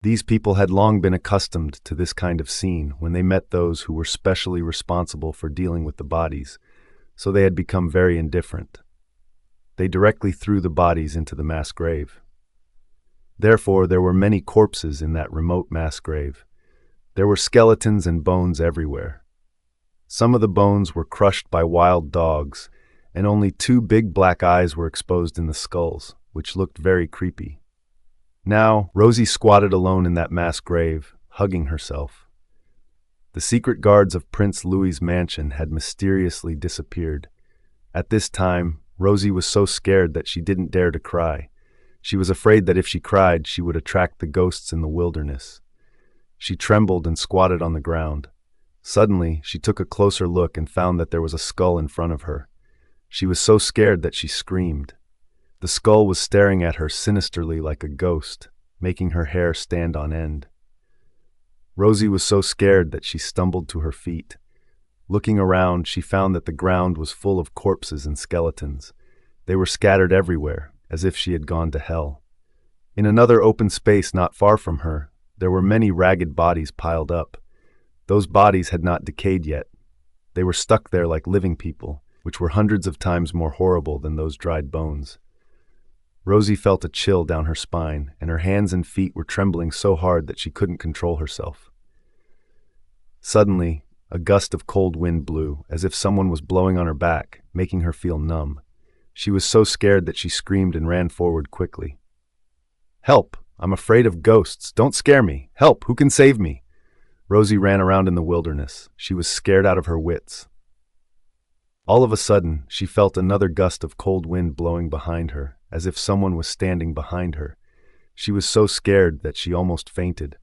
These people had long been accustomed to this kind of scene when they met those who were specially responsible for dealing with the bodies, so they had become very indifferent. They directly threw the bodies into the mass grave. Therefore, there were many corpses in that remote mass grave. There were skeletons and bones everywhere. Some of the bones were crushed by wild dogs, and only 2 big black eyes were exposed in the skulls, which looked very creepy. Now, Rosie squatted alone in that mass grave, hugging herself. The secret guards of Prince Louis's mansion had mysteriously disappeared. At this time, Rosie was so scared that she didn't dare to cry. She was afraid that if she cried, she would attract the ghosts in the wilderness. She trembled and squatted on the ground. Suddenly, she took a closer look and found that there was a skull in front of her. She was so scared that she screamed. The skull was staring at her sinisterly like a ghost, making her hair stand on end. Rosie was so scared that she stumbled to her feet. Looking around, she found that the ground was full of corpses and skeletons. They were scattered everywhere, as if she had gone to hell. In another open space not far from her, there were many ragged bodies piled up. Those bodies had not decayed yet. They were stuck there like living people, which were hundreds of times more horrible than those dried bones. Rosie felt a chill down her spine, and her hands and feet were trembling so hard that she couldn't control herself. Suddenly, a gust of cold wind blew, as if someone was blowing on her back, making her feel numb. She was so scared that she screamed and ran forward quickly. "Help! I'm afraid of ghosts! Don't scare me! Help! Who can save me?" Rosie ran around in the wilderness. She was scared out of her wits. All of a sudden, she felt another gust of cold wind blowing behind her, as if someone was standing behind her. She was so scared that she almost fainted.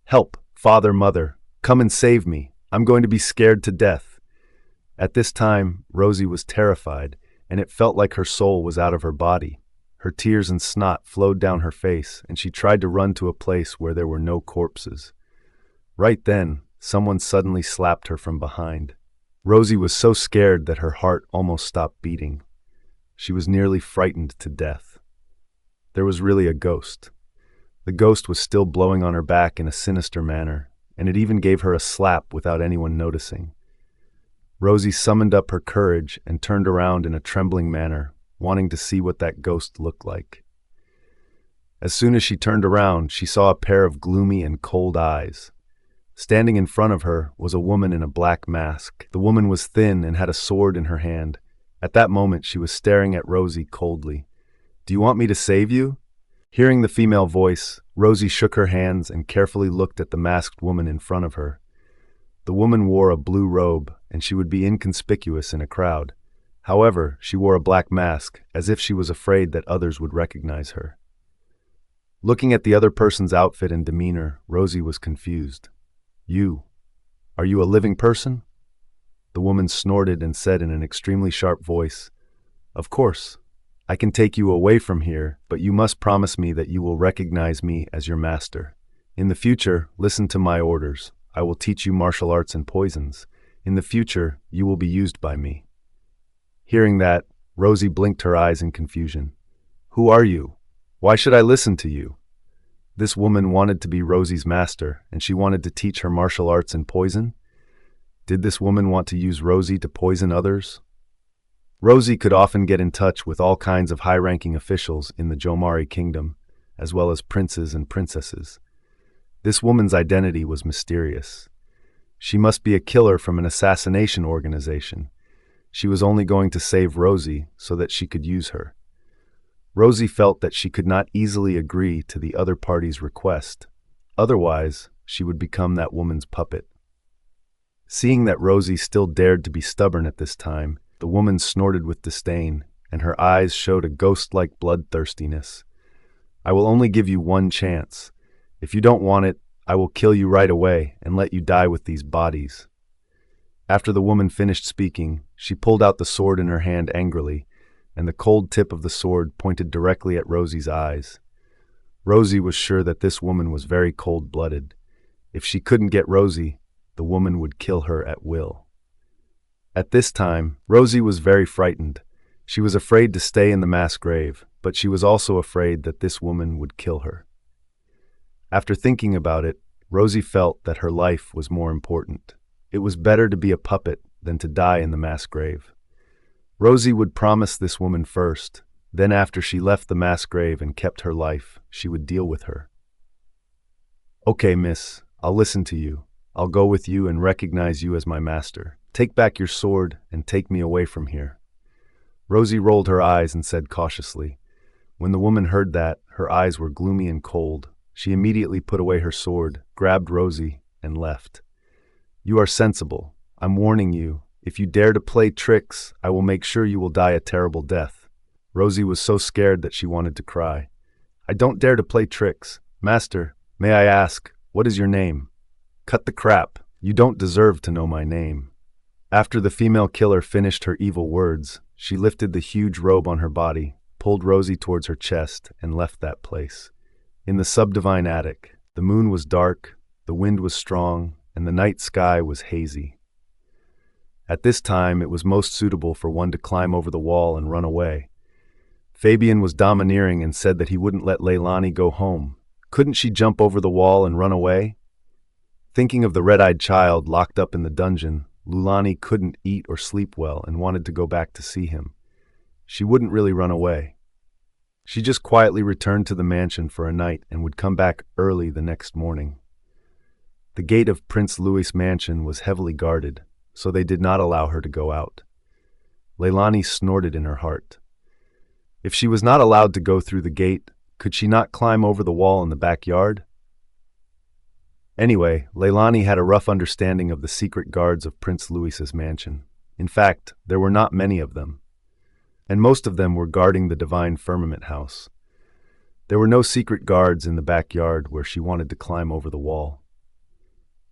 "Help! Father, Mother! Come and save me! I'm going to be scared to death!" At this time, Rosie was terrified, and it felt like her soul was out of her body. Her tears and snot flowed down her face, and she tried to run to a place where there were no corpses. Right then, someone suddenly slapped her from behind. Rosie was so scared that her heart almost stopped beating. She was nearly frightened to death. There was really a ghost. The ghost was still blowing on her back in a sinister manner, and it even gave her a slap without anyone noticing. Rosie summoned up her courage and turned around in a trembling manner, wanting to see what that ghost looked like. As soon as she turned around, she saw a pair of gloomy and cold eyes. Standing in front of her was a woman in a black mask. The woman was thin and had a sword in her hand. At that moment, she was staring at Rosie coldly. "Do you want me to save you?" Hearing the female voice, Rosie shook her hands and carefully looked at the masked woman in front of her. The woman wore a blue robe, and she would be inconspicuous in a crowd. However, she wore a black mask, as if she was afraid that others would recognize her. Looking at the other person's outfit and demeanor, Rosie was confused. Are you a living person?" The woman snorted and said in an extremely sharp voice, "Of course. I can take you away from here, but you must promise me that you will recognize me as your master. In the future, listen to my orders. I will teach you martial arts and poisons. In the future, you will be used by me." Hearing that, Rosie blinked her eyes in confusion. "Who are you? Why should I listen to you?" This woman wanted to be Rosie's master, and she wanted to teach her martial arts and poison? Did this woman want to use Rosie to poison others? Rosie could often get in touch with all kinds of high-ranking officials in the Jomari kingdom, as well as princes and princesses. This woman's identity was mysterious. She must be a killer from an assassination organization. She was only going to save Rosie so that she could use her. Rosie felt that she could not easily agree to the other party's request. Otherwise, she would become that woman's puppet. Seeing that Rosie still dared to be stubborn at this time, the woman snorted with disdain, and her eyes showed a ghost-like bloodthirstiness. "I will only give you one chance. If you don't want it, I will kill you right away and let you die with these bodies." After the woman finished speaking, she pulled out the sword in her hand angrily, and the cold tip of the sword pointed directly at Rosie's eyes. Rosie was sure that this woman was very cold-blooded. If she couldn't get Rosie, the woman would kill her at will. At this time, Rosie was very frightened. She was afraid to stay in the mass grave, but she was also afraid that this woman would kill her. After thinking about it, Rosie felt that her life was more important. It was better to be a puppet than to die in the mass grave. Rosie would promise this woman first, then after she left the mass grave and kept her life, she would deal with her. "Okay, miss, I'll listen to you. I'll go with you and recognize you as my master. Take back your sword and take me away from here." Rosie rolled her eyes and said cautiously. When the woman heard that, her eyes were gloomy and cold. She immediately put away her sword, grabbed Rosie, and left. "You are sensible. I'm warning you. If you dare to play tricks, I will make sure you will die a terrible death." Rosie was so scared that she wanted to cry. "I don't dare to play tricks. Master, may I ask, what is your name?" "Cut the crap. You don't deserve to know my name." After the female killer finished her evil words, she lifted the huge robe on her body, pulled Rosie towards her chest, and left that place. In the subdivine attic, the moon was dark, the wind was strong, and the night sky was hazy. At this time, it was most suitable for one to climb over the wall and run away. Fabian was domineering and said that he wouldn't let Leylani go home. Couldn't she jump over the wall and run away? Thinking of the red-eyed child locked up in the dungeon, Leylani couldn't eat or sleep well and wanted to go back to see him. She wouldn't really run away. She just quietly returned to the mansion for a night and would come back early the next morning. The gate of Prince Louis' mansion was heavily guarded, so they did not allow her to go out. Leylani snorted in her heart. If she was not allowed to go through the gate, could she not climb over the wall in the backyard? Anyway, Leylani had a rough understanding of the secret guards of Prince Louis's mansion. In fact, there were not many of them, and most of them were guarding the divine firmament house. There were no secret guards in the backyard where she wanted to climb over the wall.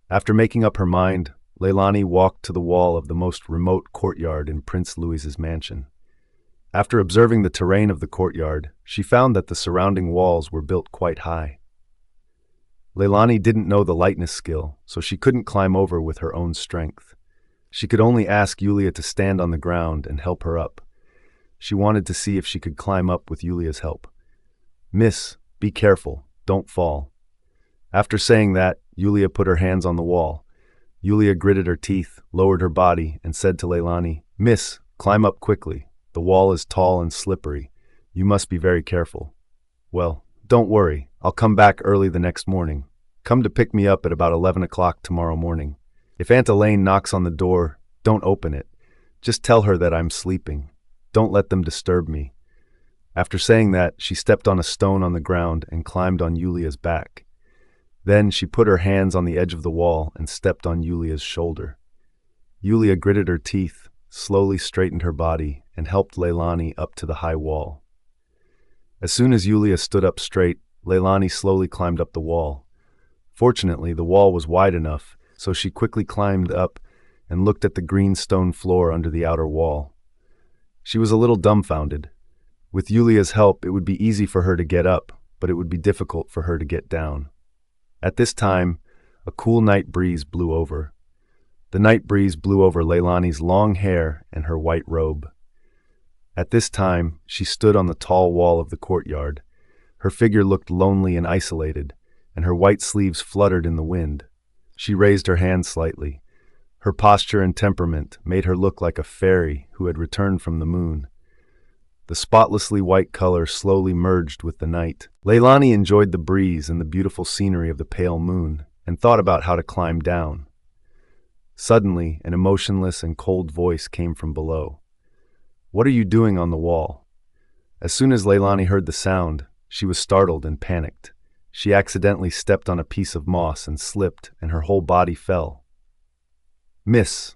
After making up her mind, Leylani walked to the wall of the most remote courtyard in Prince Louis's mansion. After observing the terrain of the courtyard, she found that the surrounding walls were built quite high. Leylani didn't know the lightness skill, so she couldn't climb over with her own strength. She could only ask Yulia to stand on the ground and help her up. She wanted to see if she could climb up with Yulia's help. "Miss, be careful, don't fall." After saying that, Yulia put her hands on the wall. Yulia gritted her teeth, lowered her body, and said to Leylani, "Miss, climb up quickly. The wall is tall and slippery. You must be very careful." "Well, don't worry. I'll come back early the next morning. Come to pick me up at about 11 o'clock tomorrow morning. If Aunt Elaine knocks on the door, don't open it. Just tell her that I'm sleeping. Don't let them disturb me." After saying that, she stepped on a stone on the ground and climbed on Yulia's back. Then she put her hands on the edge of the wall and stepped on Yulia's shoulder. Yulia gritted her teeth, slowly straightened her body, and helped Leylani up to the high wall. As soon as Yulia stood up straight, Leylani slowly climbed up the wall. Fortunately, the wall was wide enough, so she quickly climbed up and looked at the green stone floor under the outer wall. She was a little dumbfounded. With Yulia's help, it would be easy for her to get up, but it would be difficult for her to get down. At this time, a cool night breeze blew over. The night breeze blew over Leylani's long hair and her white robe. At this time, she stood on the tall wall of the courtyard. Her figure looked lonely and isolated, and her white sleeves fluttered in the wind. She raised her hands slightly. Her posture and temperament made her look like a fairy who had returned from the moon. The spotlessly white color slowly merged with the night. Leylani enjoyed the breeze and the beautiful scenery of the pale moon, and thought about how to climb down. Suddenly, an emotionless and cold voice came from below. "What are you doing on the wall?" As soon as Leylani heard the sound, she was startled and panicked. She accidentally stepped on a piece of moss and slipped, and her whole body fell. "Miss!"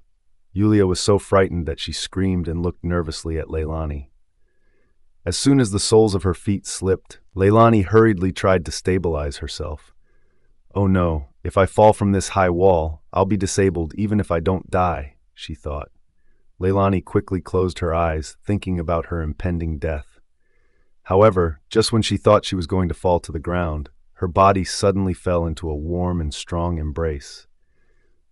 Yulia was so frightened that she screamed and looked nervously at Leylani. As soon as the soles of her feet slipped, Leylani hurriedly tried to stabilize herself. "Oh no, if I fall from this high wall, I'll be disabled even if I don't die," she thought. Leylani quickly closed her eyes, thinking about her impending death. However, just when she thought she was going to fall to the ground, her body suddenly fell into a warm and strong embrace.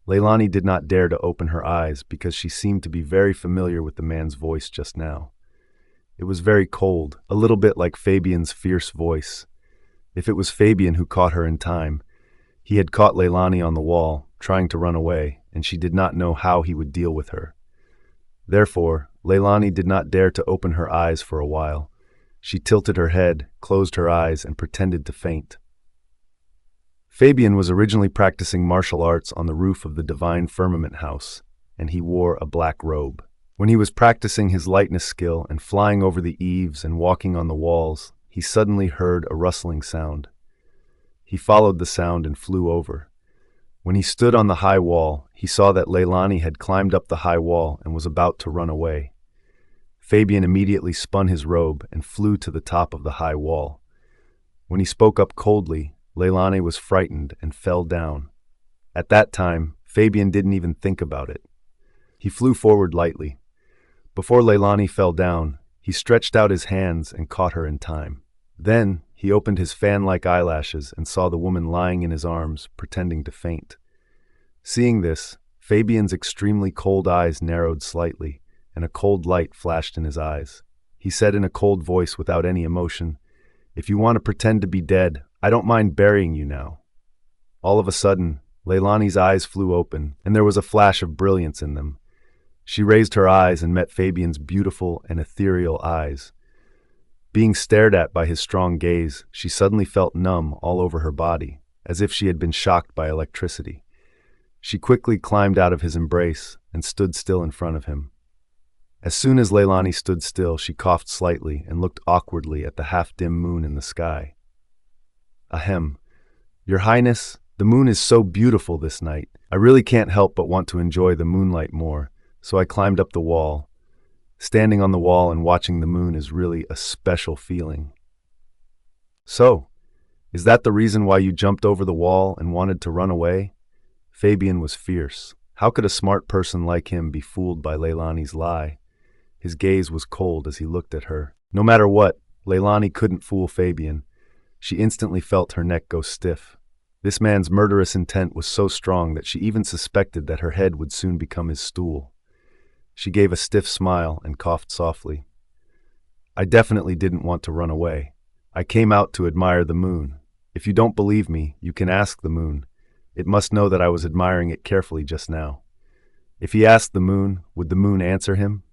Leylani did not dare to open her eyes because she seemed to be very familiar with the man's voice just now. It was very cold, a little bit like Fabian's fierce voice. If it was Fabian who caught her in time, he had caught Leylani on the wall, trying to run away, and she did not know how he would deal with her. Therefore, Leylani did not dare to open her eyes for a while. She tilted her head, closed her eyes, and pretended to faint. Fabian was originally practicing martial arts on the roof of the Divine Firmament House, and he wore a black robe. When he was practicing his lightness skill and flying over the eaves and walking on the walls, he suddenly heard a rustling sound. He followed the sound and flew over. When he stood on the high wall, he saw that Leylani had climbed up the high wall and was about to run away. Fabian immediately spun his robe and flew to the top of the high wall. When he spoke up coldly, Leylani was frightened and fell down. At that time, Fabian didn't even think about it. He flew forward lightly. Before Leylani fell down, he stretched out his hands and caught her in time. Then, he opened his fan-like eyelashes and saw the woman lying in his arms, pretending to faint. Seeing this, Fabian's extremely cold eyes narrowed slightly, and a cold light flashed in his eyes. He said in a cold voice without any emotion, "If you want to pretend to be dead, I don't mind burying you now." All of a sudden, Leylani's eyes flew open, and there was a flash of brilliance in them. She raised her eyes and met Fabian's beautiful and ethereal eyes. Being stared at by his strong gaze, she suddenly felt numb all over her body, as if she had been shocked by electricity. She quickly climbed out of his embrace and stood still in front of him. As soon as Leylani stood still, she coughed slightly and looked awkwardly at the half-dim moon in the sky. "Ahem. Your Highness, the moon is so beautiful this night. I really can't help but want to enjoy the moonlight more, so I climbed up the wall. Standing on the wall and watching the moon is really a special feeling." "So, is that the reason why you jumped over the wall and wanted to run away?" Fabian was fierce. How could a smart person like him be fooled by Leylani's lie? His gaze was cold as he looked at her. No matter what, Leylani couldn't fool Fabian. She instantly felt her neck go stiff. This man's murderous intent was so strong that she even suspected that her head would soon become his stool. She gave a stiff smile and coughed softly. "I definitely didn't want to run away. I came out to admire the moon. If you don't believe me, you can ask the moon. It must know that I was admiring it carefully just now." If he asked the moon, would the moon answer him?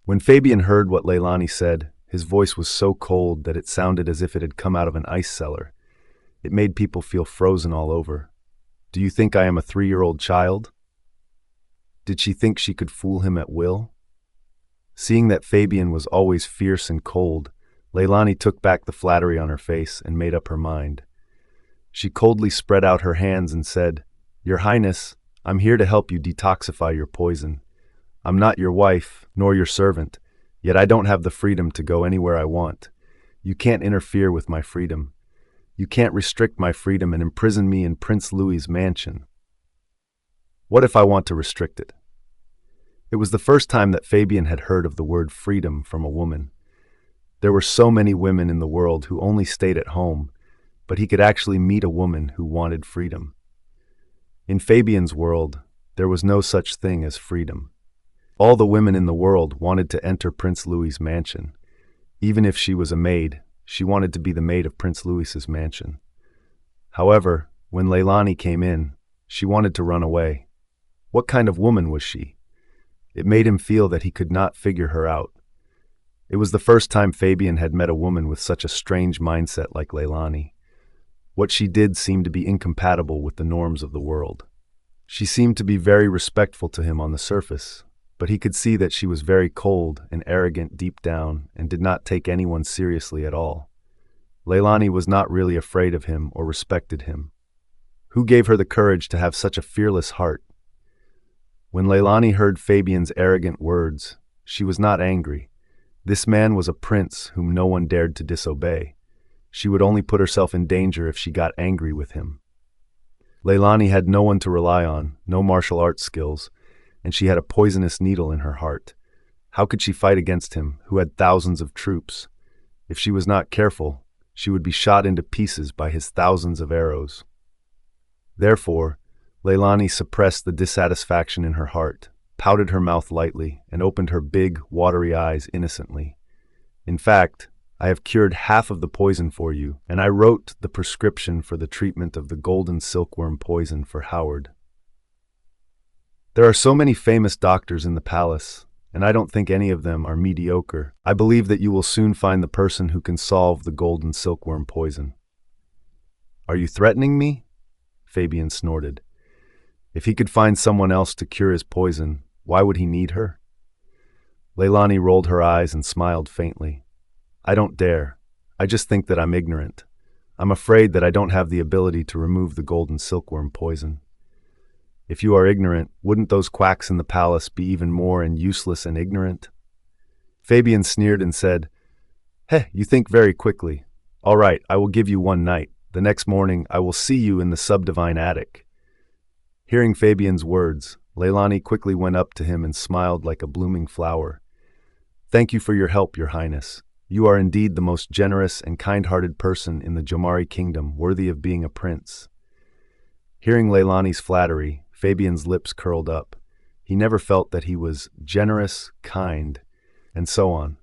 When Fabian heard what Leylani said, his voice was so cold that it sounded as if it had come out of an ice cellar. It made people feel frozen all over. "Do you think I am a 3-year-old child?" Did she think she could fool him at will? Seeing that Fabian was always fierce and cold, Leylani took back the flattery on her face and made up her mind. She coldly spread out her hands and said, "Your Highness, I'm here to help you detoxify your poison. I'm not your wife, nor your servant, yet I don't have the freedom to go anywhere I want. You can't interfere with my freedom. You can't restrict my freedom and imprison me in Prince Louis's mansion." What if I want to restrict it? It was the first time that Fabian had heard of the word freedom from a woman. There were so many women in the world who only stayed at home, but he could actually meet a woman who wanted freedom. In Fabian's world, there was no such thing as freedom. All the women in the world wanted to enter Prince Louis's mansion. Even if she was a maid, she wanted to be the maid of Prince Louis's mansion. However, when Leylani came in, she wanted to run away. What kind of woman was she? It made him feel that he could not figure her out. It was the first time Fabian had met a woman with such a strange mindset like Leylani. What she did seemed to be incompatible with the norms of the world. She seemed to be very respectful to him on the surface, but he could see that she was very cold and arrogant deep down and did not take anyone seriously at all. Leylani was not really afraid of him or respected him. Who gave her the courage to have such a fearless heart? When Leylani heard Fabian's arrogant words, she was not angry. This man was a prince whom no one dared to disobey. She would only put herself in danger if she got angry with him. Leylani had no one to rely on, no martial arts skills, and she had a poisonous needle in her heart. How could she fight against him, who had thousands of troops? If she was not careful, she would be shot into pieces by his thousands of arrows. Therefore, Leylani suppressed the dissatisfaction in her heart, pouted her mouth lightly, and opened her big, watery eyes innocently. In fact, I have cured half of the poison for you, and I wrote the prescription for the treatment of the golden silkworm poison for Howard. There are so many famous doctors in the palace, and I don't think any of them are mediocre. I believe that you will soon find the person who can solve the golden silkworm poison." "Are you threatening me?" Fabian snorted. If he could find someone else to cure his poison, why would he need her? Leylani rolled her eyes and smiled faintly. "I don't dare. I just think that I'm ignorant. I'm afraid that I don't have the ability to remove the golden silkworm poison." "If you are ignorant, wouldn't those quacks in the palace be even more useless and ignorant?" Fabian sneered and said, You think very quickly. All right, I will give you one night. The next morning, I will see you in the subdivine attic." Hearing Fabian's words, Leylani quickly went up to him and smiled like a blooming flower. "Thank you for your help, Your Highness. You are indeed the most generous and kind-hearted person in the Jomari kingdom, worthy of being a prince." Hearing Leylani's flattery, Fabian's lips curled up. He never felt that he was generous, kind, and so on.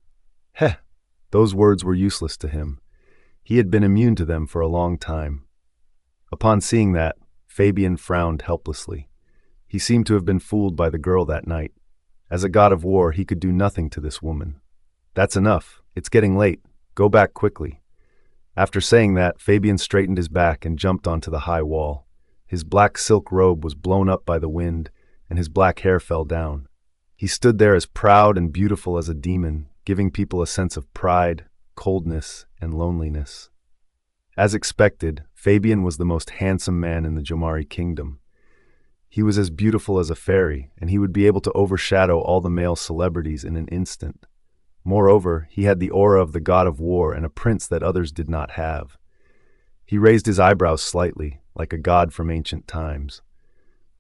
Those words were useless to him. He had been immune to them for a long time. Upon seeing that, Fabian frowned helplessly. He seemed to have been fooled by the girl that night. As a god of war, he could do nothing to this woman. "That's enough. It's getting late. Go back quickly." After saying that, Fabian straightened his back and jumped onto the high wall. His black silk robe was blown up by the wind, and his black hair fell down. He stood there as proud and beautiful as a demon, giving people a sense of pride, coldness, and loneliness. As expected, Fabian was the most handsome man in the Jomari kingdom. He was as beautiful as a fairy, and he would be able to overshadow all the male celebrities in an instant. Moreover, he had the aura of the god of war and a prince that others did not have. He raised his eyebrows slightly, like a god from ancient times.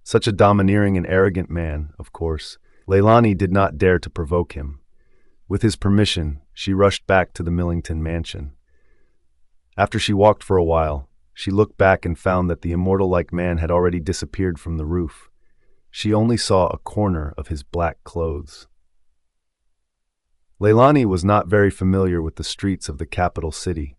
Such a domineering and arrogant man, of course, Leylani did not dare to provoke him. With his permission, she rushed back to the Millington mansion. After she walked for a while, she looked back and found that the immortal-like man had already disappeared from the roof. She only saw a corner of his black clothes. Leylani was not very familiar with the streets of the capital city.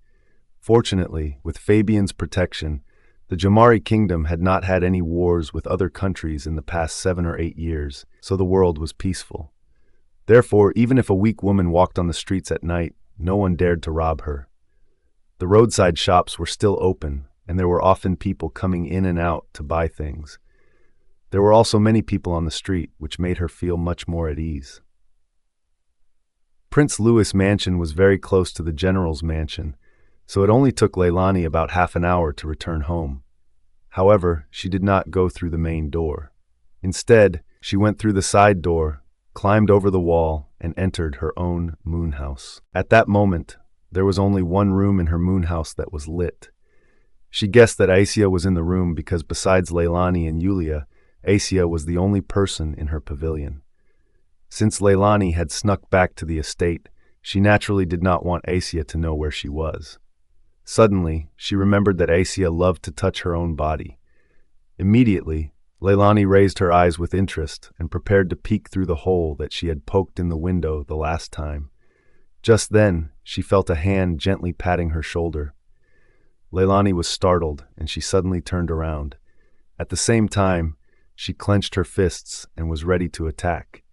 Fortunately, with Fabian's protection, the Jomari kingdom had not had any wars with other countries in the past 7 or 8 years, so the world was peaceful. Therefore, even if a weak woman walked on the streets at night, no one dared to rob her. The roadside shops were still open, and there were often people coming in and out to buy things. There were also many people on the street, which made her feel much more at ease. Prince Louis' mansion was very close to the general's mansion, so it only took Leylani about half an hour to return home. However, she did not go through the main door. Instead, she went through the side door, climbed over the wall, and entered her own moon house. At that moment, there was only one room in her moon house that was lit. She guessed that Asia was in the room because besides Leylani and Yulia, Asia was the only person in her pavilion. Since Leylani had snuck back to the estate, she naturally did not want Asia to know where she was. Suddenly, she remembered that Asia loved to touch her own body. Immediately, Leylani raised her eyes with interest and prepared to peek through the hole that she had poked in the window the last time. Just then, she felt a hand gently patting her shoulder. Leylani was startled, and she suddenly turned around. At the same time, she clenched her fists and was ready to attack.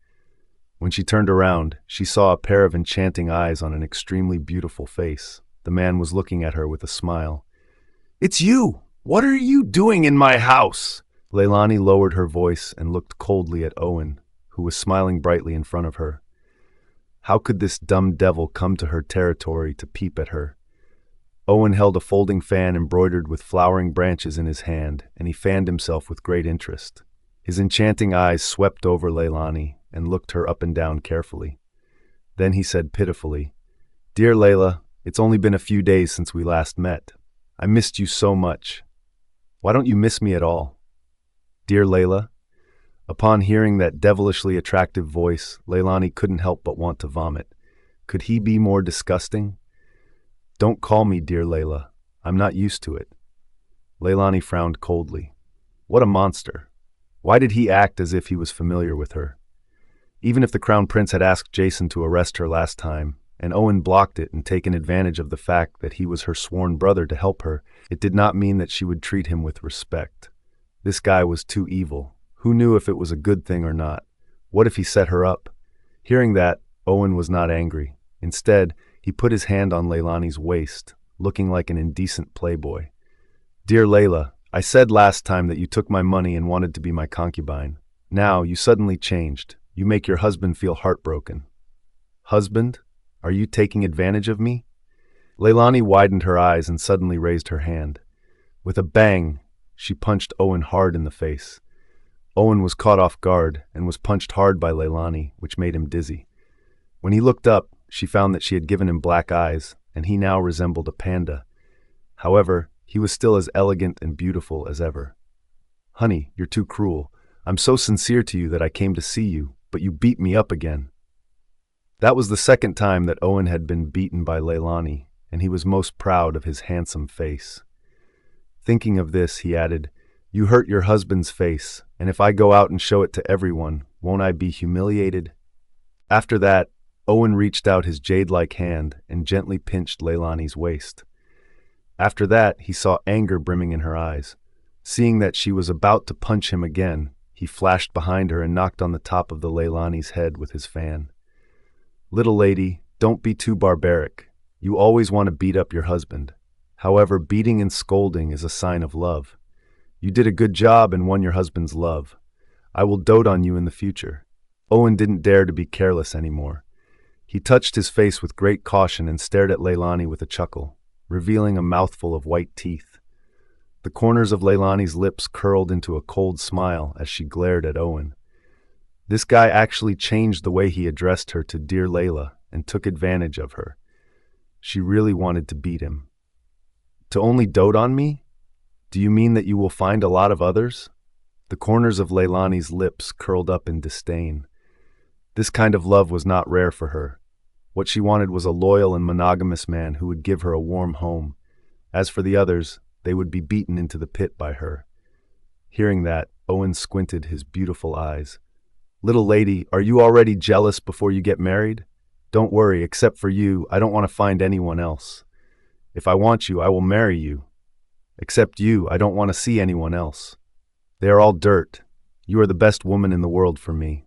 When she turned around, she saw a pair of enchanting eyes on an extremely beautiful face. The man was looking at her with a smile. "It's you! What are you doing in my house?" Leylani lowered her voice and looked coldly at Owen, who was smiling brightly in front of her. How could this dumb devil come to her territory to peep at her? Owen held a folding fan embroidered with flowering branches in his hand, and he fanned himself with great interest. His enchanting eyes swept over Leylani and looked her up and down carefully. Then he said pitifully, "Dear Layla, it's only been a few days since we last met. I missed you so much. Why don't you miss me at all?" "Dear Layla?" Upon hearing that devilishly attractive voice, Leylani couldn't help but want to vomit. Could he be more disgusting? "Don't call me Dear Layla. I'm not used to it." Leylani frowned coldly. What a monster. Why did he act as if he was familiar with her? Even if the Crown Prince had asked Jason to arrest her last time, and Owen blocked it and taken advantage of the fact that he was her sworn brother to help her, it did not mean that she would treat him with respect. This guy was too evil. Who knew if it was a good thing or not? What if he set her up? Hearing that, Owen was not angry. Instead, he put his hand on Leylani's waist, looking like an indecent playboy. "Dear Layla, I said last time that you took my money and wanted to be my concubine. Now, you suddenly changed. You make your husband feel heartbroken." "Husband? Are you taking advantage of me?" Leylani widened her eyes and suddenly raised her hand. With a bang, she punched Owen hard in the face. Owen was caught off guard and was punched hard by Leylani, which made him dizzy. When he looked up, she found that she had given him black eyes, and he now resembled a panda. However, he was still as elegant and beautiful as ever. "Honey, you're too cruel. I'm so sincere to you that I came to see you, but you beat me up again." That was the second time that Owen had been beaten by Leylani, and he was most proud of his handsome face. Thinking of this, he added, "You hurt your husband's face, and if I go out and show it to everyone, won't I be humiliated?" After that, Owen reached out his jade-like hand and gently pinched Leylani's waist. After that, he saw anger brimming in her eyes. Seeing that she was about to punch him again, he flashed behind her and knocked on the top of the Leylani's head with his fan. "Little lady, don't be too barbaric. You always want to beat up your husband. However, beating and scolding is a sign of love. You did a good job and won your husband's love. I will dote on you in the future." Owen didn't dare to be careless anymore. He touched his face with great caution and stared at Leylani with a chuckle, revealing a mouthful of white teeth. The corners of Leylani's lips curled into a cold smile as she glared at Owen. This guy actually changed the way he addressed her to "Dear Layla" and took advantage of her. She really wanted to beat him. "To only dote on me? Do you mean that you will find a lot of others?" The corners of Leylani's lips curled up in disdain. This kind of love was not rare for her. What she wanted was a loyal and monogamous man who would give her a warm home. As for the others, they would be beaten into the pit by her. Hearing that, Owen squinted his beautiful eyes. "Little lady, are you already jealous before you get married? Don't worry, except for you, I don't want to find anyone else. If I want you, I will marry you. Except you, I don't want to see anyone else. They are all dirt. You are the best woman in the world for me."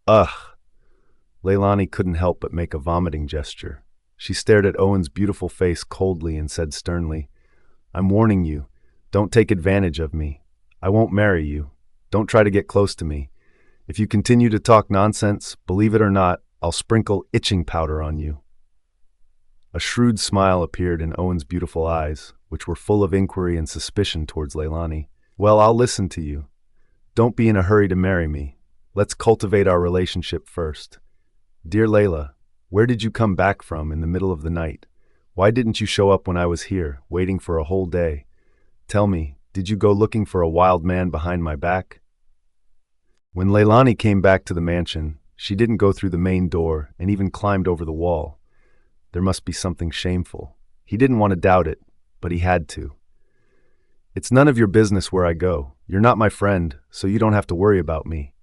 "Ugh." Leylani couldn't help but make a vomiting gesture. She stared at Owen's beautiful face coldly and said sternly, "I'm warning you. Don't take advantage of me. I won't marry you. Don't try to get close to me. If you continue to talk nonsense, believe it or not, I'll sprinkle itching powder on you." A shrewd smile appeared in Owen's beautiful eyes, which were full of inquiry and suspicion towards Leylani. "Well, I'll listen to you. Don't be in a hurry to marry me. Let's cultivate our relationship first. Dear Layla, where did you come back from in the middle of the night? Why didn't you show up when I was here, waiting for a whole day? Tell me, did you go looking for a wild man behind my back?" When Leylani came back to the mansion, she didn't go through the main door and even climbed over the wall. There must be something shameful. He didn't want to doubt it, but he had to. "It's none of your business where I go. You're not my friend, so you don't have to worry about me."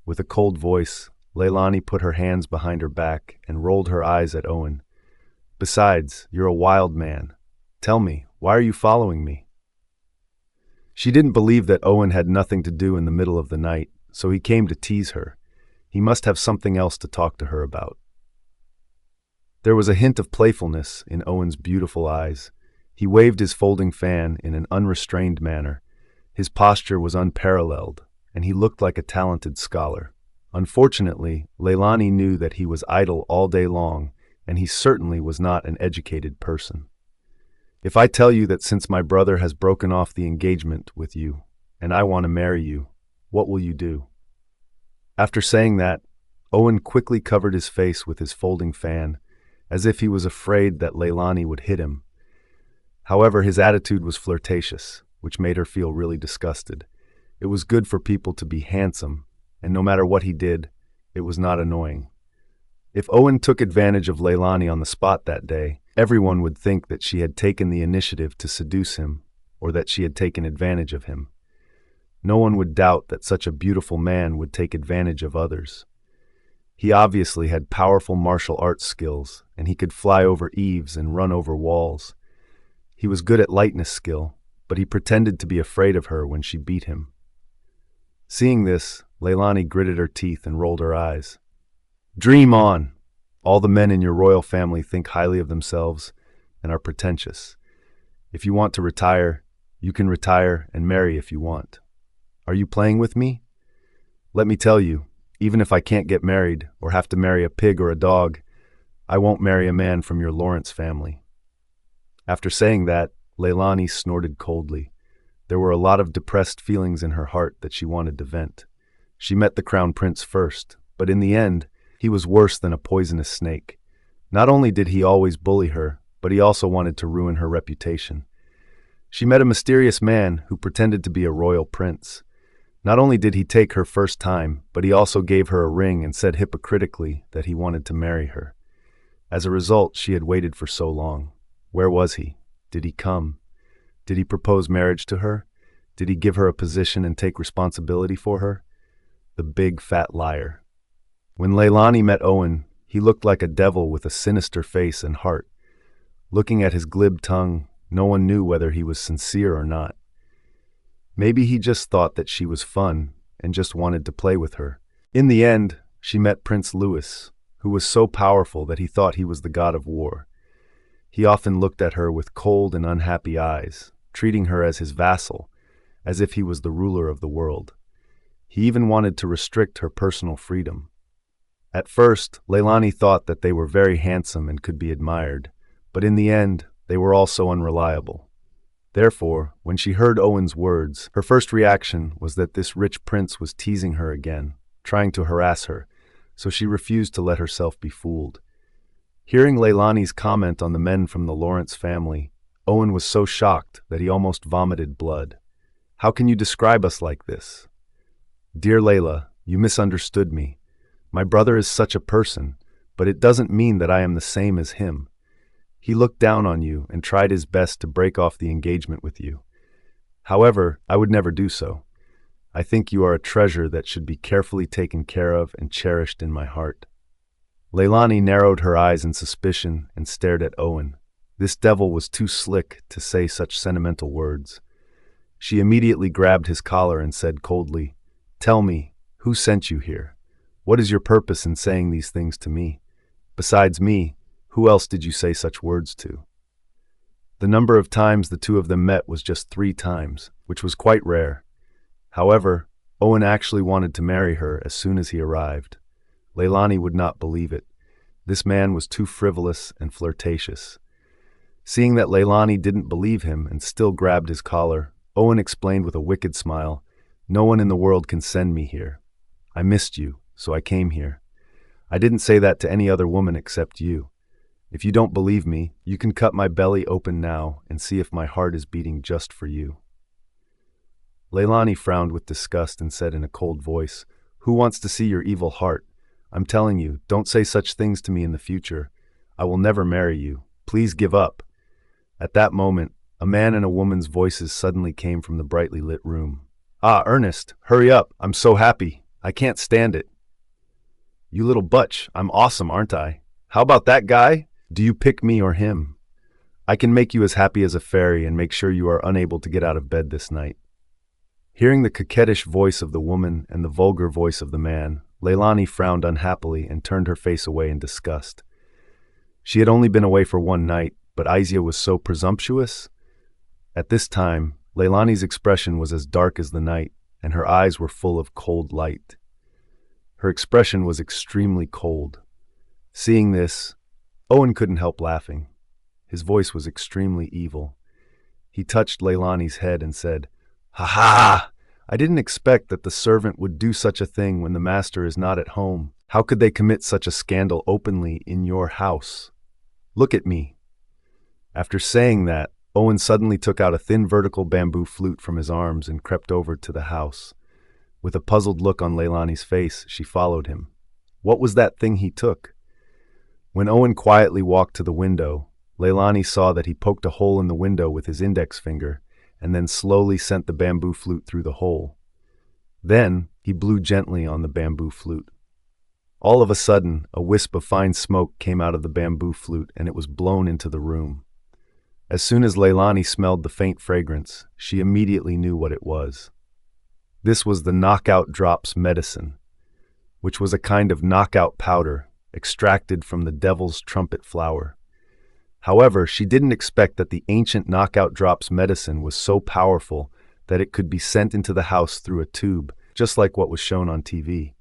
With a cold voice, Leylani put her hands behind her back and rolled her eyes at Owen. "Besides, you're a wild man. Tell me, why are you following me?" She didn't believe that Owen had nothing to do in the middle of the night, so he came to tease her. He must have something else to talk to her about. There was a hint of playfulness in Owen's beautiful eyes. He waved his folding fan in an unrestrained manner. His posture was unparalleled, and he looked like a talented scholar. Unfortunately, Leylani knew that he was idle all day long, and he certainly was not an educated person. "If I tell you that since my brother has broken off the engagement with you, and I want to marry you, what will you do?" After saying that, Owen quickly covered his face with his folding fan, as if he was afraid that Leylani would hit him. However, his attitude was flirtatious, which made her feel really disgusted. It was good for people to be handsome, and no matter what he did, it was not annoying. If Owen took advantage of Leylani on the spot that day, everyone would think that she had taken the initiative to seduce him, or that she had taken advantage of him. No one would doubt that such a beautiful man would take advantage of others. He obviously had powerful martial arts skills, and he could fly over eaves and run over walls. He was good at lightness skill, but he pretended to be afraid of her when she beat him. Seeing this, Leylani gritted her teeth and rolled her eyes. Dream on! All the men in your royal family think highly of themselves and are pretentious. If you want to retire, you can retire and marry if you want. Are you playing with me? Let me tell you, even if I can't get married or have to marry a pig or a dog, I won't marry a man from your Lawrence family. After saying that, Leylani snorted coldly. There were a lot of depressed feelings in her heart that she wanted to vent. She met the crown prince first, but in the end, he was worse than a poisonous snake. Not only did he always bully her, but he also wanted to ruin her reputation. She met a mysterious man who pretended to be a royal prince. Not only did he take her first time, but he also gave her a ring and said hypocritically that he wanted to marry her. As a result, she had waited for so long. Where was he? Did he come? Did he propose marriage to her? Did he give her a position and take responsibility for her? The big fat liar. When Leylani met Owen, he looked like a devil with a sinister face and heart. Looking at his glib tongue, no one knew whether he was sincere or not. Maybe he just thought that she was fun and just wanted to play with her. In the end, she met Prince Louis, who was so powerful that he thought he was the god of war. He often looked at her with cold and unhappy eyes, treating her as his vassal, as if he was the ruler of the world. He even wanted to restrict her personal freedom. At first, Leylani thought that they were very handsome and could be admired, but in the end, they were also unreliable. Therefore, when she heard Owen's words, her first reaction was that this rich prince was teasing her again, trying to harass her, so she refused to let herself be fooled. Hearing Leylani's comment on the men from the Lawrence family, Owen was so shocked that he almost vomited blood. How can you describe us like this? Dear Layla, you misunderstood me. My brother is such a person, but it doesn't mean that I am the same as him. He looked down on you and tried his best to break off the engagement with you. However, I would never do so. I think you are a treasure that should be carefully taken care of and cherished in my heart. Leylani narrowed her eyes in suspicion and stared at Owen. This devil was too slick to say such sentimental words. She immediately grabbed his collar and said coldly, "Tell me, who sent you here? What is your purpose in saying these things to me? Besides me, who else did you say such words to?" The number of times the two of them met was just 3 times, which was quite rare. However, Owen actually wanted to marry her as soon as he arrived. Leylani would not believe it. This man was too frivolous and flirtatious. Seeing that Leylani didn't believe him and still grabbed his collar, Owen explained with a wicked smile, "No one in the world can send me here. I missed you, so I came here. I didn't say that to any other woman except you. If you don't believe me, you can cut my belly open now and see if my heart is beating just for you." Leylani frowned with disgust and said in a cold voice, "Who wants to see your evil heart? I'm telling you, don't say such things to me in the future. I will never marry you. Please give up." At that moment, a man and a woman's voices suddenly came from the brightly lit room. "Ah, Ernest, hurry up. I'm so happy. I can't stand it." "You little butch, I'm awesome, aren't I? How about that guy? Do you pick me or him? I can make you as happy as a fairy and make sure you are unable to get out of bed this night." Hearing the coquettish voice of the woman and the vulgar voice of the man, Leylani frowned unhappily and turned her face away in disgust. She had only been away for 1 night, but Aizia was so presumptuous. At this time, Leylani's expression was as dark as the night, and her eyes were full of cold light. Her expression was extremely cold. Seeing this, Owen couldn't help laughing. His voice was extremely evil. He touched Leylani's head and said, "Ha ha! I didn't expect that the servant would do such a thing when the master is not at home. How could they commit such a scandal openly in your house? Look at me." After saying that, Owen suddenly took out a thin vertical bamboo flute from his arms and crept over to the house. With a puzzled look on Leylani's face, she followed him. What was that thing he took? When Owen quietly walked to the window, Leylani saw that he poked a hole in the window with his index finger and then slowly sent the bamboo flute through the hole. Then he blew gently on the bamboo flute. All of a sudden, a wisp of fine smoke came out of the bamboo flute and it was blown into the room. As soon as Leylani smelled the faint fragrance, she immediately knew what it was. This was the knockout drops medicine, which was a kind of knockout powder extracted from the devil's trumpet flower. However, she didn't expect that the ancient knockout drops medicine was so powerful that it could be sent into the house through a tube, just like what was shown on TV.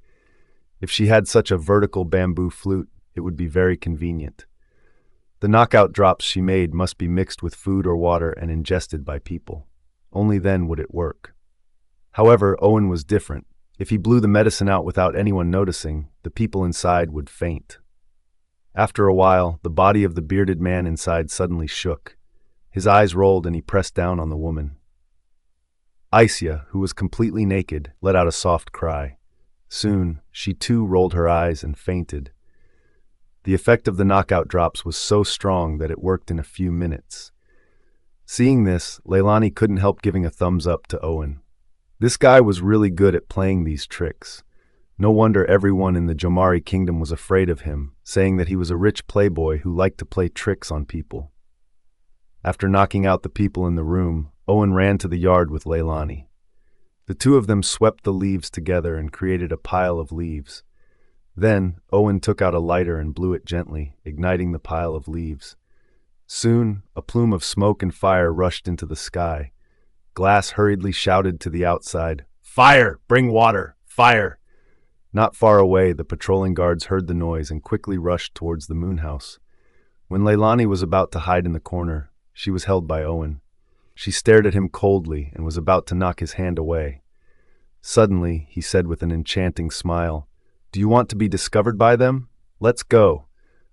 If she had such a vertical bamboo flute, it would be very convenient. The knockout drops she made must be mixed with food or water and ingested by people. Only then would it work. However, Owen was different. If he blew the medicine out without anyone noticing, the people inside would faint. After a while, the body of the bearded man inside suddenly shook. His eyes rolled and he pressed down on the woman. Aisha, who was completely naked, let out a soft cry. Soon, she too rolled her eyes and fainted. The effect of the knockout drops was so strong that it worked in a few minutes. Seeing this, Leylani couldn't help giving a thumbs up to Owen. This guy was really good at playing these tricks. No wonder everyone in the Jomari kingdom was afraid of him, saying that he was a rich playboy who liked to play tricks on people. After knocking out the people in the room, Owen ran to the yard with Leylani. The two of them swept the leaves together and created a pile of leaves. Then, Owen took out a lighter and blew it gently, igniting the pile of leaves. Soon, a plume of smoke and fire rushed into the sky. Glass hurriedly shouted to the outside, "Fire! Bring water! Fire!" Not far away, the patrolling guards heard the noise and quickly rushed towards the moon house. When Leylani was about to hide in the corner, she was held by Owen. She stared at him coldly and was about to knock his hand away. Suddenly, he said with an enchanting smile, "Do you want to be discovered by them? Let's go.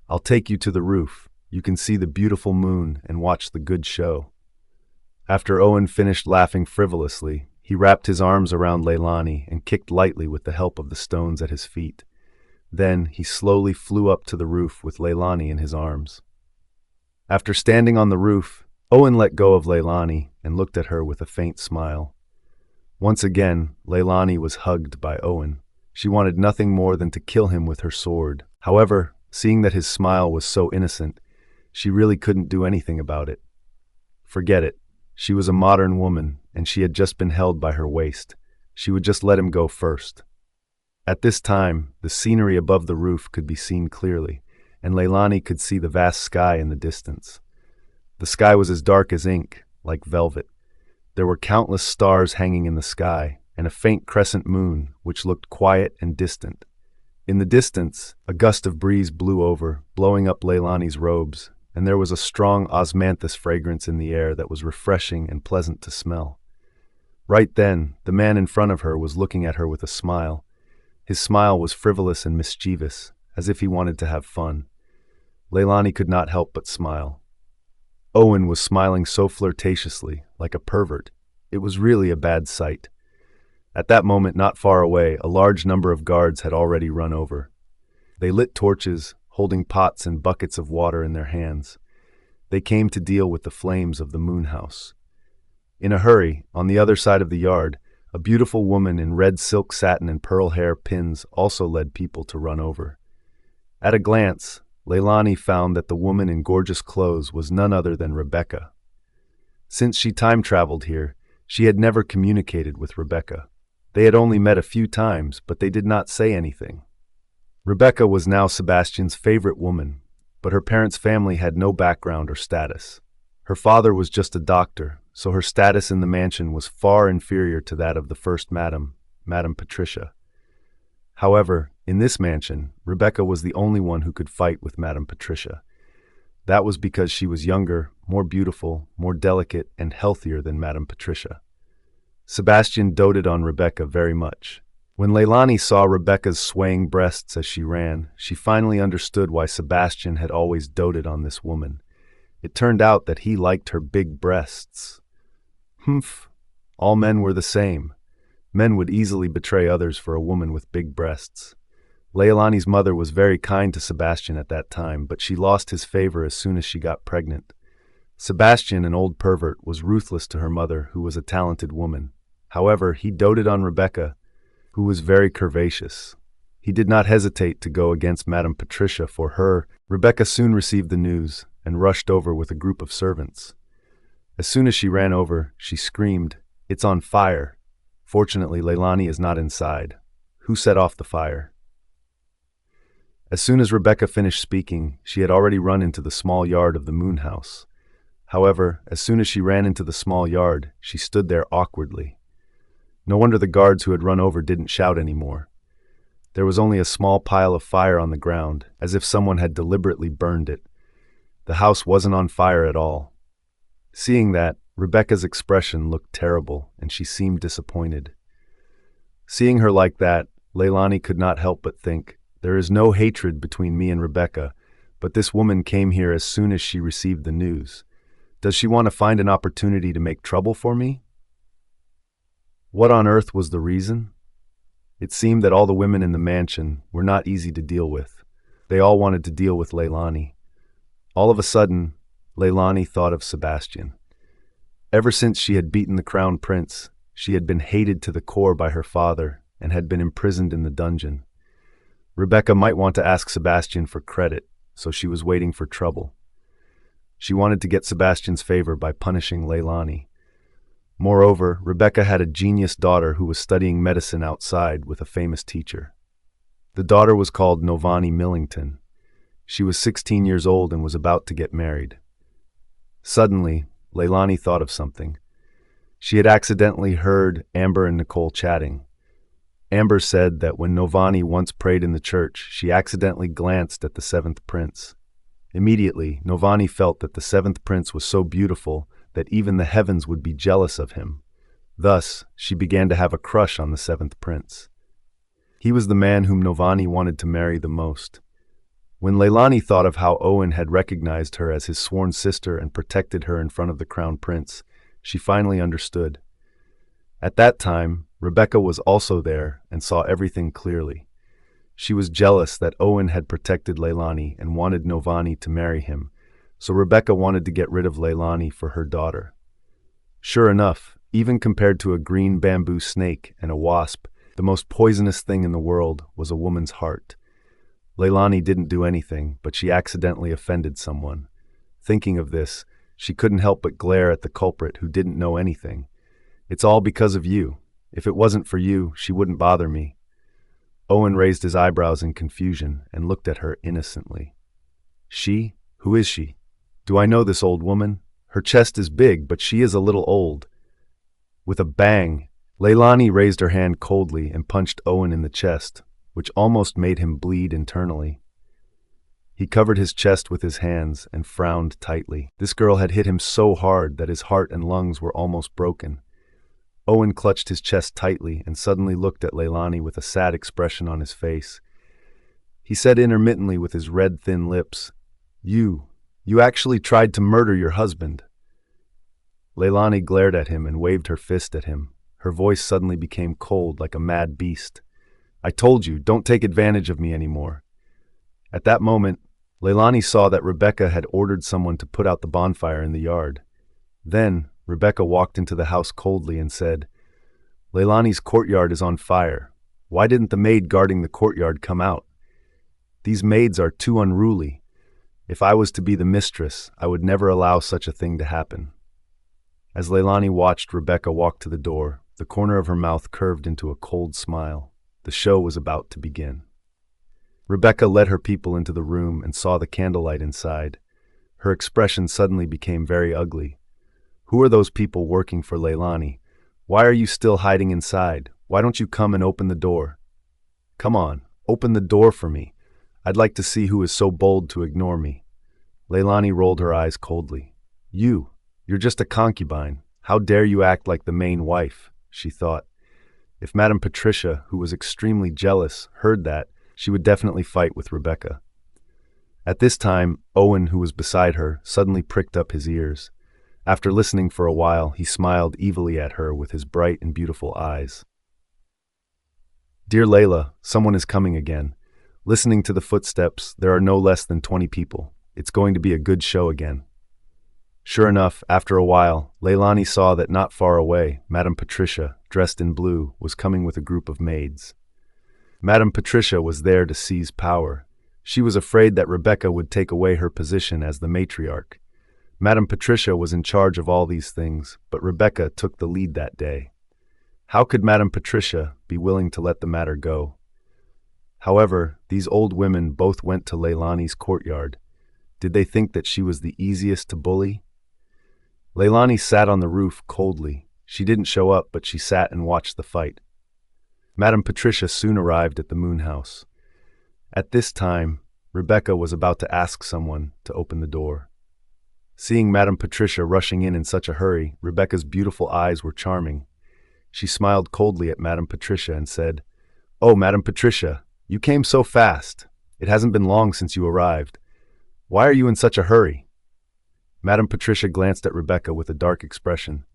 I'll take you to the roof. You can see the beautiful moon and watch the good show." After Owen finished laughing frivolously, he wrapped his arms around Leylani and kicked lightly with the help of the stones at his feet. Then he slowly flew up to the roof with Leylani in his arms. After standing on the roof, Owen let go of Leylani and looked at her with a faint smile. Once again, Leylani was hugged by Owen. She wanted nothing more than to kill him with her sword. However, seeing that his smile was so innocent, she really couldn't do anything about it. Forget it. She was a modern woman, and she had just been held by her waist. She would just let him go first. At this time, the scenery above the roof could be seen clearly, and Leylani could see the vast sky in the distance. The sky was as dark as ink, like velvet. There were countless stars hanging in the sky, and a faint crescent moon, which looked quiet and distant. In the distance, a gust of breeze blew over, blowing up Leylani's robes, and there was a strong osmanthus fragrance in the air that was refreshing and pleasant to smell. Right then, the man in front of her was looking at her with a smile. His smile was frivolous and mischievous, as if he wanted to have fun. Leylani could not help but smile. Owen was smiling so flirtatiously, like a pervert. It was really a bad sight. At that moment, not far away, a large number of guards had already run over. They lit torches, holding pots and buckets of water in their hands. They came to deal with the flames of the moon house. In a hurry, on the other side of the yard, a beautiful woman in red silk satin and pearl hair pins also led people to run over. At a glance, Leylani found that the woman in gorgeous clothes was none other than Rebecca. Since she time-traveled here, she had never communicated with Rebecca. They had only met a few times, but they did not say anything. Rebecca was now Sebastian's favorite woman, but her parents' family had no background or status. Her father was just a doctor, so her status in the mansion was far inferior to that of the first Madame Patricia. However, in this mansion, Rebecca was the only one who could fight with Madame Patricia. That was because she was younger, more beautiful, more delicate, and healthier than Madame Patricia. Sebastian doted on Rebecca very much. When Leylani saw Rebecca's swaying breasts as she ran, she finally understood why Sebastian had always doted on this woman. It turned out that he liked her big breasts. Humph, all men were the same. Men would easily betray others for a woman with big breasts. Leylani's mother was very kind to Sebastian at that time, but she lost his favor as soon as she got pregnant. Sebastian, an old pervert, was ruthless to her mother, who was a talented woman. However, he doted on Rebecca, who was very curvaceous. He did not hesitate to go against Madame Patricia for her. Rebecca soon received the news and rushed over with a group of servants. As soon as she ran over, she screamed, "It's on fire!" Fortunately, Leylani is not inside. Who set off the fire? As soon as Rebecca finished speaking, she had already run into the small yard of the moon house. However, as soon as she ran into the small yard, she stood there awkwardly. No wonder the guards who had run over didn't shout anymore. There was only a small pile of fire on the ground, as if someone had deliberately burned it. The house wasn't on fire at all. Seeing that, Rebecca's expression looked terrible, and she seemed disappointed. Seeing her like that, Leylani could not help but think, there is no hatred between me and Rebecca, but this woman came here as soon as she received the news. Does she want to find an opportunity to make trouble for me? What on earth was the reason? It seemed that all the women in the mansion were not easy to deal with. They all wanted to deal with Leylani. All of a sudden, Leylani thought of Sebastian. Ever since she had beaten the crown prince, she had been hated to the core by her father and had been imprisoned in the dungeon. Rebecca might want to ask Sebastian for credit, so she was waiting for trouble. She wanted to get Sebastian's favor by punishing Leylani. Moreover, Rebecca had a genius daughter who was studying medicine outside with a famous teacher. The daughter was called Leylani Millington. She was 16 years old and was about to get married. Suddenly, Leylani thought of something. She had accidentally heard Amber and Nicole chatting. Amber said that when Leylani once prayed in the church, she accidentally glanced at the seventh prince. Immediately, Leylani felt that the seventh prince was so beautiful that even the heavens would be jealous of him. Thus, she began to have a crush on the seventh prince. He was the man whom Leylani wanted to marry the most. When Leylani thought of how Owen had recognized her as his sworn sister and protected her in front of the crown prince, she finally understood. At that time, Rebecca was also there and saw everything clearly. She was jealous that Owen had protected Leylani and wanted Leylani to marry him, so Rebecca wanted to get rid of Leylani for her daughter. Sure enough, even compared to a green bamboo snake and a wasp, the most poisonous thing in the world was a woman's heart. Leylani didn't do anything, but she accidentally offended someone. Thinking of this, she couldn't help but glare at the culprit who didn't know anything. "It's all because of you. If it wasn't for you, she wouldn't bother me." Owen raised his eyebrows in confusion and looked at her innocently. "She? Who is she? Do I know this old woman? Her chest is big, but she is a little old." With a bang, Leylani raised her hand coldly and punched Owen in the chest, which almost made him bleed internally. He covered his chest with his hands and frowned tightly. This girl had hit him so hard that his heart and lungs were almost broken. Owen clutched his chest tightly and suddenly looked at Leylani with a sad expression on his face. He said intermittently with his red, thin lips, You actually tried to murder your husband." Leylani glared at him and waved her fist at him. Her voice suddenly became cold like a mad beast. "I told you, don't take advantage of me anymore." At that moment, Leylani saw that Rebecca had ordered someone to put out the bonfire in the yard. Then, Rebecca walked into the house coldly and said, "Leylani's courtyard is on fire. Why didn't the maid guarding the courtyard come out? These maids are too unruly. If I was to be the mistress, I would never allow such a thing to happen." As Leylani watched Rebecca walk to the door, the corner of her mouth curved into a cold smile. The show was about to begin. Rebecca led her people into the room and saw the candlelight inside. Her expression suddenly became very ugly. "Who are those people working for Leylani? Why are you still hiding inside? Why don't you come and open the door? Come on, open the door for me. I'd like to see who is so bold to ignore me." Leylani rolled her eyes coldly. You're just a concubine. How dare you act like the main wife?" she thought. If Madame Patricia, who was extremely jealous, heard that, she would definitely fight with Rebecca. At this time, Owen, who was beside her, suddenly pricked up his ears. After listening for a while, he smiled evilly at her with his bright and beautiful eyes. "Dear Layla, someone is coming again. Listening to the footsteps, there are no less than 20 people. It's going to be a good show again." Sure enough, after a while, Leylani saw that not far away, Madame Patricia, dressed in blue, was coming with a group of maids. Madame Patricia was there to seize power. She was afraid that Rebecca would take away her position as the matriarch. Madame Patricia was in charge of all these things, but Rebecca took the lead that day. How could Madame Patricia be willing to let the matter go? However, these old women both went to Leylani's courtyard. Did they think that she was the easiest to bully? Leylani sat on the roof coldly. She didn't show up, but she sat and watched the fight. Madame Patricia soon arrived at the moon house. At this time, Rebecca was about to ask someone to open the door. Seeing Madame Patricia rushing in such a hurry, Rebecca's beautiful eyes were charming. She smiled coldly at Madame Patricia and said, "Oh, Madame Patricia, you came so fast. It hasn't been long since you arrived. Why are you in such a hurry?" Madame Patricia glanced at Rebecca with a dark expression.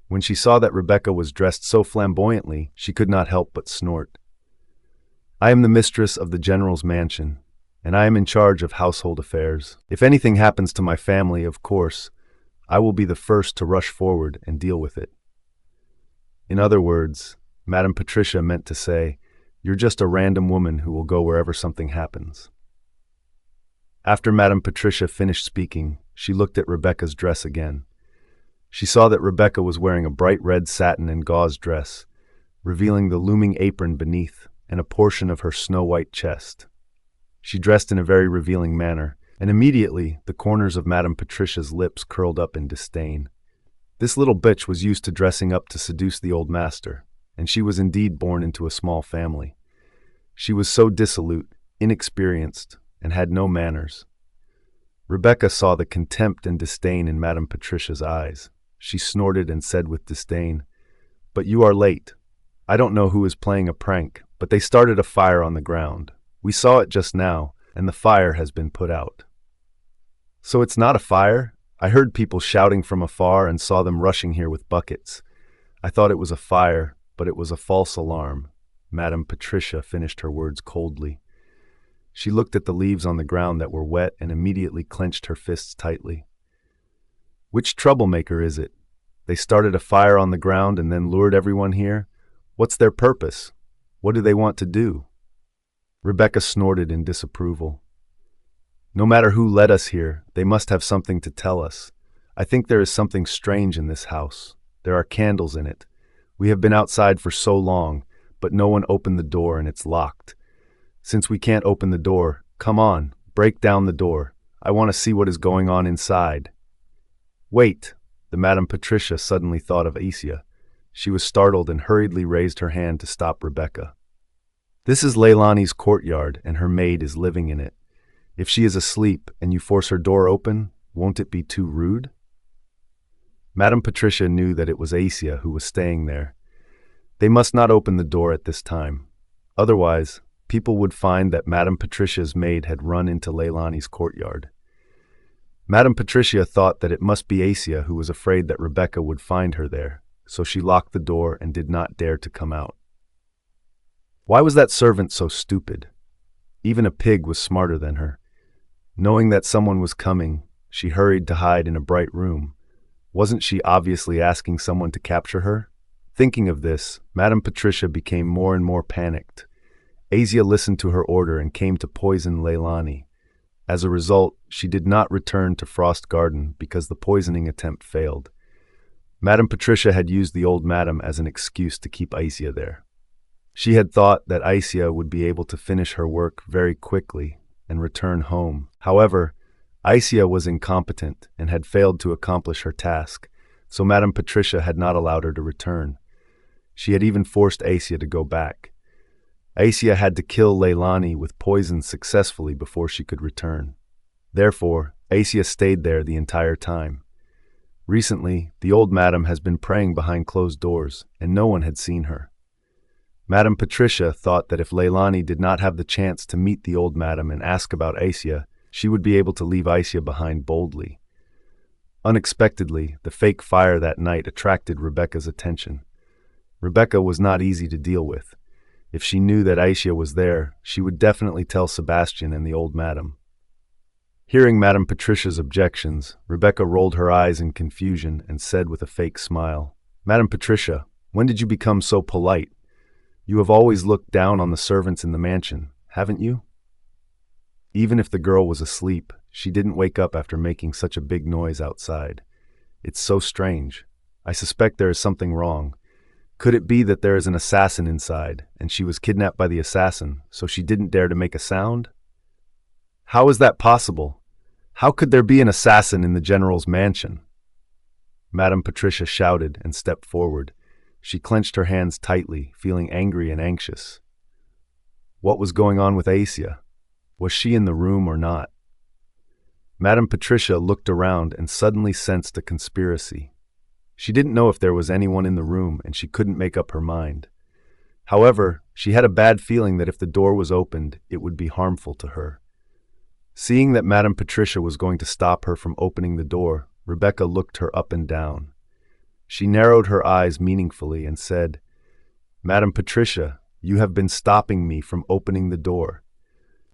When she saw that Rebecca was dressed so flamboyantly, she could not help but snort. "I am the mistress of the general's mansion, and I am in charge of household affairs. If anything happens to my family, of course, I will be the first to rush forward and deal with it." In other words, Madame Patricia meant to say, "You're just a random woman who will go wherever something happens." After Madame Patricia finished speaking, she looked at Rebecca's dress again. She saw that Rebecca was wearing a bright red satin and gauze dress, revealing the looming apron beneath and a portion of her snow-white chest. She dressed in a very revealing manner, and immediately the corners of Madame Patricia's lips curled up in disdain. This little bitch was used to dressing up to seduce the old master, and she was indeed born into a small family. She was so dissolute, inexperienced, and had no manners. Rebecca saw the contempt and disdain in Madame Patricia's eyes. She snorted and said with disdain, "But you are late. I don't know who is playing a prank, but they started a fire on the ground. We saw it just now, and the fire has been put out." "So it's not a fire? I heard people shouting from afar and saw them rushing here with buckets. I thought it was a fire, but it was a false alarm." Madame Patricia finished her words coldly. She looked at the leaves on the ground that were wet and immediately clenched her fists tightly. "Which troublemaker is it? They started a fire on the ground and then lured everyone here? What's their purpose? What do they want to do?" Rebecca snorted in disapproval. "No matter who led us here, they must have something to tell us. I think there is something strange in this house. There are candles in it. We have been outside for so long, but no one opened the door and it's locked. Since we can't open the door, come on, break down the door. I want to see what is going on inside." "Wait!" The Madame Patricia suddenly thought of Asia. She was startled and hurriedly raised her hand to stop Rebecca. "This is Leylani's courtyard, and her maid is living in it. If she is asleep and you force her door open, won't it be too rude?" Madame Patricia knew that it was Asia who was staying there. They must not open the door at this time. Otherwise, people would find that Madame Patricia's maid had run into Leylani's courtyard. Madame Patricia thought that it must be Asia who was afraid that Rebecca would find her there, so she locked the door and did not dare to come out. Why was that servant so stupid? Even a pig was smarter than her. Knowing that someone was coming, she hurried to hide in a bright room. Wasn't she obviously asking someone to capture her? Thinking of this, Madame Patricia became more and more panicked. Asia listened to her order and came to poison Leylani. As a result, she did not return to Frost Garden because the poisoning attempt failed. Madame Patricia had used the old madam as an excuse to keep Asia there. She had thought that Asia would be able to finish her work very quickly and return home. However, Asia was incompetent and had failed to accomplish her task, so Madame Patricia had not allowed her to return. She had even forced Asia to go back. Asia had to kill Leylani with poison successfully before she could return. Therefore, Asia stayed there the entire time. Recently, the old madam has been praying behind closed doors, and no one had seen her. Madame Patricia thought that if Leylani did not have the chance to meet the old madam and ask about Asia, she would be able to leave Asia behind boldly. Unexpectedly, the fake fire that night attracted Rebecca's attention. Rebecca was not easy to deal with. If she knew that Asia was there, she would definitely tell Sebastian and the old madam. Hearing Madame Patricia's objections, Rebecca rolled her eyes in confusion and said with a fake smile, "Madame Patricia, when did you become so polite? You have always looked down on the servants in the mansion, haven't you? Even if the girl was asleep, she didn't wake up after making such a big noise outside. It's so strange. I suspect there is something wrong. Could it be that there is an assassin inside, and she was kidnapped by the assassin, so she didn't dare to make a sound? How is that possible? How could there be an assassin in the general's mansion? Madame Patricia shouted and stepped forward. She clenched her hands tightly, feeling angry and anxious. What was going on with Asia? Was she in the room or not? Madame Patricia looked around and suddenly sensed a conspiracy. She didn't know if there was anyone in the room, and she couldn't make up her mind. However, she had a bad feeling that if the door was opened, it would be harmful to her. Seeing that Madame Patricia was going to stop her from opening the door, Rebecca looked her up and down. She narrowed her eyes meaningfully and said, "Madame Patricia, you have been stopping me from opening the door.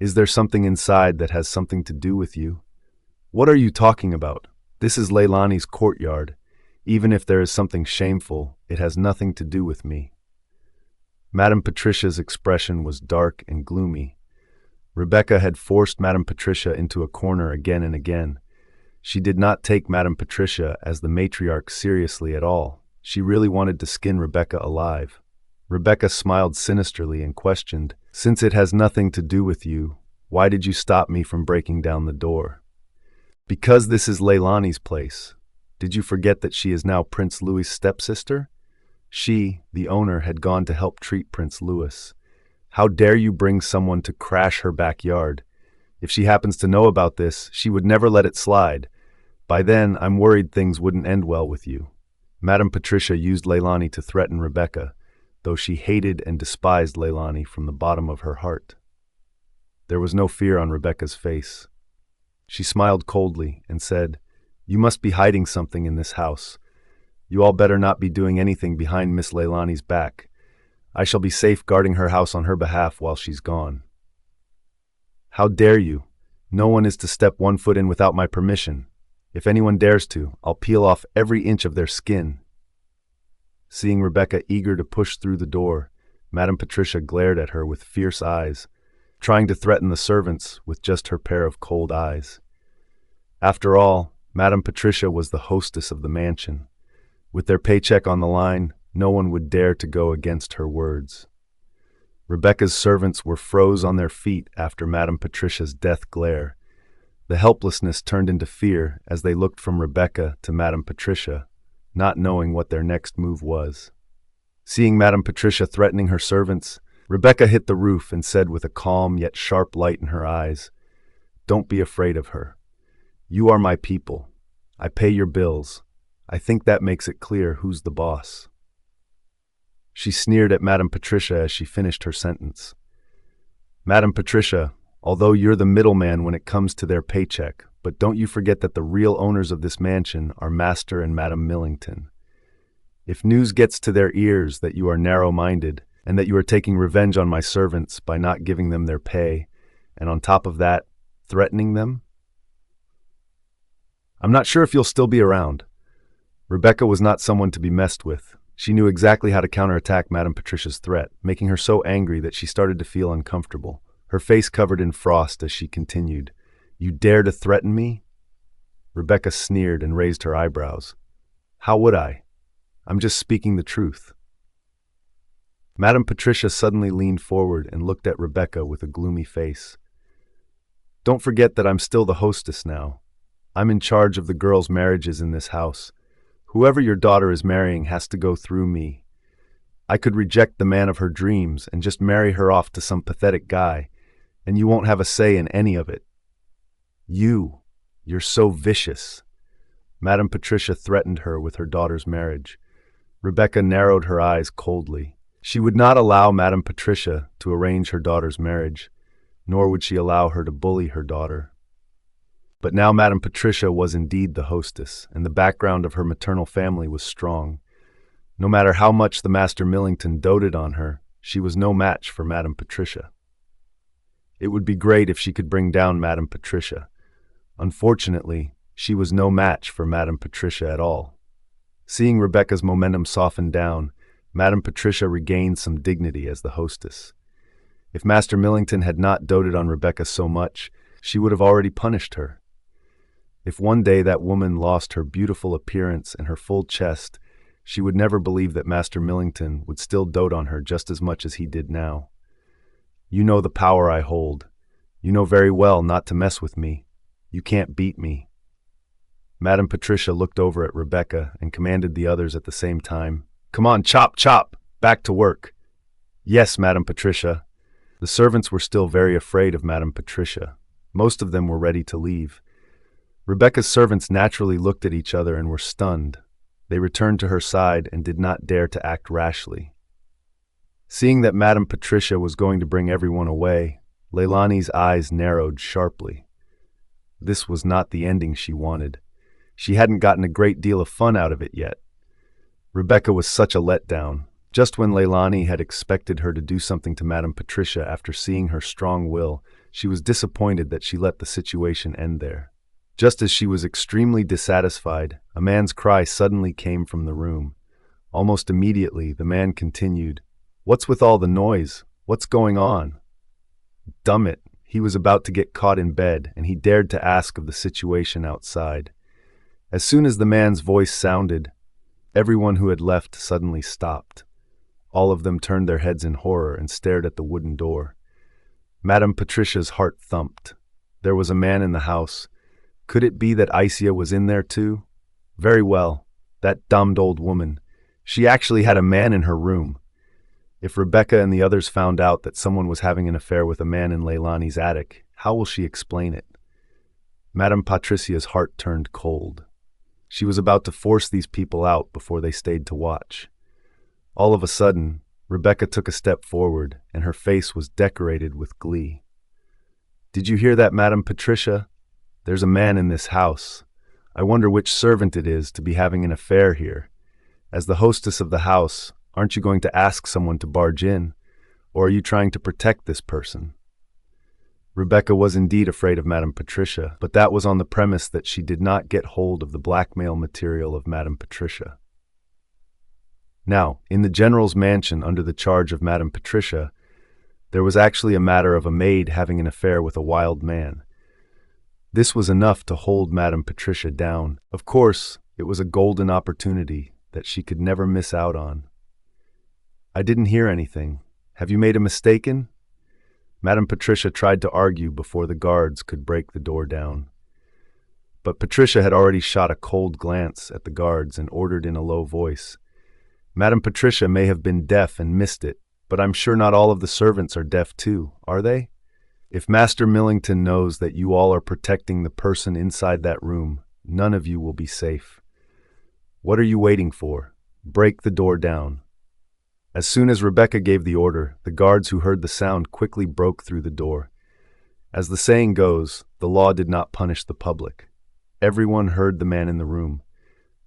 Is there something inside that has something to do with you? What are you talking about? This is Leylani's courtyard. Even if there is something shameful, it has nothing to do with me." Madame Patricia's expression was dark and gloomy. Rebecca had forced Madame Patricia into a corner again and again. She did not take Madame Patricia as the matriarch seriously at all. She really wanted to skin Rebecca alive. Rebecca smiled sinisterly and questioned, "Since it has nothing to do with you, why did you stop me from breaking down the door?" "Because this is Leylani's place. Did you forget that she is now Prince Louis's stepsister?" She, the owner, had gone to help treat Prince Louis. "How dare you bring someone to crash her backyard? If she happens to know about this, she would never let it slide. By then, I'm worried things wouldn't end well with you." Madame Patricia used Leylani to threaten Rebecca, though she hated and despised Leylani from the bottom of her heart. There was no fear on Rebecca's face. She smiled coldly and said, "You must be hiding something in this house. You all better not be doing anything behind Miss Leylani's back. I shall be safe guarding her house on her behalf while she's gone." "How dare you? No one is to step one foot in without my permission. If anyone dares to, I'll peel off every inch of their skin." Seeing Rebecca eager to push through the door, Madame Patricia glared at her with fierce eyes, trying to threaten the servants with just her pair of cold eyes. After all, Madame Patricia was the hostess of the mansion. With their paycheck on the line, no one would dare to go against her words. Rebecca's servants were froze on their feet after Madame Patricia's death glare. The helplessness turned into fear as they looked from Rebecca to Madame Patricia, not knowing what their next move was. Seeing Madame Patricia threatening her servants, Rebecca hit the roof and said with a calm yet sharp light in her eyes, "Don't be afraid of her. You are my people. I pay your bills. I think that makes it clear who's the boss." She sneered at Madame Patricia as she finished her sentence. "Madame Patricia, although you're the middleman when it comes to their paycheck, but don't you forget that the real owners of this mansion are Master and Madame Millington. If news gets to their ears that you are narrow-minded and that you are taking revenge on my servants by not giving them their pay, and on top of that, threatening them, I'm not sure if you'll still be around." Rebecca was not someone to be messed with. She knew exactly how to counterattack Madame Patricia's threat, making her so angry that she started to feel uncomfortable. Her face covered in frost as she continued, "You dare to threaten me?" Rebecca sneered and raised her eyebrows. "How would I? I'm just speaking the truth." Madame Patricia suddenly leaned forward and looked at Rebecca with a gloomy face. "Don't forget that I'm still the hostess now. I'm in charge of the girls' marriages in this house. Whoever your daughter is marrying has to go through me. I could reject the man of her dreams and just marry her off to some pathetic guy, and you won't have a say in any of it. You're so vicious." Madame Patricia threatened her with her daughter's marriage. Rebecca narrowed her eyes coldly. She would not allow Madame Patricia to arrange her daughter's marriage, nor would she allow her to bully her daughter. But now Madame Patricia was indeed the hostess, and the background of her maternal family was strong. No matter how much the Master Millington doted on her, she was no match for Madame Patricia. It would be great if she could bring down Madame Patricia. Unfortunately, she was no match for Madame Patricia at all. Seeing Rebecca's momentum soften down, Madame Patricia regained some dignity as the hostess. If Master Millington had not doted on Rebecca so much, she would have already punished her. If one day that woman lost her beautiful appearance and her full chest, she would never believe that Master Millington would still dote on her just as much as he did now. You know the power I hold. You know very well not to mess with me. You can't beat me. Madame Patricia looked over at Rebecca and commanded the others at the same time. Come on, chop, chop! Back to work! Yes, Madame Patricia. The servants were still very afraid of Madame Patricia. Most of them were ready to leave. Rebecca's servants naturally looked at each other and were stunned. They returned to her side and did not dare to act rashly. Seeing that Madame Patricia was going to bring everyone away, Leylani's eyes narrowed sharply. This was not the ending she wanted. She hadn't gotten a great deal of fun out of it yet. Rebecca was such a letdown. Just when Leylani had expected her to do something to Madame Patricia after seeing her strong will, she was disappointed that she let the situation end there. Just as she was extremely dissatisfied, a man's cry suddenly came from the room. Almost immediately, the man continued, "What's with all the noise? What's going on?" Dumn it, he was about to get caught in bed, and he dared to ask of the situation outside. As soon as the man's voice sounded, everyone who had left suddenly stopped. All of them turned their heads in horror and stared at the wooden door. Madame Patricia's heart thumped. There was a man in the house. Could it be that Isia was in there too? Very well, that damned old woman. She actually had a man in her room. If Rebecca and the others found out that someone was having an affair with a man in Leylani's attic, how will she explain it? Madame Patricia's heart turned cold. She was about to force these people out before they stayed to watch. All of a sudden, Rebecca took a step forward, and her face was decorated with glee. Did you hear that, Madame Patricia? There's a man in this house. I wonder which servant it is to be having an affair here. As the hostess of the house, aren't you going to ask someone to barge in? Or are you trying to protect this person? Rebecca was indeed afraid of Madame Patricia, but that was on the premise that she did not get hold of the blackmail material of Madame Patricia. Now, in the general's mansion under the charge of Madame Patricia, there was actually a matter of a maid having an affair with a wild man. This was enough to hold Madame Patricia down. Of course, it was a golden opportunity that she could never miss out on. I didn't hear anything. Have you made a mistake? Madame Patricia tried to argue before the guards could break the door down. But Patricia had already shot a cold glance at the guards and ordered in a low voice. Madame Patricia may have been deaf and missed it, but I'm sure not all of the servants are deaf too, are they? If Master Millington knows that you all are protecting the person inside that room, none of you will be safe. What are you waiting for? Break the door down. As soon as Rebecca gave the order, the guards who heard the sound quickly broke through the door. As the saying goes, the law did not punish the public. Everyone heard the man in the room.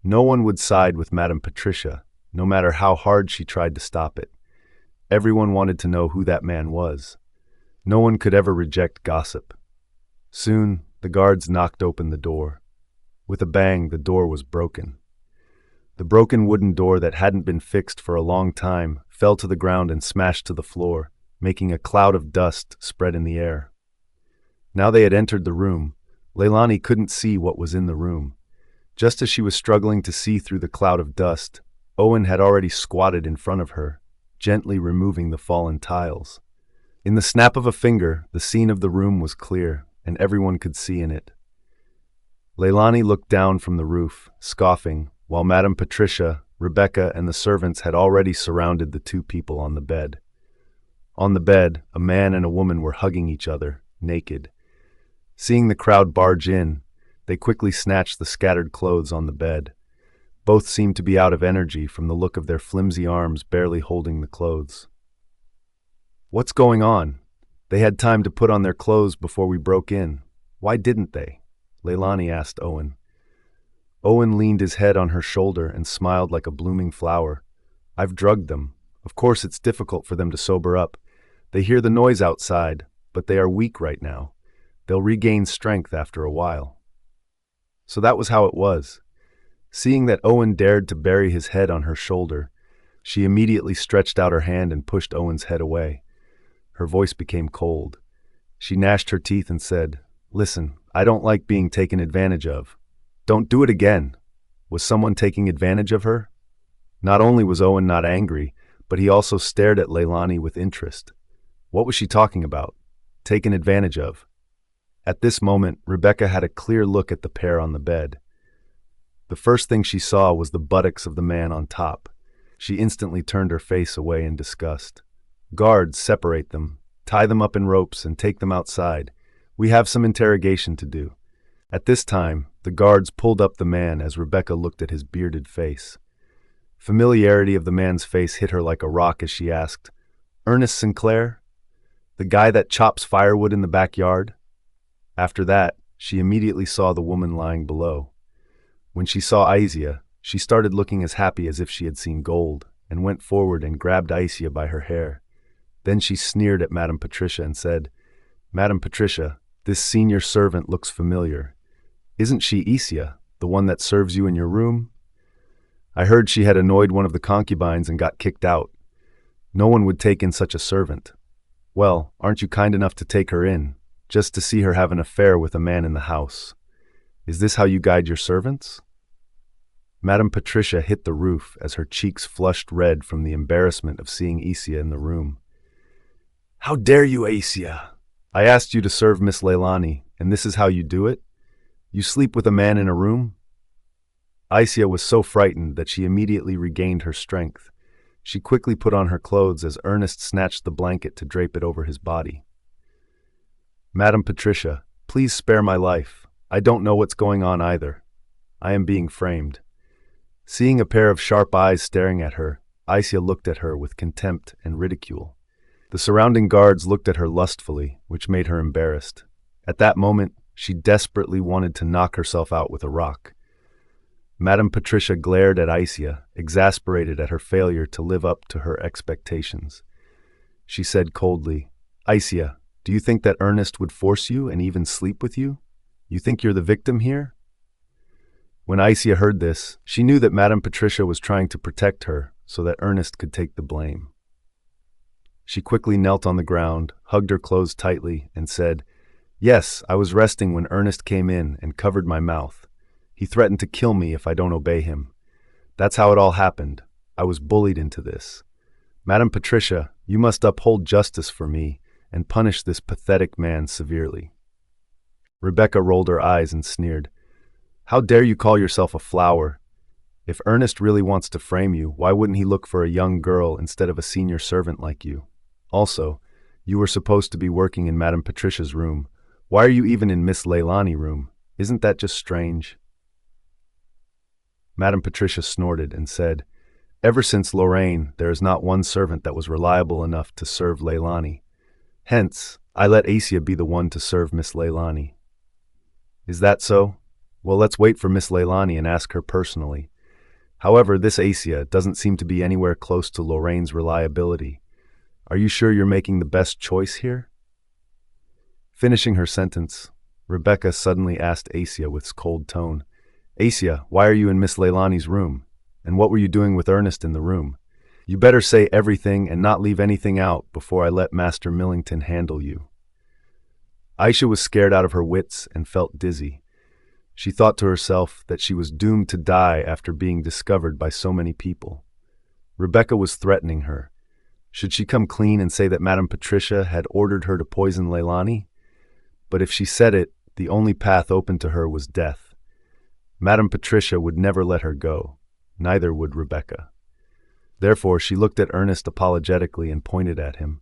No one would side with Madame Patricia, no matter how hard she tried to stop it. Everyone wanted to know who that man was. No one could ever reject gossip. Soon, the guards knocked open the door. With a bang, the door was broken. The broken wooden door that hadn't been fixed for a long time fell to the ground and smashed to the floor, making a cloud of dust spread in the air. Now they had entered the room. Leylani couldn't see what was in the room. Just as she was struggling to see through the cloud of dust, Owen had already squatted in front of her, gently removing the fallen tiles. In the snap of a finger, the scene of the room was clear, and everyone could see in it. Leylani looked down from the roof, scoffing, while Madame Patricia, Rebecca, and the servants had already surrounded the two people on the bed. On the bed, a man and a woman were hugging each other, naked. Seeing the crowd barge in, they quickly snatched the scattered clothes on the bed. Both seemed to be out of energy from the look of their flimsy arms barely holding the clothes. What's going on? They had time to put on their clothes before we broke in. Why didn't they? Leylani asked Owen. Owen leaned his head on her shoulder and smiled like a blooming flower. I've drugged them. Of course it's difficult for them to sober up. They hear the noise outside, but they are weak right now. They'll regain strength after a while. So that was how it was. Seeing that Owen dared to bury his head on her shoulder, She immediately stretched out her hand and pushed Owen's head away. Her voice became cold. She gnashed her teeth and said, "Listen, I don't like being taken advantage of. Don't do it again." Was someone taking advantage of her? Not only was Owen not angry, but he also stared at Leylani with interest. What was she talking about? Taken advantage of? At this moment, Rebecca had a clear look at the pair on the bed. The first thing she saw was the buttocks of the man on top. She instantly turned her face away in disgust. "Guards, separate them. Tie them up in ropes and take them outside. We have some interrogation to do." At this time, the guards pulled up the man as Rebecca looked at his bearded face. Familiarity of the man's face hit her like a rock as she asked, "Ernest Sinclair? The guy that chops firewood in the backyard?" After that, she immediately saw the woman lying below. When she saw Aisia, she started looking as happy as if she had seen gold, and went forward and grabbed Aisia by her hair. Then she sneered at Madame Patricia and said, "Madame Patricia, this senior servant looks familiar. Isn't she Aisia, the one that serves you in your room? I heard she had annoyed one of the concubines and got kicked out. No one would take in such a servant. Well, aren't you kind enough to take her in, just to see her have an affair with a man in the house? Is this how you guide your servants?" Madame Patricia hit the roof as her cheeks flushed red from the embarrassment of seeing Aisia in the room. "How dare you, Aisia? I asked you to serve Miss Leylani, and this is how you do it? You sleep with a man in a room?" Aisia was so frightened that she immediately regained her strength. She quickly put on her clothes as Ernest snatched the blanket to drape it over his body. "Madame Patricia, please spare my life. I don't know what's going on either. I am being framed." Seeing a pair of sharp eyes staring at her, Aisia looked at her with contempt and ridicule. The surrounding guards looked at her lustfully, which made her embarrassed. At that moment, she desperately wanted to knock herself out with a rock. Madame Patricia glared at Aisia, exasperated at her failure to live up to her expectations. She said coldly, "Aisia, do you think that Ernest would force you and even sleep with you? You think you're the victim here?" When Aisia heard this, she knew that Madame Patricia was trying to protect her so that Ernest could take the blame. She quickly knelt on the ground, hugged her clothes tightly, and said, "Yes, I was resting when Ernest came in and covered my mouth. He threatened to kill me if I don't obey him. That's how it all happened. I was bullied into this. Madame Patricia, you must uphold justice for me and punish this pathetic man severely." Rebecca rolled her eyes and sneered, "How dare you call yourself a flower? If Ernest really wants to frame you, why wouldn't he look for a young girl instead of a senior servant like you? Also, you were supposed to be working in Madame Patricia's room. Why are you even in Miss Leylani's room? Isn't that just strange?" Madame Patricia snorted and said, "Ever since Lorraine, there is not one servant that was reliable enough to serve Leylani. Hence, I let Aisia be the one to serve Miss Leylani." "Is that so? Well, let's wait for Miss Leylani and ask her personally. However, this Aisia doesn't seem to be anywhere close to Lorraine's reliability. Are you sure you're making the best choice here?" Finishing her sentence, Rebecca suddenly asked Aisia with cold tone, "Aisia, why are you in Miss Leylani's room? And what were you doing with Ernest in the room? You better say everything and not leave anything out before I let Master Millington handle you." Aisia was scared out of her wits and felt dizzy. She thought to herself that she was doomed to die after being discovered by so many people. Rebecca was threatening her. Should she come clean and say that Madame Patricia had ordered her to poison Leylani? But if she said it, the only path open to her was death. Madame Patricia would never let her go. Neither would Rebecca. Therefore, she looked at Ernest apologetically and pointed at him.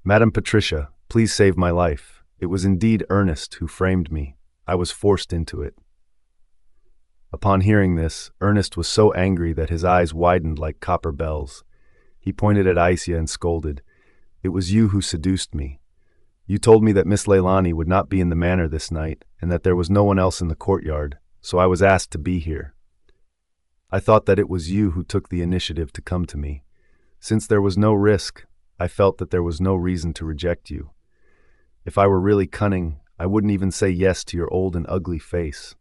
"Madame Patricia, please save my life. It was indeed Ernest who framed me. I was forced into it." Upon hearing this, Ernest was so angry that his eyes widened like copper bells. He pointed at Aisia and scolded, "It was you who seduced me. You told me that Miss Leylani would not be in the manor this night and that there was no one else in the courtyard, so I was asked to be here. I thought that it was you who took the initiative to come to me. Since there was no risk, I felt that there was no reason to reject you. If I were really cunning, I wouldn't even say yes to your old and ugly face.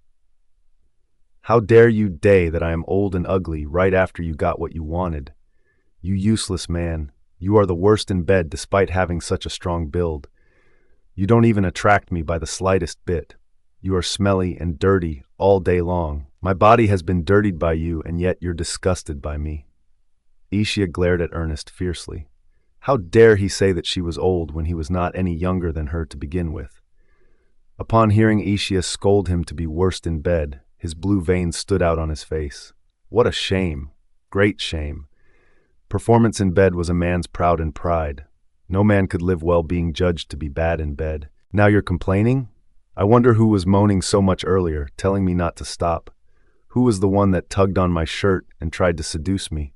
How dare you day that I am old and ugly right after you got what you wanted? You useless man. You are the worst in bed despite having such a strong build. You don't even attract me by the slightest bit. You are smelly and dirty all day long. My body has been dirtied by you, and yet you're disgusted by me." Aisia glared at Ernest fiercely. How dare he say that she was old when he was not any younger than her to begin with? Upon hearing Aisia scold him to be worst in bed, his blue veins stood out on his face. What a shame. Great shame. Performance in bed was a man's proud and pride. No man could live well being judged to be bad in bed. Now you're complaining? I wonder who was moaning so much earlier, telling me not to stop. Who was the one that tugged on my shirt and tried to seduce me?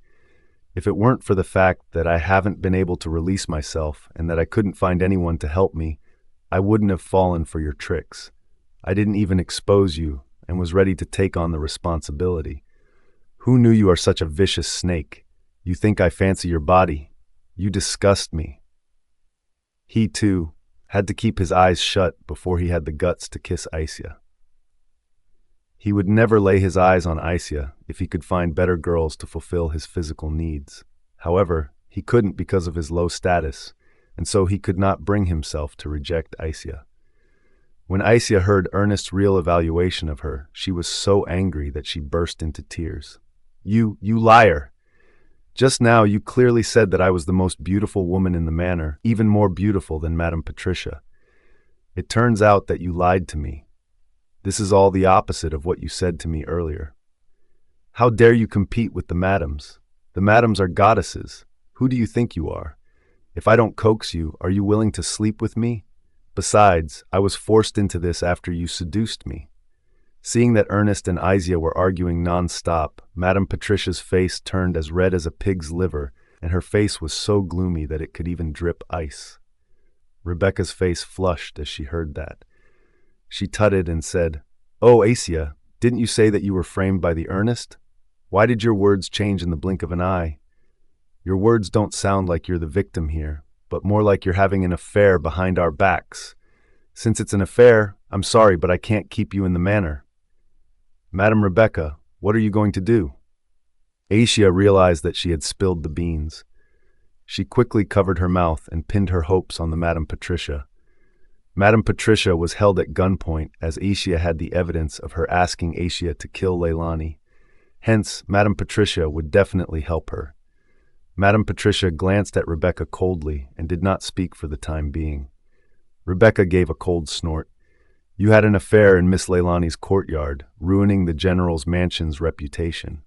If it weren't for the fact that I haven't been able to release myself and that I couldn't find anyone to help me, I wouldn't have fallen for your tricks. I didn't even expose you and was ready to take on the responsibility. Who knew you are such a vicious snake? You think I fancy your body? You disgust me. He, too, had to keep his eyes shut before he had the guts to kiss Aisia. He would never lay his eyes on Aisia if he could find better girls to fulfill his physical needs. However, he couldn't because of his low status, and so he could not bring himself to reject Aisia. When Aisia heard Ernest's real evaluation of her, she was so angry that she burst into tears. You liar! Just now you clearly said that I was the most beautiful woman in the manor, even more beautiful than Madame Patricia. It turns out that you lied to me. This is all the opposite of what you said to me earlier. How dare you compete with the madams? The madams are goddesses. Who do you think you are? If I don't coax you, are you willing to sleep with me? Besides, I was forced into this after you seduced me. Seeing that Ernest and Aisia were arguing non-stop, Madame Patricia's face turned as red as a pig's liver, and her face was so gloomy that it could even drip ice. Rebecca's face flushed as she heard that. She tutted and said, "Oh, Aisia, didn't you say that you were framed by the Ernest? Why did your words change in the blink of an eye? Your words don't sound like you're the victim here, but more like you're having an affair behind our backs. Since it's an affair, I'm sorry, but I can't keep you in the manor." "Madam Rebecca, what are you going to do?" Aisia realized that she had spilled the beans. She quickly covered her mouth and pinned her hopes on the Madame Patricia. Madame Patricia was held at gunpoint as Aisia had the evidence of her asking Aisia to kill Leylani. Hence, Madame Patricia would definitely help her. Madame Patricia glanced at Rebecca coldly and did not speak for the time being. Rebecca gave a cold snort. "You had an affair in Miss Leylani's courtyard, ruining the general's mansion's reputation.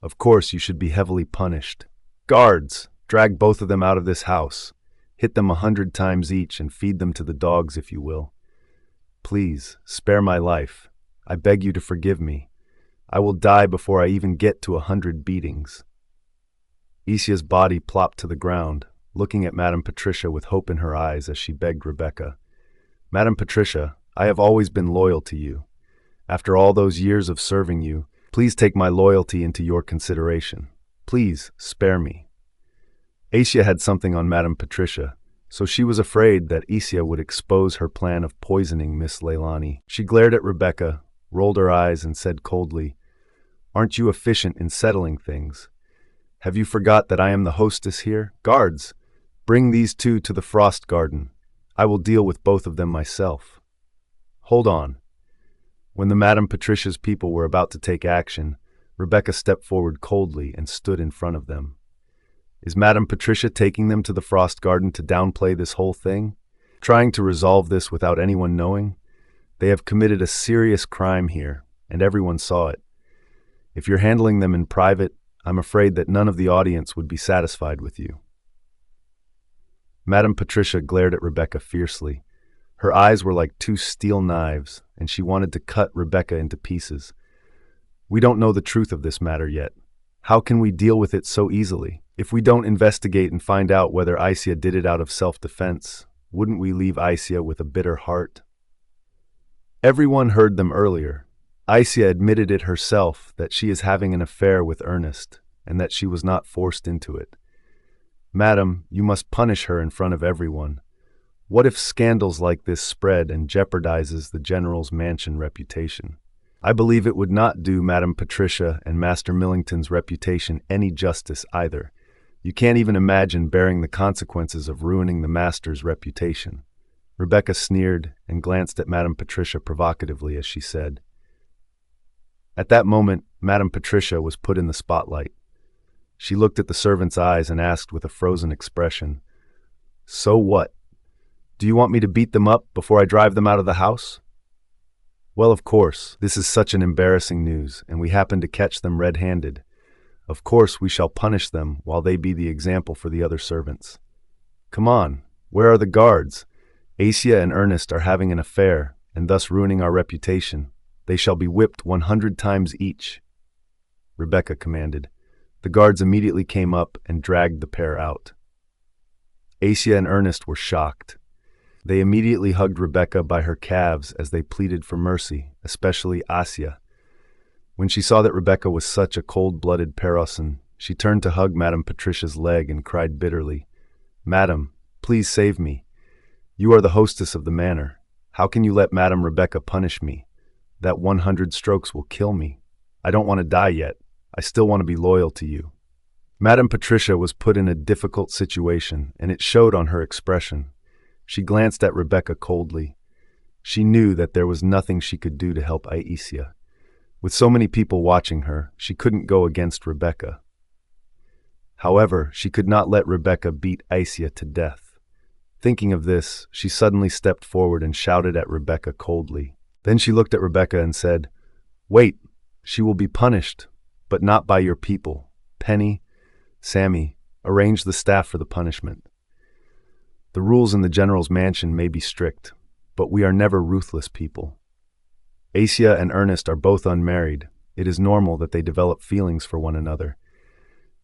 Of course you should be heavily punished. Guards, drag both of them out of this house. Hit them 100 times each and feed them to the dogs if you will. Please, spare my life. I beg you to forgive me. I will die before I even get to 100 beatings." Aisia's body plopped to the ground, looking at Madame Patricia with hope in her eyes as she begged Rebecca. "Madame Patricia, I have always been loyal to you. After all those years of serving you, please take my loyalty into your consideration. Please, spare me." Aisia had something on Madame Patricia, so she was afraid that Aisia would expose her plan of poisoning Miss Leylani. She glared at Rebecca, rolled her eyes, and said coldly, "Aren't you efficient in settling things? Have you forgot that I am the hostess here? Guards, bring these two to the frost garden. I will deal with both of them myself." "Hold on." When the Madame Patricia's people were about to take action, Rebecca stepped forward coldly and stood in front of them. Is Madame Patricia taking them to the frost garden to downplay this whole thing? Trying to resolve this without anyone knowing? They have committed a serious crime here, and everyone saw it. If you're handling them in private, I'm afraid that none of the audience would be satisfied with you. Madame Patricia glared at Rebecca fiercely. Her eyes were like two steel knives, and she wanted to cut Rebecca into pieces. "We don't know the truth of this matter yet. How can we deal with it so easily? If we don't investigate and find out whether Aisia did it out of self-defense, wouldn't we leave Aisia with a bitter heart?" Everyone heard them earlier. Aisia admitted it herself that she is having an affair with Ernest, and that she was not forced into it. "Madam, you must punish her in front of everyone. What if scandals like this spread and jeopardizes the general's mansion reputation? I believe it would not do Madame Patricia and Master Millington's reputation any justice either. You can't even imagine bearing the consequences of ruining the master's reputation." Rebecca sneered and glanced at Madame Patricia provocatively as she said. At that moment, Madame Patricia was put in the spotlight. She looked at the servant's eyes and asked with a frozen expression, "So what? Do you want me to beat them up before I drive them out of the house?" "Well, of course, this is such an embarrassing news, and we happen to catch them red-handed. Of course, we shall punish them while they be the example for the other servants. Come on, where are the guards? Asia and Ernest are having an affair, and thus ruining our reputation. They shall be whipped 100 times each," Rebecca commanded. The guards immediately came up and dragged the pair out. Asia and Ernest were shocked. They immediately hugged Rebecca by her calves as they pleaded for mercy, especially Asia. When she saw that Rebecca was such a cold-blooded person, she turned to hug Madame Patricia's leg and cried bitterly, "Madam, please save me. You are the hostess of the manor. How can you let Madame Rebecca punish me? That 100 strokes will kill me. I don't want to die yet. I still want to be loyal to you." Madame Patricia was put in a difficult situation, and it showed on her expression. She glanced at Rebecca coldly. She knew that there was nothing she could do to help Aisia. With so many people watching her, she couldn't go against Rebecca. However, she could not let Rebecca beat Aisia to death. Thinking of this, she suddenly stepped forward and shouted at Rebecca coldly. Then she looked at Rebecca and said, "Wait, she will be punished, but not by your people. Penny, Sammy, arrange the staff for the punishment. The rules in the general's mansion may be strict, but we are never ruthless people. Asia and Ernest are both unmarried. It is normal that they develop feelings for one another.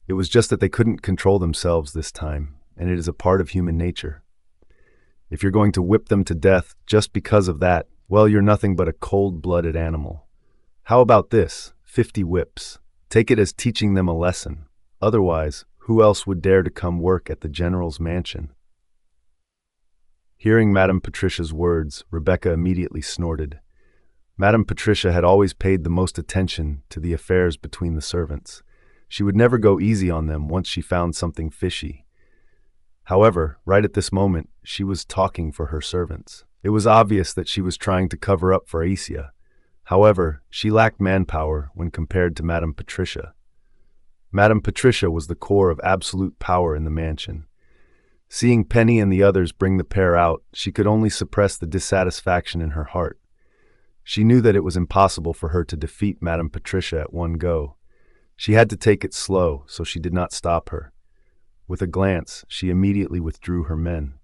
It was just that they couldn't control themselves this time, and it is a part of human nature. If you're going to whip them to death just because of that, well, you're nothing but a cold-blooded animal. How about this? 50 whips. Take it as teaching them a lesson. Otherwise, who else would dare to come work at the general's mansion?" Hearing Madame Patricia's words, Rebecca immediately snorted. Madame Patricia had always paid the most attention to the affairs between the servants. She would never go easy on them once she found something fishy. However, right at this moment, she was talking for her servants. It was obvious that she was trying to cover up for Aisia. However, she lacked manpower when compared to Madame Patricia. Madame Patricia was the core of absolute power in the mansion. Seeing Penny and the others bring the pair out, she could only suppress the dissatisfaction in her heart. She knew that it was impossible for her to defeat Madame Patricia at one go. She had to take it slow, so she did not stop her. With a glance, she immediately withdrew her men.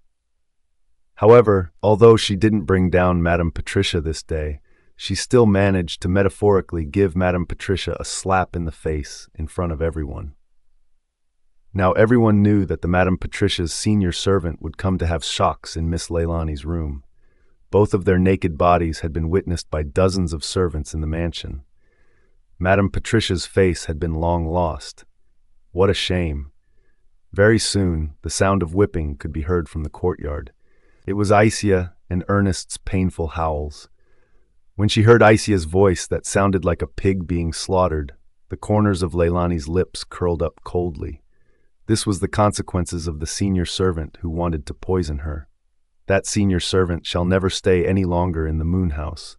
However, although she didn't bring down Madame Patricia this day, she still managed to metaphorically give Madame Patricia a slap in the face in front of everyone. Now everyone knew that the Madame Patricia's senior servant would come to have shocks in Miss Leylani's room. Both of their naked bodies had been witnessed by dozens of servants in the mansion. Madame Patricia's face had been long lost. What a shame. Very soon, the sound of whipping could be heard from the courtyard. It was Aisia and Ernest's painful howls. When she heard Aisia's voice that sounded like a pig being slaughtered, the corners of Leylani's lips curled up coldly. This was the consequences of the senior servant who wanted to poison her. That senior servant shall never stay any longer in the moon house.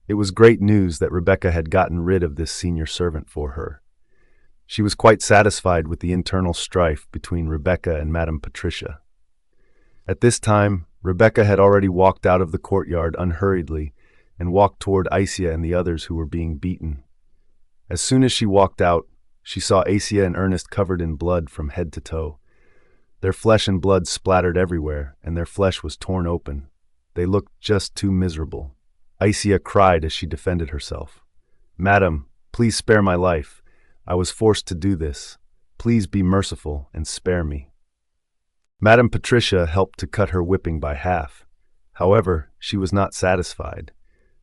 It was great news that Rebecca had gotten rid of this senior servant for her. She was quite satisfied with the internal strife between Rebecca and Madame Patricia. At this time, Rebecca had already walked out of the courtyard unhurriedly and walked toward Aisia and the others who were being beaten. As soon as she walked out, she saw Aisia and Ernest covered in blood from head to toe. Their flesh and blood splattered everywhere, and their flesh was torn open. They looked just too miserable. Aisia cried as she defended herself. "Madam, please spare my life. I was forced to do this. Please be merciful and spare me." Madame Patricia helped to cut her whipping by half. However, she was not satisfied.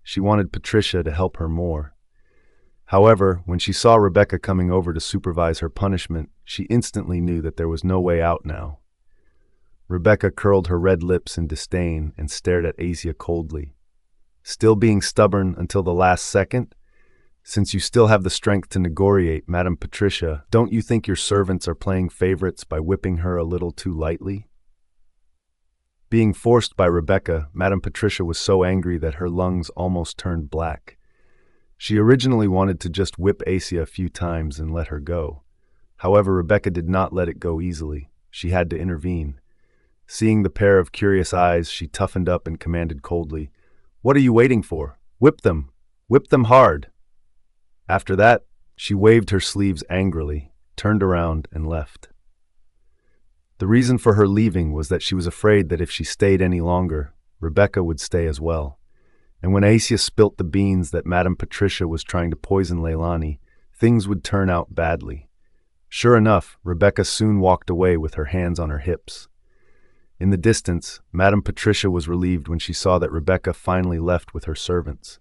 She wanted Patricia to help her more. However, when she saw Rebecca coming over to supervise her punishment, she instantly knew that there was no way out now. Rebecca curled her red lips in disdain and stared at Aisia coldly. Still being stubborn until the last second? Since you still have the strength to negotiate, Madame Patricia, don't you think your servants are playing favorites by whipping her a little too lightly? Being forced by Rebecca, Madame Patricia was so angry that her lungs almost turned black. She originally wanted to just whip Asia a few times and let her go. However, Rebecca did not let it go easily. She had to intervene. Seeing the pair of curious eyes, she toughened up and commanded coldly, "What are you waiting for? Whip them! Whip them hard!" After that, she waved her sleeves angrily, turned around, and left. The reason for her leaving was that she was afraid that if she stayed any longer, Rebecca would stay as well. And when Asia spilt the beans that Madame Patricia was trying to poison Leylani, things would turn out badly. Sure enough, Rebecca soon walked away with her hands on her hips. In the distance, Madame Patricia was relieved when she saw that Rebecca finally left with her servants.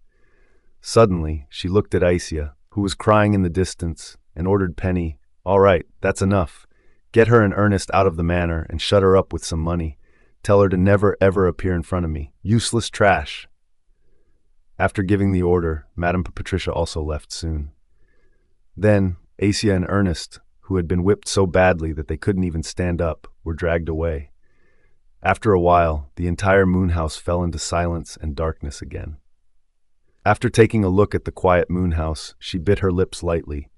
Suddenly, she looked at Asia, who was crying in the distance, and ordered Penny, "All right, that's enough. Get her and Ernest out of the manor and shut her up with some money. Tell her to never ever appear in front of me. Useless trash." After giving the order, Madame Patricia also left soon. Then, Asia and Ernest, who had been whipped so badly that they couldn't even stand up, were dragged away. After a while, the entire moon house fell into silence and darkness again. After taking a look at the quiet moon house, she bit her lips lightly.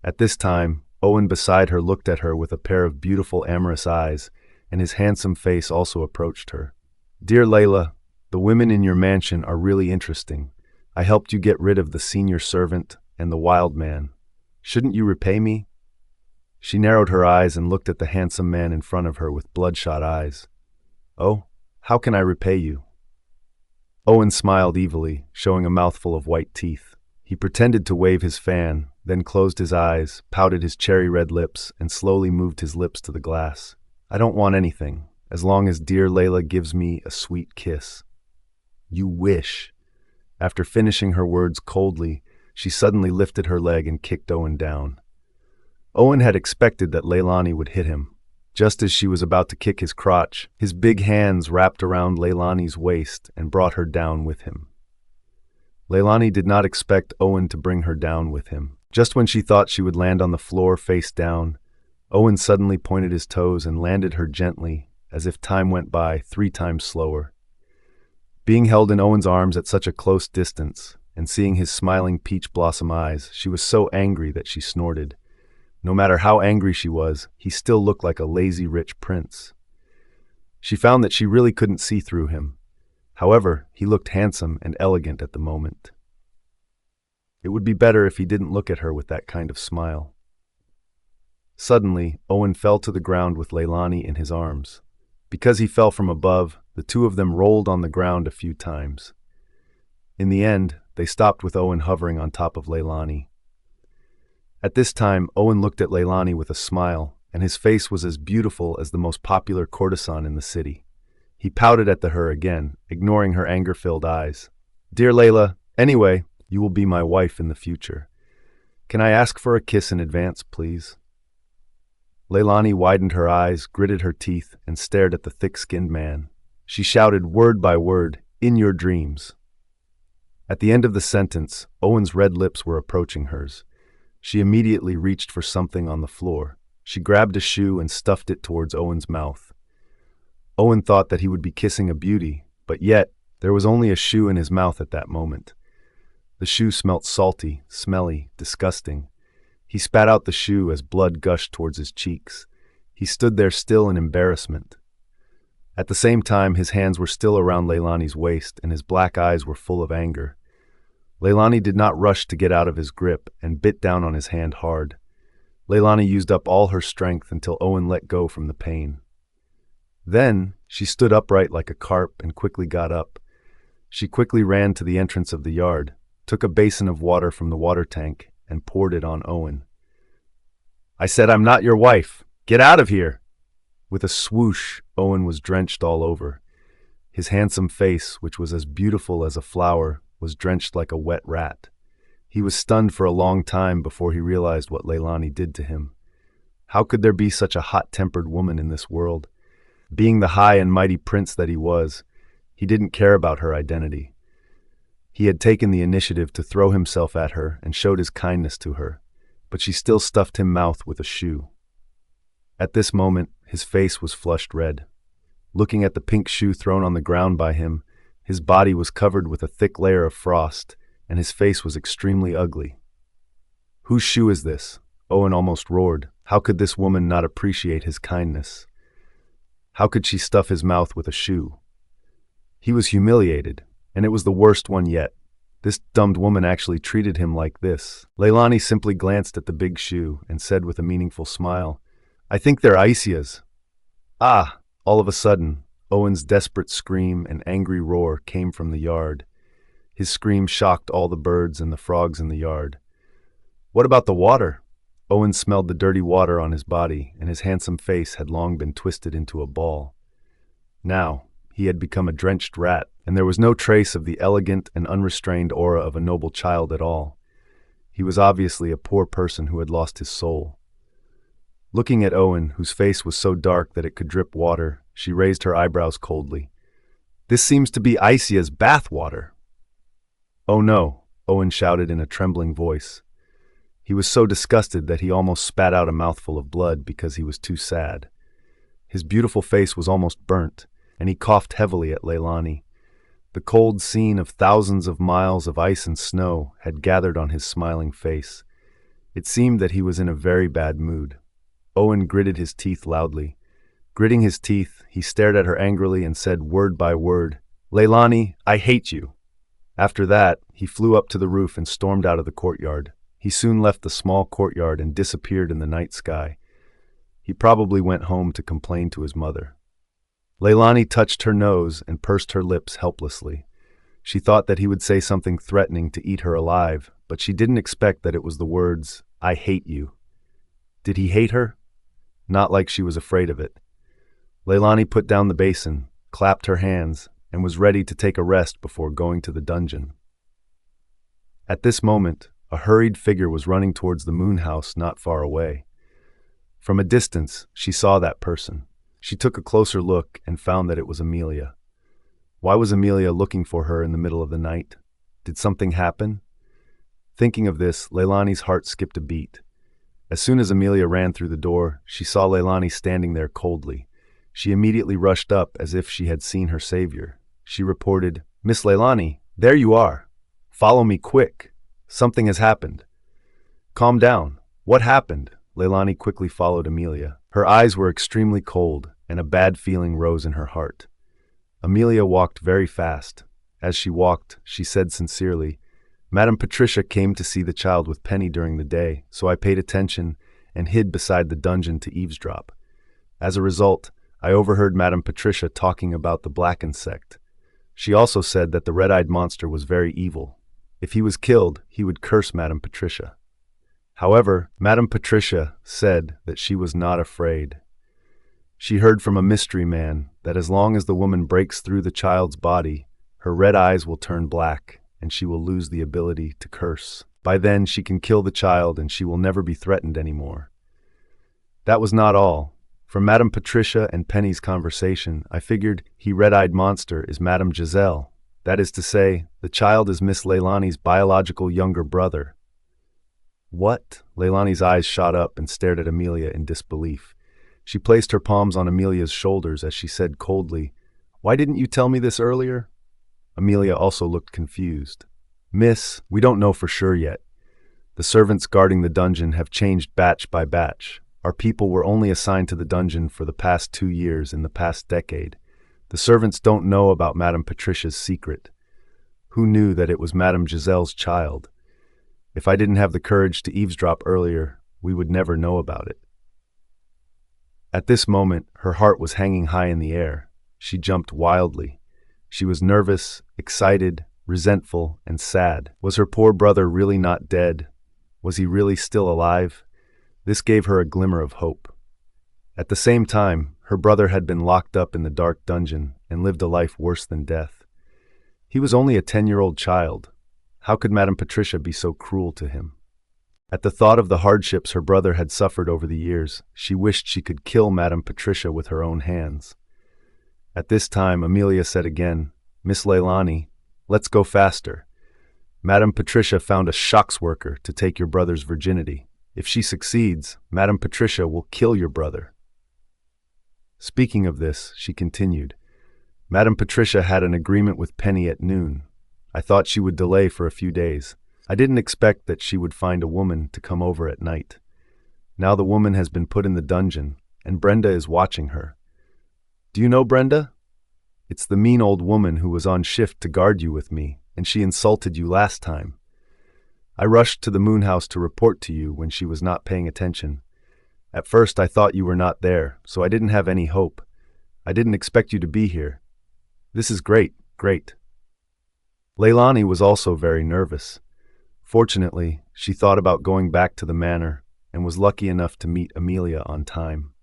At this time, Owen beside her looked at her with a pair of beautiful amorous eyes, and his handsome face also approached her. "Dear Layla, the women in your mansion are really interesting. I helped you get rid of the senior servant and the wild man. Shouldn't you repay me?" She narrowed her eyes and looked at the handsome man in front of her with bloodshot eyes. "Oh, how can I repay you?" Owen smiled evilly, showing a mouthful of white teeth. He pretended to wave his fan, then closed his eyes, pouted his cherry-red lips, and slowly moved his lips to the glass. "I don't want anything, as long as dear Layla gives me a sweet kiss." "You wish." After finishing her words coldly, she suddenly lifted her leg and kicked Owen down. Owen had expected that Leylani would hit him. Just as she was about to kick his crotch, his big hands wrapped around Leylani's waist and brought her down with him. Leylani did not expect Owen to bring her down with him. Just when she thought she would land on the floor face down, Owen suddenly pointed his toes and landed her gently, as if time went by 3 times slower. Being held in Owen's arms at such a close distance, and seeing his smiling peach blossom eyes, she was so angry that she snorted. No matter how angry she was, he still looked like a lazy rich prince. She found that she really couldn't see through him. However, he looked handsome and elegant at the moment. It would be better if he didn't look at her with that kind of smile. Suddenly, Owen fell to the ground with Leylani in his arms. Because he fell from above, the two of them rolled on the ground a few times. In the end, they stopped with Owen hovering on top of Leylani. At this time, Owen looked at Leylani with a smile, and his face was as beautiful as the most popular courtesan in the city. He pouted at her again, ignoring her anger-filled eyes. "Dear Layla, anyway, you will be my wife in the future. Can I ask for a kiss in advance, please?" Leylani widened her eyes, gritted her teeth, and stared at the thick-skinned man. She shouted word by word, "In your dreams." At the end of the sentence, Owen's red lips were approaching hers. She immediately reached for something on the floor. She grabbed a shoe and stuffed it towards Owen's mouth. Owen thought that he would be kissing a beauty, but yet there was only a shoe in his mouth at that moment. The shoe smelt salty, smelly, disgusting. He spat out the shoe as blood gushed towards his cheeks. He stood there still in embarrassment. At the same time, his hands were still around Leylani's waist, and his black eyes were full of anger. Leylani did not rush to get out of his grip and bit down on his hand hard. Leylani used up all her strength until Owen let go from the pain. Then, she stood upright like a carp and quickly got up. She quickly ran to the entrance of the yard, took a basin of water from the water tank, and poured it on Owen. "I said I'm not your wife! Get out of here!" With a swoosh, Owen was drenched all over. His handsome face, which was as beautiful as a flower, was drenched like a wet rat. He was stunned for a long time before he realized what Leylani did to him. How could there be such a hot-tempered woman in this world? Being the high and mighty prince that he was, he didn't care about her identity. He had taken the initiative to throw himself at her and showed his kindness to her, but she still stuffed him mouth with a shoe. At this moment, his face was flushed red. Looking at the pink shoe thrown on the ground by him, his body was covered with a thick layer of frost, and his face was extremely ugly. "Whose shoe is this?" Owen almost roared. How could this woman not appreciate his kindness? How could she stuff his mouth with a shoe? He was humiliated, and it was the worst one yet. This dumbed woman actually treated him like this. Leylani simply glanced at the big shoe and said with a meaningful smile, "I think they're Isia's." Ah! All of a sudden, Owen's desperate scream and angry roar came from the yard. His scream shocked all the birds and the frogs in the yard. "What about the water?" Owen smelled the dirty water on his body, and his handsome face had long been twisted into a ball. Now, he had become a drenched rat, and there was no trace of the elegant and unrestrained aura of a noble child at all. He was obviously a poor person who had lost his soul. Looking at Owen, whose face was so dark that it could drip water, she raised her eyebrows coldly. "This seems to be Isia's bath water." "Oh no," Owen shouted in a trembling voice. He was so disgusted that he almost spat out a mouthful of blood because he was too sad. His beautiful face was almost burnt, and he coughed heavily at Leylani. The cold scene of thousands of miles of ice and snow had gathered on his smiling face. It seemed that he was in a very bad mood. Owen gritted his teeth loudly. Gritting his teeth, he stared at her angrily and said word by word, "Leylani, I hate you." After that, he flew up to the roof and stormed out of the courtyard. He soon left the small courtyard and disappeared in the night sky. He probably went home to complain to his mother. Leylani touched her nose and pursed her lips helplessly. She thought that he would say something threatening to eat her alive, but she didn't expect that it was the words, "I hate you." Did he hate her? Not like she was afraid of it. Leylani put down the basin, clapped her hands, and was ready to take a rest before going to the dungeon. At this moment, a hurried figure was running towards the moon house not far away. From a distance, she saw that person. She took a closer look and found that it was Amelia. Why was Amelia looking for her in the middle of the night? Did something happen? Thinking of this, Leylani's heart skipped a beat. As soon as Amelia ran through the door, she saw Leylani standing there coldly. She immediately rushed up as if she had seen her savior. She reported, "Miss Leylani, there you are. Follow me quick. Something has happened." "Calm down. What happened?" Leylani quickly followed Amelia. Her eyes were extremely cold, and a bad feeling rose in her heart. Amelia walked very fast. As she walked, she said sincerely, "Madame Patricia came to see the child with Penny during the day, so I paid attention and hid beside the dungeon to eavesdrop. As a result, I overheard Madame Patricia talking about the black insect. She also said that the red-eyed monster was very evil. If he was killed, he would curse Madame Patricia. However, Madame Patricia said that she was not afraid. She heard from a mystery man that as long as the woman breaks through the child's body, her red eyes will turn black and she will lose the ability to curse. By then, she can kill the child and she will never be threatened anymore." That was not all. From Madame Patricia and Penny's conversation, I figured he red-eyed monster is Madame Giselle. That is to say, the child is Miss Leylani's biological younger brother. What? Leylani's eyes shot up and stared at Amelia in disbelief. She placed her palms on Amelia's shoulders as she said coldly, "Why didn't you tell me this earlier?" Amelia also looked confused. "Miss, we don't know for sure yet. The servants guarding the dungeon have changed batch by batch. Our people were only assigned to the dungeon for the past 2 years in the past decade. The servants don't know about Madame Patricia's secret. Who knew that it was Madame Giselle's child? If I didn't have the courage to eavesdrop earlier, we would never know about it." At this moment, her heart was hanging high in the air. She jumped wildly. She was nervous, excited, resentful, and sad. Was her poor brother really not dead? Was he really still alive? This gave her a glimmer of hope. At the same time, her brother had been locked up in the dark dungeon and lived a life worse than death. He was only a 10-year-old child. How could Madame Patricia be so cruel to him? At the thought of the hardships her brother had suffered over the years, she wished she could kill Madame Patricia with her own hands. At this time, Amelia said again, "Miss Leylani, let's go faster. Madame Patricia found a shocks worker to take your brother's virginity. If she succeeds, Madame Patricia will kill your brother. Speaking of this, she continued, Madame Patricia had an agreement with Penny at noon. I thought she would delay for a few days. I didn't expect that she would find a woman to come over at night. Now the woman has been put in the dungeon, and Brenda is watching her. Do you know Brenda? It's the mean old woman who was on shift to guard you with me, and she insulted you last time. I rushed to the moon house to report to you when she was not paying attention. At first I thought you were not there, so I didn't have any hope. I didn't expect you to be here. This is great, great. Leylani was also very nervous. Fortunately, she thought about going back to the manor and was lucky enough to meet Amelia on time.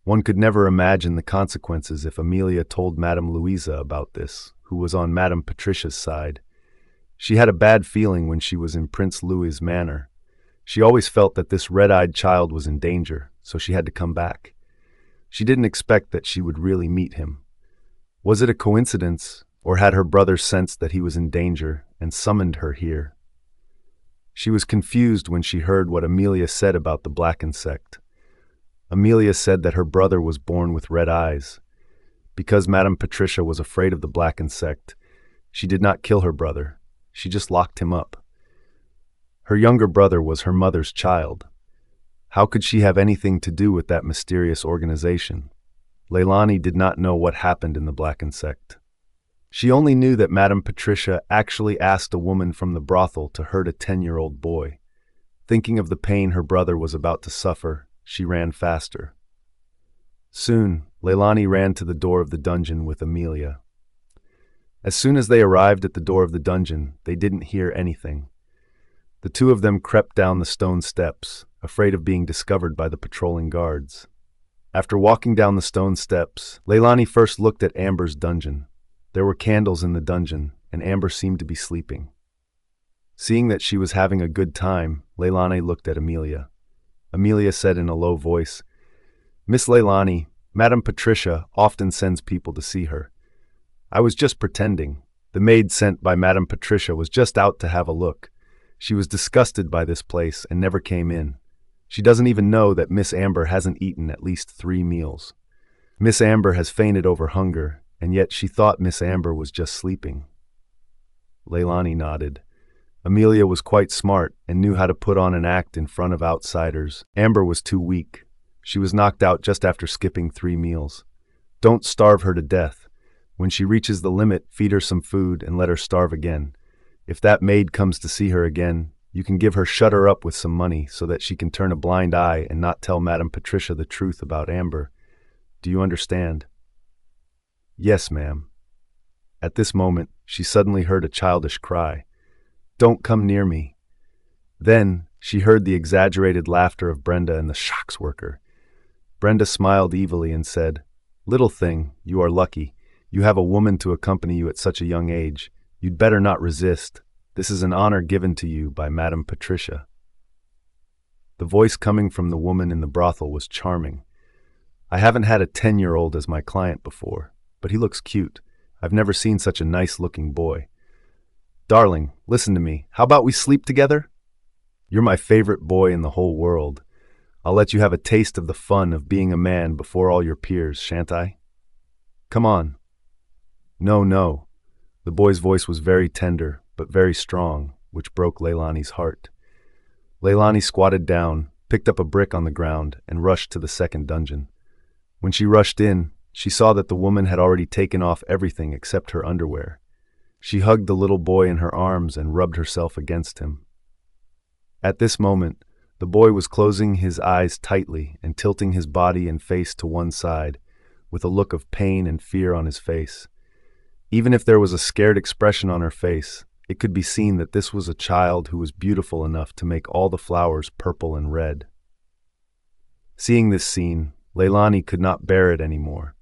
One could never imagine the consequences if Amelia told Madame Louisa about this, who was on Madame Patricia's side. She had a bad feeling when she was in Prince Louis's manor. She always felt that this red-eyed child was in danger, so she had to come back. She didn't expect that she would really meet him. Was it a coincidence, or had her brother sensed that he was in danger and summoned her here? She was confused when she heard what Amelia said about the black insect. Amelia said that her brother was born with red eyes. Because Madame Patricia was afraid of the black insect, she did not kill her brother. She just locked him up. Her younger brother was her mother's child. How could she have anything to do with that mysterious organization? Leylani did not know what happened in the black insect. She only knew that Madame Patricia actually asked a woman from the brothel to hurt a 10-year-old boy. Thinking of the pain her brother was about to suffer, she ran faster. Soon, Leylani ran to the door of the dungeon with Amelia. As soon as they arrived at the door of the dungeon, they didn't hear anything. The two of them crept down the stone steps, afraid of being discovered by the patrolling guards. After walking down the stone steps, Leylani first looked at Amber's dungeon. There were candles in the dungeon, and Amber seemed to be sleeping. Seeing that she was having a good time, Leylani looked at Amelia. Amelia said in a low voice, Miss Leylani, Madame Patricia often sends people to see her. I was just pretending. The maid sent by Madame Patricia was just out to have a look. She was disgusted by this place and never came in. She doesn't even know that Miss Amber hasn't eaten at least 3 meals. Miss Amber has fainted over hunger, and yet she thought Miss Amber was just sleeping. Leylani nodded. Amelia was quite smart and knew how to put on an act in front of outsiders. Amber was too weak. She was knocked out just after skipping 3 meals. Don't starve her to death. When she reaches the limit, feed her some food and let her starve again. If that maid comes to see her again, you can give her shut her up with some money so that she can turn a blind eye and not tell Madame Patricia the truth about Amber. Do you understand? Yes, ma'am. At this moment, she suddenly heard a childish cry. Don't come near me. Then, she heard the exaggerated laughter of Brenda and the shocks worker. Brenda smiled evilly and said, Little thing, you are lucky. You have a woman to accompany you at such a young age. You'd better not resist. This is an honor given to you by Madame Patricia. The voice coming from the woman in the brothel was charming. I haven't had a 10-year-old as my client before, but he looks cute. I've never seen such a nice-looking boy. Darling, listen to me. How about we sleep together? You're my favorite boy in the whole world. I'll let you have a taste of the fun of being a man before all your peers, shan't I? Come on. No, no. The boy's voice was very tender, but very strong, which broke Leylani's heart. Leylani squatted down, picked up a brick on the ground, and rushed to the second dungeon. When she rushed in, she saw that the woman had already taken off everything except her underwear. She hugged the little boy in her arms and rubbed herself against him. At this moment, the boy was closing his eyes tightly and tilting his body and face to one side, with a look of pain and fear on his face. Even if there was a scared expression on her face, it could be seen that this was a child who was beautiful enough to make all the flowers purple and red. Seeing this scene, Leylani could not bear it anymore.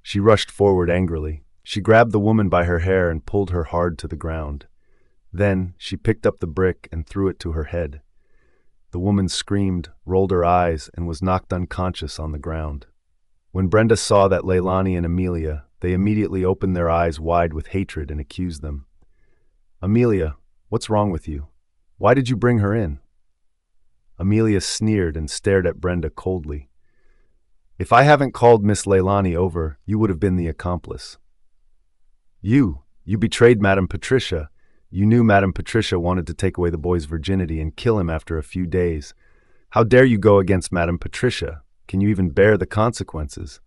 She rushed forward angrily. She grabbed the woman by her hair and pulled her hard to the ground. Then she picked up the brick and threw it to her head. The woman screamed, rolled her eyes, and was knocked unconscious on the ground. When Brenda saw that Leylani and Amelia, they immediately opened their eyes wide with hatred and accused them. Amelia, What's wrong with you? Why did you bring her in?" Amelia sneered and stared at Brenda coldly. "If I haven't called Miss Leylani over, you would have been the accomplice. You betrayed Madame Patricia. You knew Madame Patricia wanted to take away the boy's virginity and kill him after a few days. How dare you go against Madame Patricia? Can you even bear the consequences?"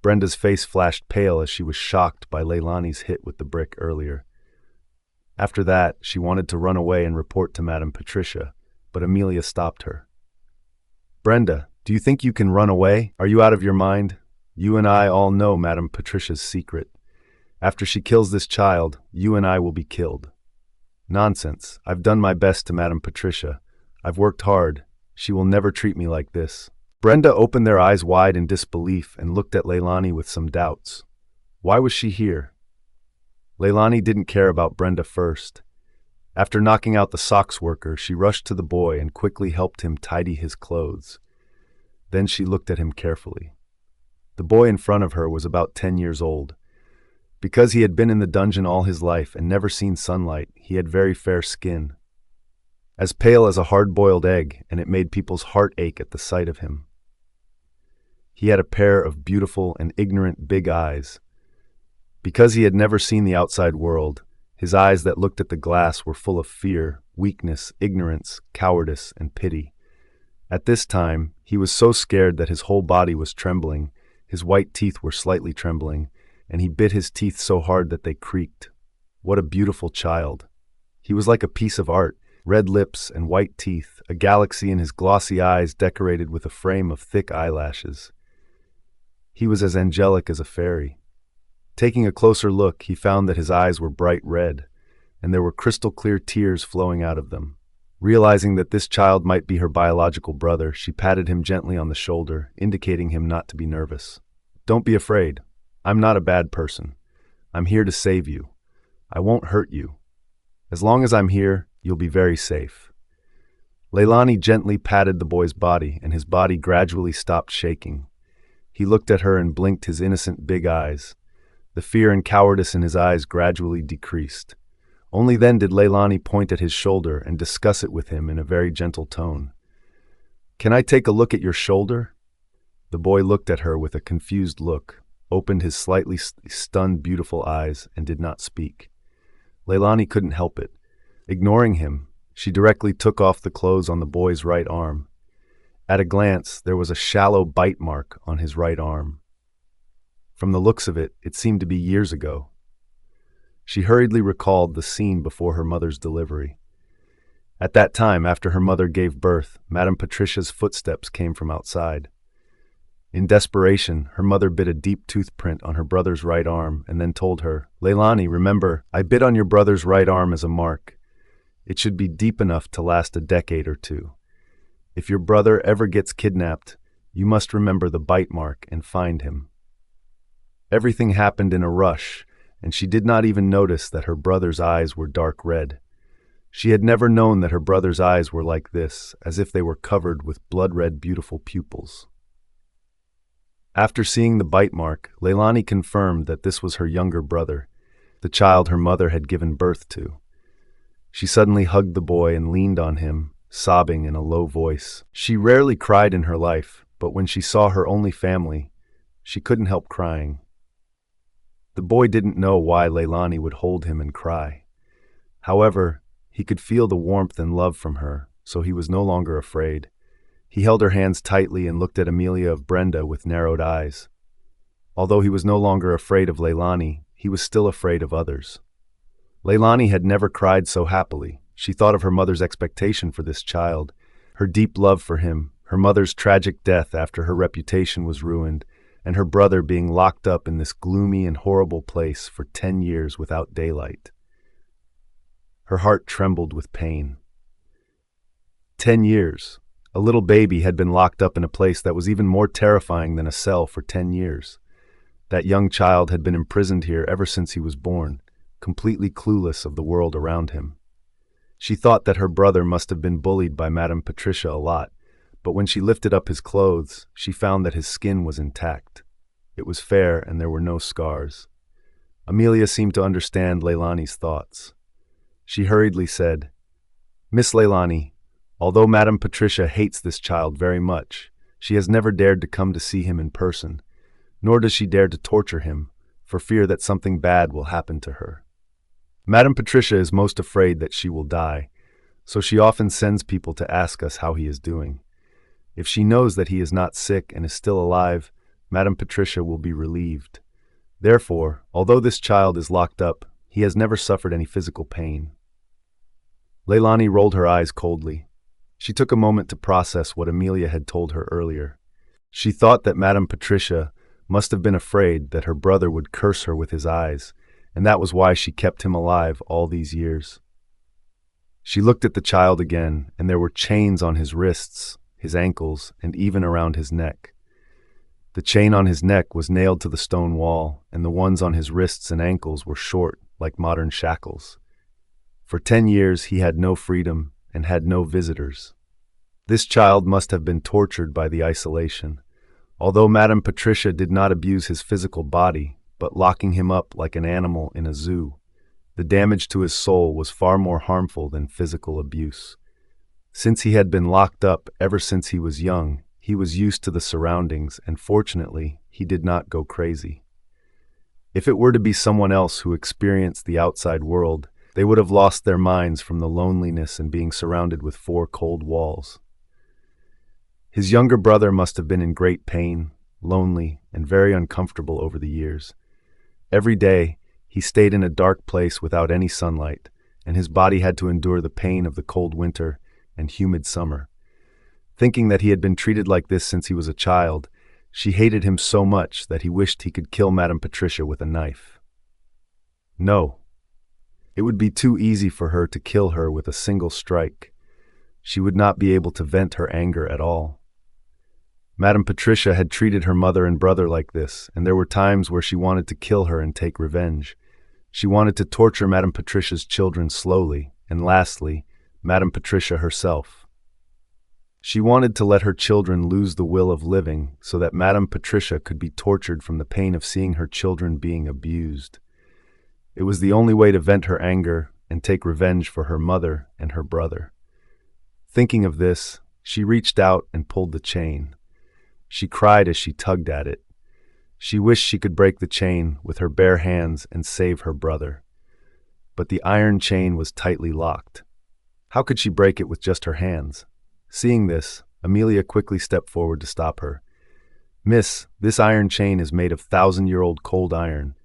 Brenda's face flashed pale as she was shocked by Leylani's hit with the brick earlier. After that, she wanted to run away and report to Madame Patricia, but Amelia stopped her. "Brenda, do you think you can run away? Are you out of your mind? You and I all know Madame Patricia's secret. After she kills this child, you and I will be killed." "Nonsense. I've done my best to Madame Patricia. I've worked hard. She will never treat me like this." Brenda opened their eyes wide in disbelief and looked at Leylani with some doubts. Why was she here? Leylani didn't care about Brenda first. After knocking out the socks worker, she rushed to the boy and quickly helped him tidy his clothes. Then she looked at him carefully. The boy in front of her was about 10 years old. Because he had been in the dungeon all his life and never seen sunlight, he had very fair skin. As pale as a hard-boiled egg, and it made people's heart ache at the sight of him. He had a pair of beautiful and ignorant big eyes. Because he had never seen the outside world, his eyes that looked at the glass were full of fear, weakness, ignorance, cowardice, and pity. At this time, he was so scared that his whole body was trembling, his white teeth were slightly trembling, and he bit his teeth so hard that they creaked. What a beautiful child. He was like a piece of art, red lips and white teeth, a galaxy in his glossy eyes decorated with a frame of thick eyelashes. He was as angelic as a fairy. Taking a closer look, he found that his eyes were bright red, and there were crystal-clear tears flowing out of them. Realizing that this child might be her biological brother, she patted him gently on the shoulder, indicating him not to be nervous. "Don't be afraid. I'm not a bad person. I'm here to save you. I won't hurt you. As long as I'm here, you'll be very safe." Leylani gently patted the boy's body, and his body gradually stopped shaking. He looked at her and blinked his innocent big eyes. The fear and cowardice in his eyes gradually decreased. Only then did Leylani point at his shoulder and discuss it with him in a very gentle tone. "Can I take a look at your shoulder?" The boy looked at her with a confused look, opened his slightly stunned beautiful eyes, and did not speak. Leylani couldn't help it. Ignoring him, she directly took off the clothes on the boy's right arm. At a glance, there was a shallow bite mark on his right arm. From the looks of it, it seemed to be years ago. She hurriedly recalled the scene before her mother's delivery. At that time, after her mother gave birth, Madame Patricia's footsteps came from outside. In desperation, her mother bit a deep tooth print on her brother's right arm and then told her, "Leylani, remember, I bit on your brother's right arm as a mark. It should be deep enough to last a decade or two. If your brother ever gets kidnapped, you must remember the bite mark and find him." Everything happened in a rush, and she did not even notice that her brother's eyes were dark red. She had never known that her brother's eyes were like this, as if they were covered with blood-red beautiful pupils. After seeing the bite mark, Leylani confirmed that this was her younger brother, the child her mother had given birth to. She suddenly hugged the boy and leaned on him, sobbing in a low voice. She rarely cried in her life, but when she saw her only family, she couldn't help crying. The boy didn't know why Leylani would hold him and cry. However, he could feel the warmth and love from her, so he was no longer afraid. He held her hands tightly and looked at Amelia of Brenda with narrowed eyes. Although he was no longer afraid of Leylani, he was still afraid of others. Leylani had never cried so happily. She thought of her mother's expectation for this child, her deep love for him, her mother's tragic death after her reputation was ruined, and her brother being locked up in this gloomy and horrible place for 10 years without daylight. Her heart trembled with pain. 10 years. A little baby had been locked up in a place that was even more terrifying than a cell for 10 years. That young child had been imprisoned here ever since he was born, completely clueless of the world around him. She thought that her brother must have been bullied by Madame Patricia a lot, but when she lifted up his clothes, she found that his skin was intact. It was fair and there were no scars. Amelia seemed to understand Leylani's thoughts. She hurriedly said, "Miss Leylani, although Madame Patricia hates this child very much, she has never dared to come to see him in person, nor does she dare to torture him, for fear that something bad will happen to her. Madame Patricia is most afraid that she will die, so she often sends people to ask us how he is doing. If she knows that he is not sick and is still alive, Madame Patricia will be relieved. Therefore, although this child is locked up, he has never suffered any physical pain." Leylani rolled her eyes coldly. She took a moment to process what Amelia had told her earlier. She thought that Madame Patricia must have been afraid that her brother would curse her with his eyes, and that was why she kept him alive all these years. She looked at the child again, and there were chains on his wrists, his ankles, and even around his neck. The chain on his neck was nailed to the stone wall, and the ones on his wrists and ankles were short, like modern shackles. For 10 years he had no freedom and had no visitors. This child must have been tortured by the isolation. Although Madame Patricia did not abuse his physical body, but locking him up like an animal in a zoo, the damage to his soul was far more harmful than physical abuse. Since he had been locked up ever since he was young, he was used to the surroundings, and fortunately, he did not go crazy. If it were to be someone else who experienced the outside world, they would have lost their minds from the loneliness and being surrounded with 4 cold walls. His younger brother must have been in great pain, lonely, and very uncomfortable over the years. Every day, he stayed in a dark place without any sunlight, and his body had to endure the pain of the cold winter and humid summer. Thinking that he had been treated like this since he was a child, she hated him so much that he wished he could kill Madame Patricia with a knife. No. It would be too easy for her to kill her with a single strike. She would not be able to vent her anger at all. Madame Patricia had treated her mother and brother like this, and there were times where she wanted to kill her and take revenge. She wanted to torture Madame Patricia's children slowly, and lastly, Madame Patricia herself. She wanted to let her children lose the will of living so that Madame Patricia could be tortured from the pain of seeing her children being abused. It was the only way to vent her anger and take revenge for her mother and her brother. Thinking of this, she reached out and pulled the chain. She cried as she tugged at it. She wished she could break the chain with her bare hands and save her brother. But the iron chain was tightly locked. How could she break it with just her hands? Seeing this, Amelia quickly stepped forward to stop her. "Miss, this iron chain is made of 1,000-year-old cold iron.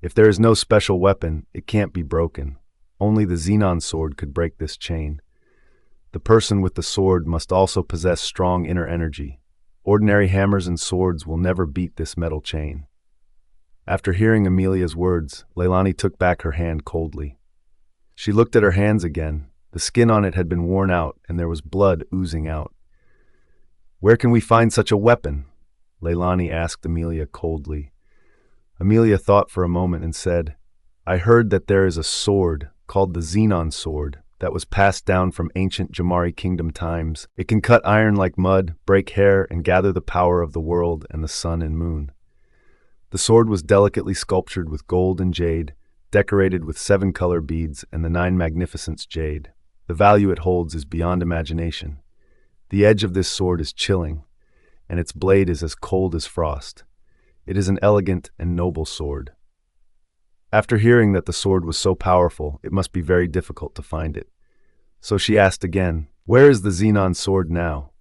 If there is no special weapon, it can't be broken. Only the xenon sword could break this chain. The person with the sword must also possess strong inner energy. Ordinary hammers and swords will never beat this metal chain." After hearing Amelia's words, Leylani took back her hand coldly. She looked at her hands again. The skin on it had been worn out, and there was blood oozing out. "Where can we find such a weapon?" Leylani asked Amelia coldly. Amelia thought for a moment and said, "I heard that there is a sword called the Xenon sword that was passed down from ancient Jamari Kingdom times. It can cut iron like mud, break hair, and gather the power of the world and the sun and moon." The sword was delicately sculptured with gold and jade, decorated with 7 color beads and the 9 magnificence jade. The value it holds is beyond imagination. The edge of this sword is chilling, and its blade is as cold as frost. It is an elegant and noble sword. After hearing that the sword was so powerful, it must be very difficult to find it. So she asked again, "Where is the Xenon sword now?"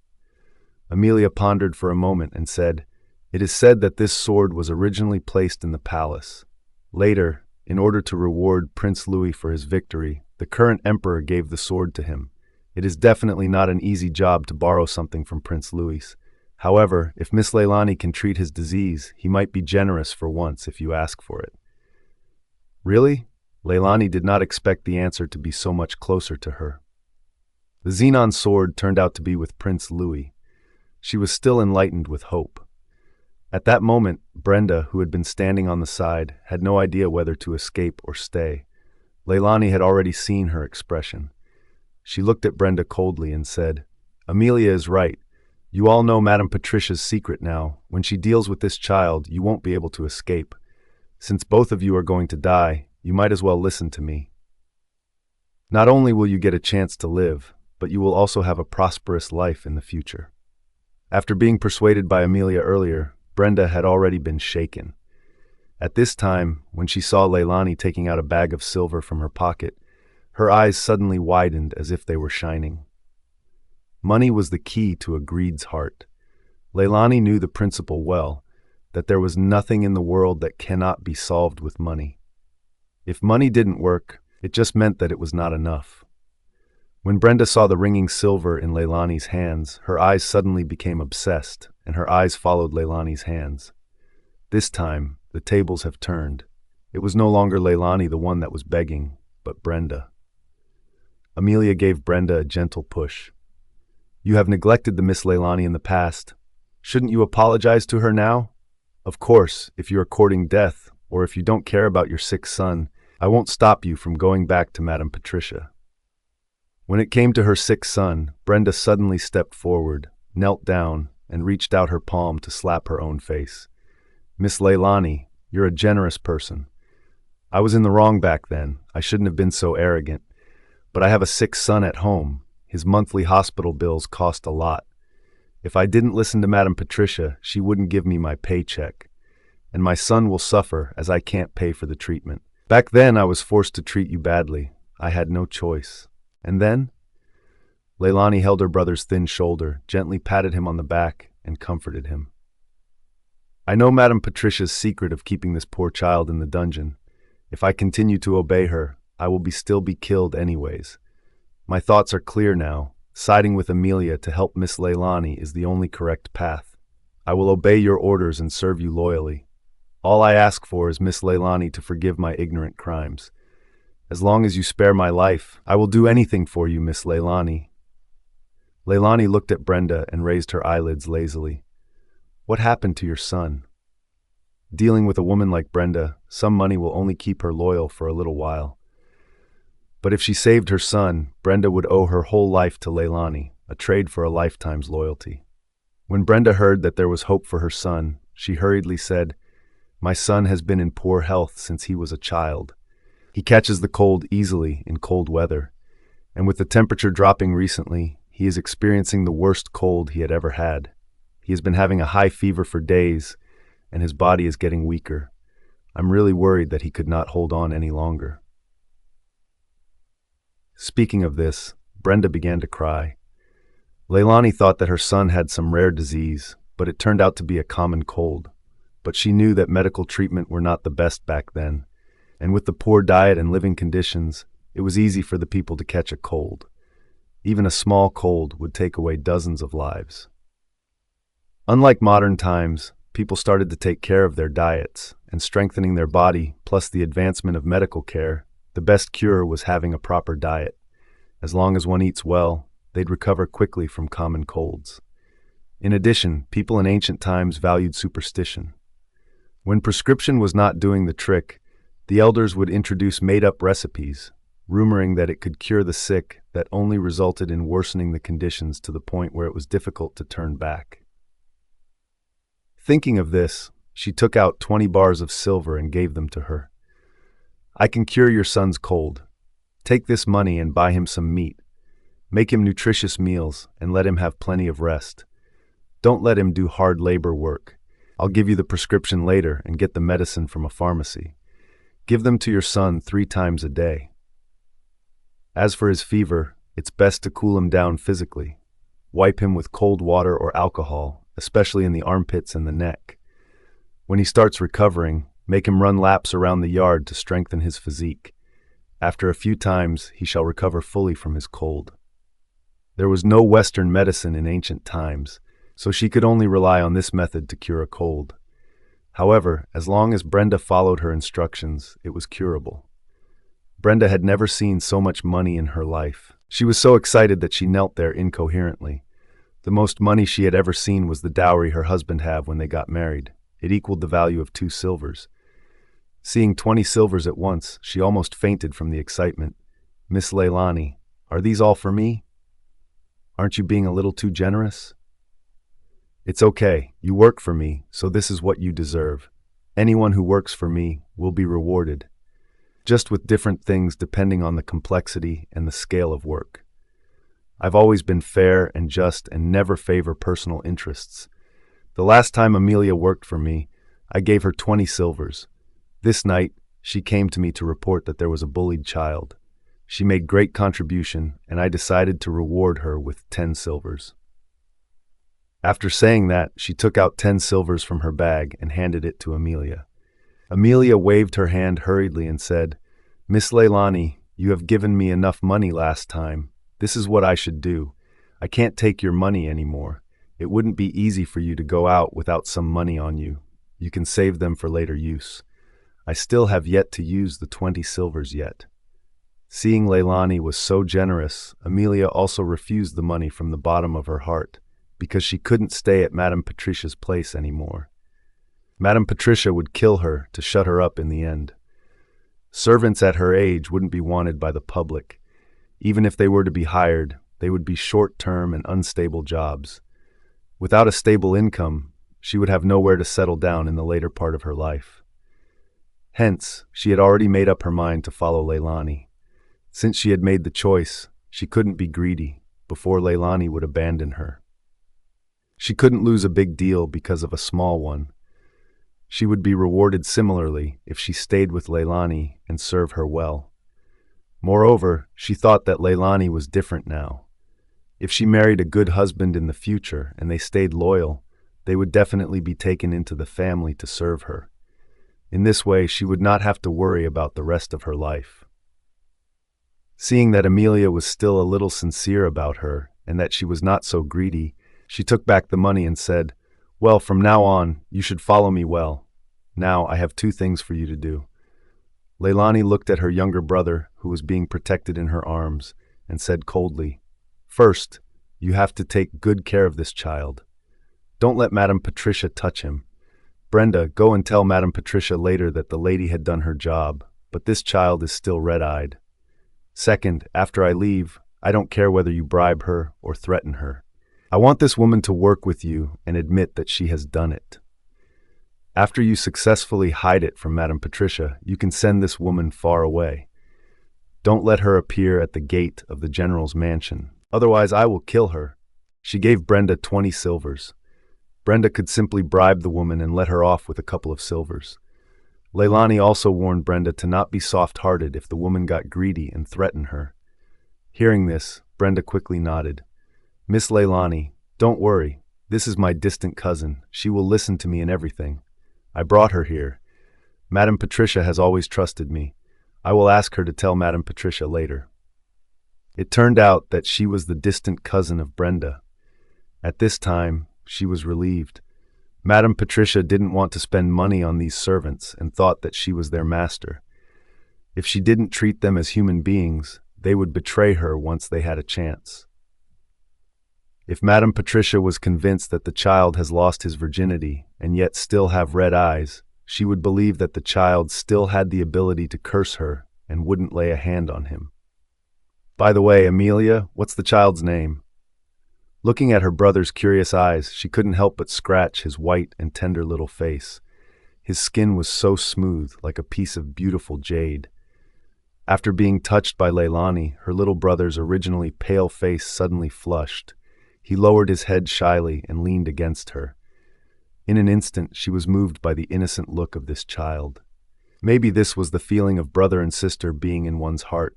Amelia pondered for a moment and said, "It is said that this sword was originally placed in the palace. Later, in order to reward Prince Louis for his victory, the current emperor gave the sword to him. It is definitely not an easy job to borrow something from Prince Louis. However, if Miss Leylani can treat his disease, he might be generous for once if you ask for it." Really? Leylani did not expect the answer to be so much closer to her. The Xenon sword turned out to be with Prince Louis. She was still enlightened with hope. At that moment, Brenda, who had been standing on the side, had no idea whether to escape or stay. Leylani had already seen her expression. She looked at Brenda coldly and said, "Amelia is right. You all know Madame Patricia's secret now. When she deals with this child, you won't be able to escape. Since both of you are going to die, you might as well listen to me." Not only will you get a chance to live, but you will also have a prosperous life in the future. After being persuaded by Amelia earlier, Brenda had already been shaken. At this time, when she saw Leylani taking out a bag of silver from her pocket, her eyes suddenly widened as if they were shining. Money was the key to a greed's heart. Leylani knew the principle well, that there was nothing in the world that cannot be solved with money. If money didn't work, it just meant that it was not enough. When Brenda saw the ringing silver in Leylani's hands, her eyes suddenly became obsessed, and her eyes followed Leylani's hands. This time, the tables have turned. It was no longer Leylani the one that was begging, but Brenda. Amelia gave Brenda a gentle push. "You have neglected the Miss Leylani in the past. Shouldn't you apologize to her now? Of course, if you are courting death, or if you don't care about your sick son, I won't stop you from going back to Madame Patricia." When it came to her sick son, Brenda suddenly stepped forward, knelt down, and reached out her palm to slap her own face. "Miss Leylani, you're a generous person. I was in the wrong back then. I shouldn't have been so arrogant. But I have a sick son at home. His monthly hospital bills cost a lot. If I didn't listen to Madame Patricia, she wouldn't give me my paycheck. And my son will suffer as I can't pay for the treatment. Back then, I was forced to treat you badly. I had no choice. And then?" Leylani held her brother's thin shoulder, gently patted him on the back, and comforted him. "I know Madame Patricia's secret of keeping this poor child in the dungeon. If I continue to obey her, I will still be killed anyways. My thoughts are clear now. Siding with Amelia to help Miss Leylani is the only correct path. I will obey your orders and serve you loyally. All I ask for is Miss Leylani to forgive my ignorant crimes. As long as you spare my life, I will do anything for you, Miss Leylani." Leylani looked at Brenda and raised her eyelids lazily. "What happened to your son?" Dealing with a woman like Brenda, some money will only keep her loyal for a little while. But if she saved her son, Brenda would owe her whole life to Leylani, a trade for a lifetime's loyalty. When Brenda heard that there was hope for her son, she hurriedly said, "My son has been in poor health since he was a child. He catches the cold easily in cold weather, and with the temperature dropping recently, he is experiencing the worst cold he had ever had. He has been having a high fever for days, and his body is getting weaker. I'm really worried that he could not hold on any longer." Speaking of this, Brenda began to cry. Leylani thought that her son had some rare disease, but it turned out to be a common cold. But she knew that medical treatment were not the best back then, and with the poor diet and living conditions, it was easy for the people to catch a cold. Even a small cold would take away dozens of lives. Unlike modern times, people started to take care of their diets, and strengthening their body, plus the advancement of medical care, the best cure was having a proper diet. As long as one eats well, they'd recover quickly from common colds. In addition, people in ancient times valued superstition. When prescription was not doing the trick, the elders would introduce made-up recipes, rumoring that it could cure the sick, that only resulted in worsening the conditions to the point where it was difficult to turn back. Thinking of this, she took out 20 bars of silver and gave them to her. "I can cure your son's cold. Take this money and buy him some meat. Make him nutritious meals and let him have plenty of rest. Don't let him do hard labor work. I'll give you the prescription later and get the medicine from a pharmacy. Give them to your son 3 times a day. As for his fever, it's best to cool him down physically. Wipe him with cold water or alcohol, especially in the armpits and the neck. When he starts recovering, make him run laps around the yard to strengthen his physique. After a few times, he shall recover fully from his cold." There was no Western medicine in ancient times, so she could only rely on this method to cure a cold. However, as long as Brenda followed her instructions, it was curable. Brenda had never seen so much money in her life. She was so excited that she knelt there incoherently. The most money she had ever seen was the dowry her husband had when they got married. It equaled the value of 2 silvers. Seeing 20 silvers at once, she almost fainted from the excitement. "Miss Leylani, are these all for me? Aren't you being a little too generous?" "It's okay. You work for me, so this is what you deserve. Anyone who works for me will be rewarded." just with different things depending on the complexity and the scale of work. I've always been fair and just and never favor personal interests. The last time Amelia worked for me, I gave her 20 silvers. This night, she came to me to report that there was a bullied child. She made great contribution, and I decided to reward her with 10 silvers. After saying that, she took out 10 silvers from her bag and handed it to Amelia. Amelia waved her hand hurriedly and said, "Miss Leylani, you have given me enough money last time. This is what I should do. I can't take your money anymore. It wouldn't be easy for you to go out without some money on you. You can save them for later use. I still have yet to use the 20 silvers yet." Seeing Leylani was so generous, Amelia also refused the money from the bottom of her heart, because she couldn't stay at Madame Patricia's place anymore. Madame Patricia would kill her to shut her up in the end. Servants at her age wouldn't be wanted by the public. Even if they were to be hired, they would be short-term and unstable jobs. Without a stable income, she would have nowhere to settle down in the later part of her life. Hence, she had already made up her mind to follow Leylani. Since she had made the choice, she couldn't be greedy before Leylani would abandon her. She couldn't lose a big deal because of a small one. She would be rewarded similarly if she stayed with Leylani and served her well. Moreover, she thought that Leylani was different now. If she married a good husband in the future and they stayed loyal, they would definitely be taken into the family to serve her. In this way, she would not have to worry about the rest of her life. Seeing that Amelia was still a little sincere about her and that she was not so greedy, she took back the money and said, "Well, from now on, you should follow me well. Now I have 2 things for you to do." Leylani looked at her younger brother, who was being protected in her arms, and said coldly, "First, you have to take good care of this child. Don't let Madame Patricia touch him. Brenda, go and tell Madame Patricia later that the lady had done her job, but this child is still red-eyed. Second, after I leave, I don't care whether you bribe her or threaten her. I want this woman to work with you and admit that she has done it. After you successfully hide it from Madame Patricia, you can send this woman far away. Don't let her appear at the gate of the general's mansion. Otherwise, I will kill her." She gave Brenda 20 silvers. Brenda could simply bribe the woman and let her off with a couple of silvers. Leylani also warned Brenda to not be soft-hearted if the woman got greedy and threatened her. Hearing this, Brenda quickly nodded. "Miss Leylani, don't worry. This is my distant cousin. She will listen to me in everything. I brought her here. Madame Patricia has always trusted me. I will ask her to tell Madame Patricia later." It turned out that she was the distant cousin of Brenda. At this time, she was relieved. Madame Patricia didn't want to spend money on these servants and thought that she was their master. If she didn't treat them as human beings, they would betray her once they had a chance. If Madame Patricia was convinced that the child has lost his virginity and yet still have red eyes, she would believe that the child still had the ability to curse her and wouldn't lay a hand on him. "By the way, Amelia, what's the child's name?" Looking at her brother's curious eyes, she couldn't help but scratch his white and tender little face. His skin was so smooth, like a piece of beautiful jade. After being touched by Leylani, her little brother's originally pale face suddenly flushed. He lowered his head shyly and leaned against her. In an instant, she was moved by the innocent look of this child. Maybe this was the feeling of brother and sister being in one's heart.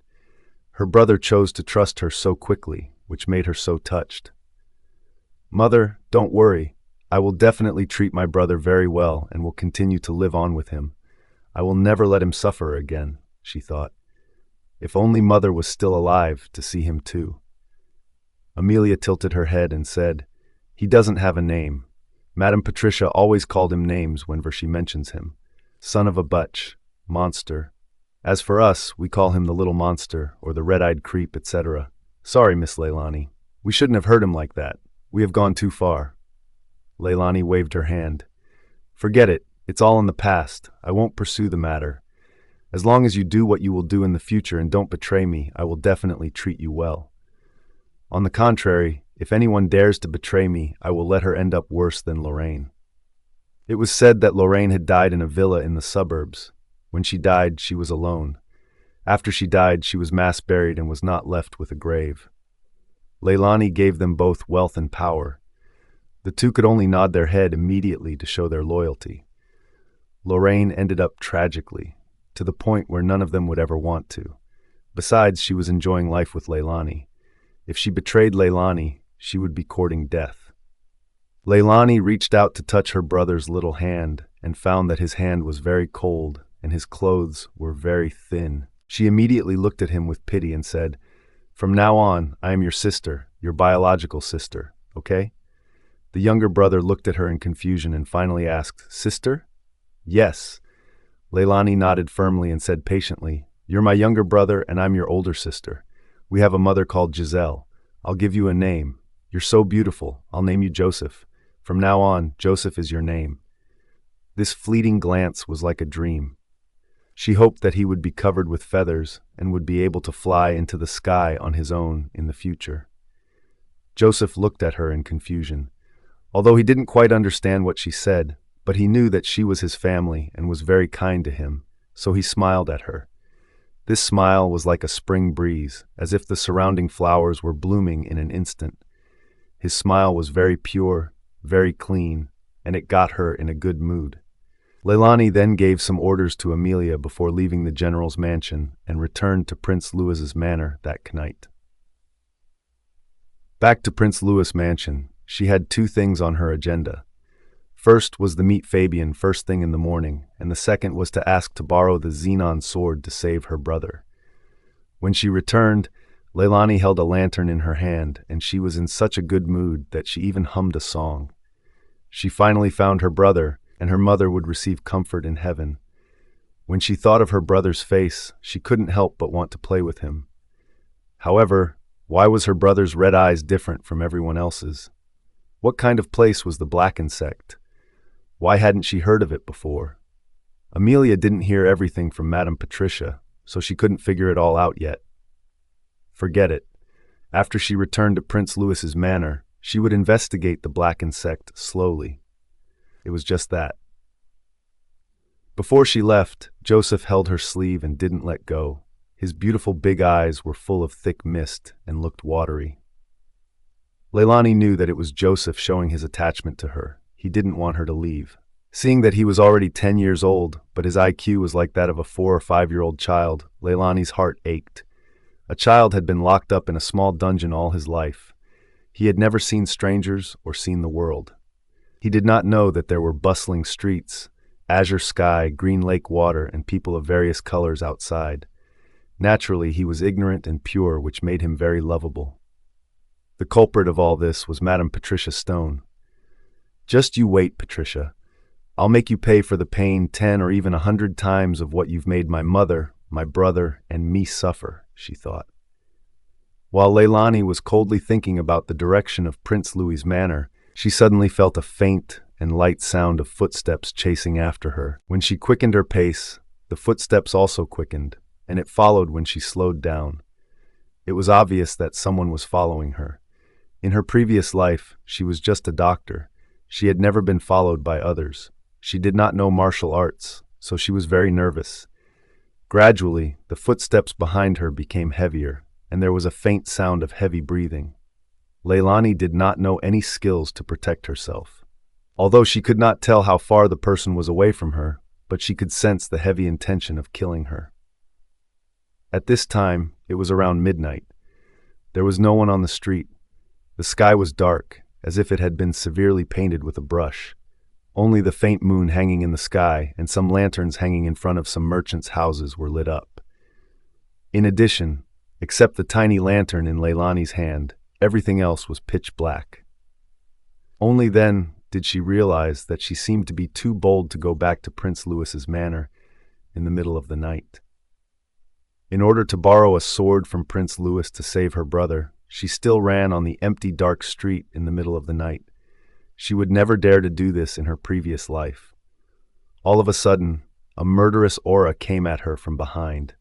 Her brother chose to trust her so quickly, which made her so touched. "Mother, don't worry. I will definitely treat my brother very well and will continue to live on with him. I will never let him suffer again," she thought. If only Mother was still alive to see him too. Amelia tilted her head and said, "He doesn't have a name. Madame Patricia always called him names whenever she mentions him. Son of a butch, monster. As for us, we call him the little monster or the red-eyed creep, etc. Sorry, Miss Leylani. We shouldn't have hurt him like that. We have gone too far." Leylani waved her hand. "Forget it. It's all in the past. I won't pursue the matter. As long as you do what you will do in the future and don't betray me, I will definitely treat you well. On the contrary, if anyone dares to betray me, I will let her end up worse than Lorraine." It was said that Lorraine had died in a villa in the suburbs. When she died, she was alone. After she died, she was mass buried and was not left with a grave. Leylani gave them both wealth and power. The two could only nod their head immediately to show their loyalty. Lorraine ended up tragically, to the point where none of them would ever want to. Besides, she was enjoying life with Leylani. If she betrayed Leylani, she would be courting death. Leylani reached out to touch her brother's little hand and found that his hand was very cold and his clothes were very thin. She immediately looked at him with pity and said, "From now on, I am your sister, your biological sister, okay?" The younger brother looked at her in confusion and finally asked, "Sister?" "Yes." Leylani nodded firmly and said patiently, "You're my younger brother and I'm your older sister. We have a mother called Giselle. I'll give you a name. You're so beautiful. I'll name you Joseph. From now on, Joseph is your name." This fleeting glance was like a dream. She hoped that he would be covered with feathers and would be able to fly into the sky on his own in the future. Joseph looked at her in confusion. Although he didn't quite understand what she said, but he knew that she was his family and was very kind to him, so he smiled at her. This smile was like a spring breeze, as if the surrounding flowers were blooming in an instant. His smile was very pure, very clean, and it got her in a good mood. Leylani then gave some orders to Amelia before leaving the general's mansion and returned to Prince Louis's manor that night. Back to Prince Louis' mansion, she had two things on her agenda. First was to meet Fabian first thing in the morning, and the second was to ask to borrow the Xenon sword to save her brother. When she returned, Leylani held a lantern in her hand, and she was in such a good mood that she even hummed a song. She finally found her brother, and her mother would receive comfort in heaven. When she thought of her brother's face, she couldn't help but want to play with him. However, why was her brother's red eyes different from everyone else's? What kind of place was the black insect? Why hadn't she heard of it before? Amelia didn't hear everything from Madame Patricia, so she couldn't figure it all out yet. Forget it. After she returned to Prince Louis's manor, she would investigate the black insect slowly. It was just that. Before she left, Joseph held her sleeve and didn't let go. His beautiful big eyes were full of thick mist and looked watery. Leylani knew that it was Joseph showing his attachment to her. He didn't want her to leave. Seeing that he was already 10 years old, but his IQ was like that of a 4 or 5-year-old child, Leylani's heart ached. A child had been locked up in a small dungeon all his life. He had never seen strangers or seen the world. He did not know that there were bustling streets, azure sky, green lake water, and people of various colors outside. Naturally, he was ignorant and pure, which made him very lovable. The culprit of all this was Madame Patricia Stone. "Just you wait, Patricia. I'll make you pay for the pain 10 or even 100 times of what you've made my mother, my brother, and me suffer," she thought. While Leylani was coldly thinking about the direction of Prince Louis's manor, she suddenly felt a faint and light sound of footsteps chasing after her. When she quickened her pace, the footsteps also quickened, and it followed when she slowed down. It was obvious that someone was following her. In her previous life, she was just a doctor. She had never been followed by others. She did not know martial arts, so she was very nervous. Gradually, the footsteps behind her became heavier, and there was a faint sound of heavy breathing. Leylani did not know any skills to protect herself. Although she could not tell how far the person was away from her, but she could sense the heavy intention of killing her. At this time, it was around midnight. There was no one on the street. The sky was dark, as if it had been severely painted with a brush. Only the faint moon hanging in the sky and some lanterns hanging in front of some merchants' houses were lit up. In addition, except the tiny lantern in Leylani's hand, everything else was pitch black. Only then did she realize that she seemed to be too bold to go back to Prince Louis's manor in the middle of the night. In order to borrow a sword from Prince Louis to save her brother, she still ran on the empty, dark street in the middle of the night. She would never dare to do this in her previous life. All of a sudden, a murderous aura came at her from behind.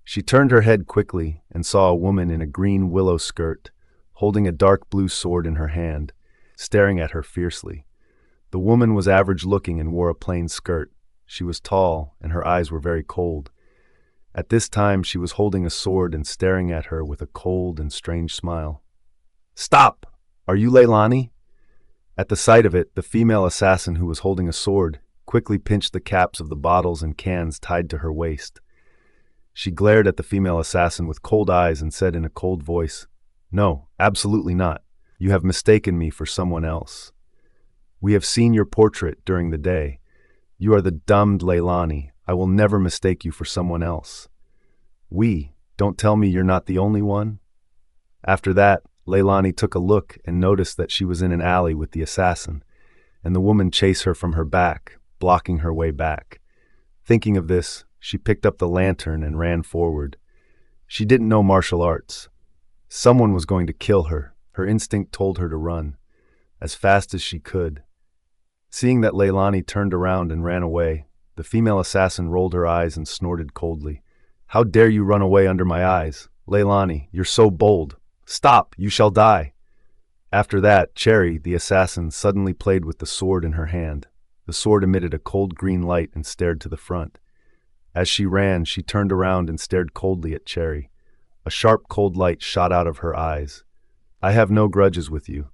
She turned her head quickly and saw a woman in a green willow skirt, holding a dark blue sword in her hand, staring at her fiercely. The woman was average-looking and wore a plain skirt. She was tall, and her eyes were very cold. At this time, she was holding a sword and staring at her with a cold and strange smile. "Stop! Are you Leylani?" At the sight of it, the female assassin who was holding a sword quickly pinched the caps of the bottles and cans tied to her waist. She glared at the female assassin with cold eyes and said in a cold voice, "No, absolutely not. You have mistaken me for someone else. We have seen your portrait during the day. You are the damned Leylani. I will never mistake you for someone else. Don't tell me you're not the only one." After that, Leylani took a look and noticed that she was in an alley with the assassin, and the woman chased her from her back, blocking her way back. Thinking of this, she picked up the lantern and ran forward. She didn't know martial arts. Someone was going to kill her. Her instinct told her to run, as fast as she could. Seeing that Leylani turned around and ran away, the female assassin rolled her eyes and snorted coldly. "How dare you run away under my eyes? Leylani, you're so bold. Stop, you shall die." After that, Cherry, the assassin, suddenly played with the sword in her hand. The sword emitted a cold green light and stared to the front. As she ran, she turned around and stared coldly at Cherry. A sharp, cold light shot out of her eyes. "I have no grudges with you.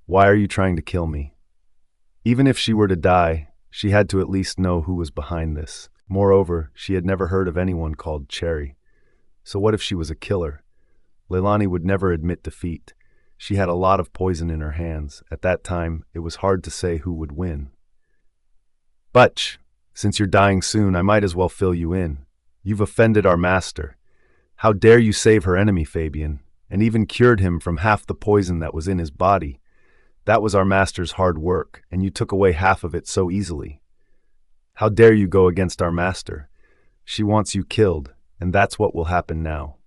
Why are you trying to kill me?" Even if she were to die, she had to at least know who was behind this. Moreover, she had never heard of anyone called Cherry. So what if she was a killer? Leylani would never admit defeat. She had a lot of poison in her hands. At that time, it was hard to say who would win. "But, since you're dying soon, I might as well fill you in. You've offended our master. How dare you save her enemy, Fabian, and even cured him from half the poison that was in his body. That was our master's hard work, and you took away half of it so easily. How dare you go against our master? She wants you killed, and that's what will happen now."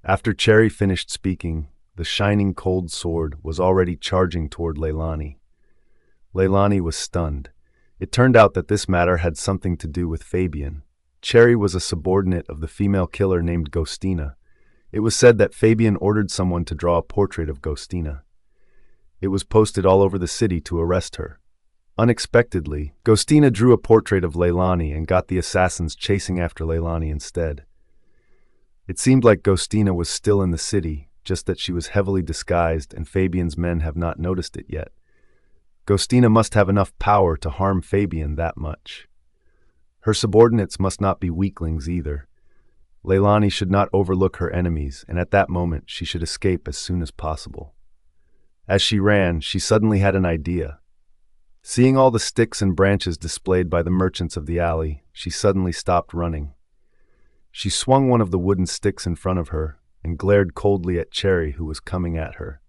After Cherry finished speaking, the shining cold sword was already charging toward Leylani. Leylani was stunned. It turned out that this matter had something to do with Fabian. Cherry was a subordinate of the female killer named Ghostina. It was said that Fabian ordered someone to draw a portrait of Ghostina. It was posted all over the city to arrest her. Unexpectedly, Ghostina drew a portrait of Leylani and got the assassins chasing after Leylani instead. It seemed like Ghostina was still in the city, just that she was heavily disguised and Fabian's men have not noticed it yet. Ghostina must have enough power to harm Fabian that much. Her subordinates must not be weaklings either. Leylani should not overlook her enemies, and at that moment she should escape as soon as possible. As she ran, she suddenly had an idea. Seeing all the sticks and branches displayed by the merchants of the alley, she suddenly stopped running. She swung one of the wooden sticks in front of her and glared coldly at Cherry, who was coming at her.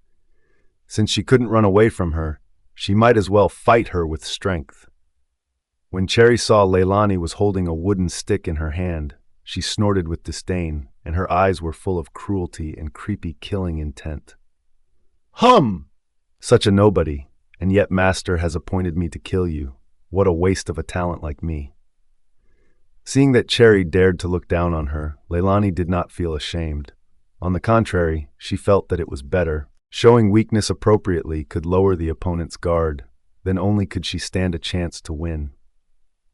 Since she couldn't run away from her, she might as well fight her with strength. When Cherry saw Leylani was holding a wooden stick in her hand, she snorted with disdain, and her eyes were full of cruelty and creepy killing intent. "Hum! Such a nobody, and yet Master has appointed me to kill you. What a waste of a talent like me." Seeing that Cherry dared to look down on her, Leylani did not feel ashamed. On the contrary, she felt that it was better. Showing weakness appropriately could lower the opponent's guard, then only could she stand a chance to win.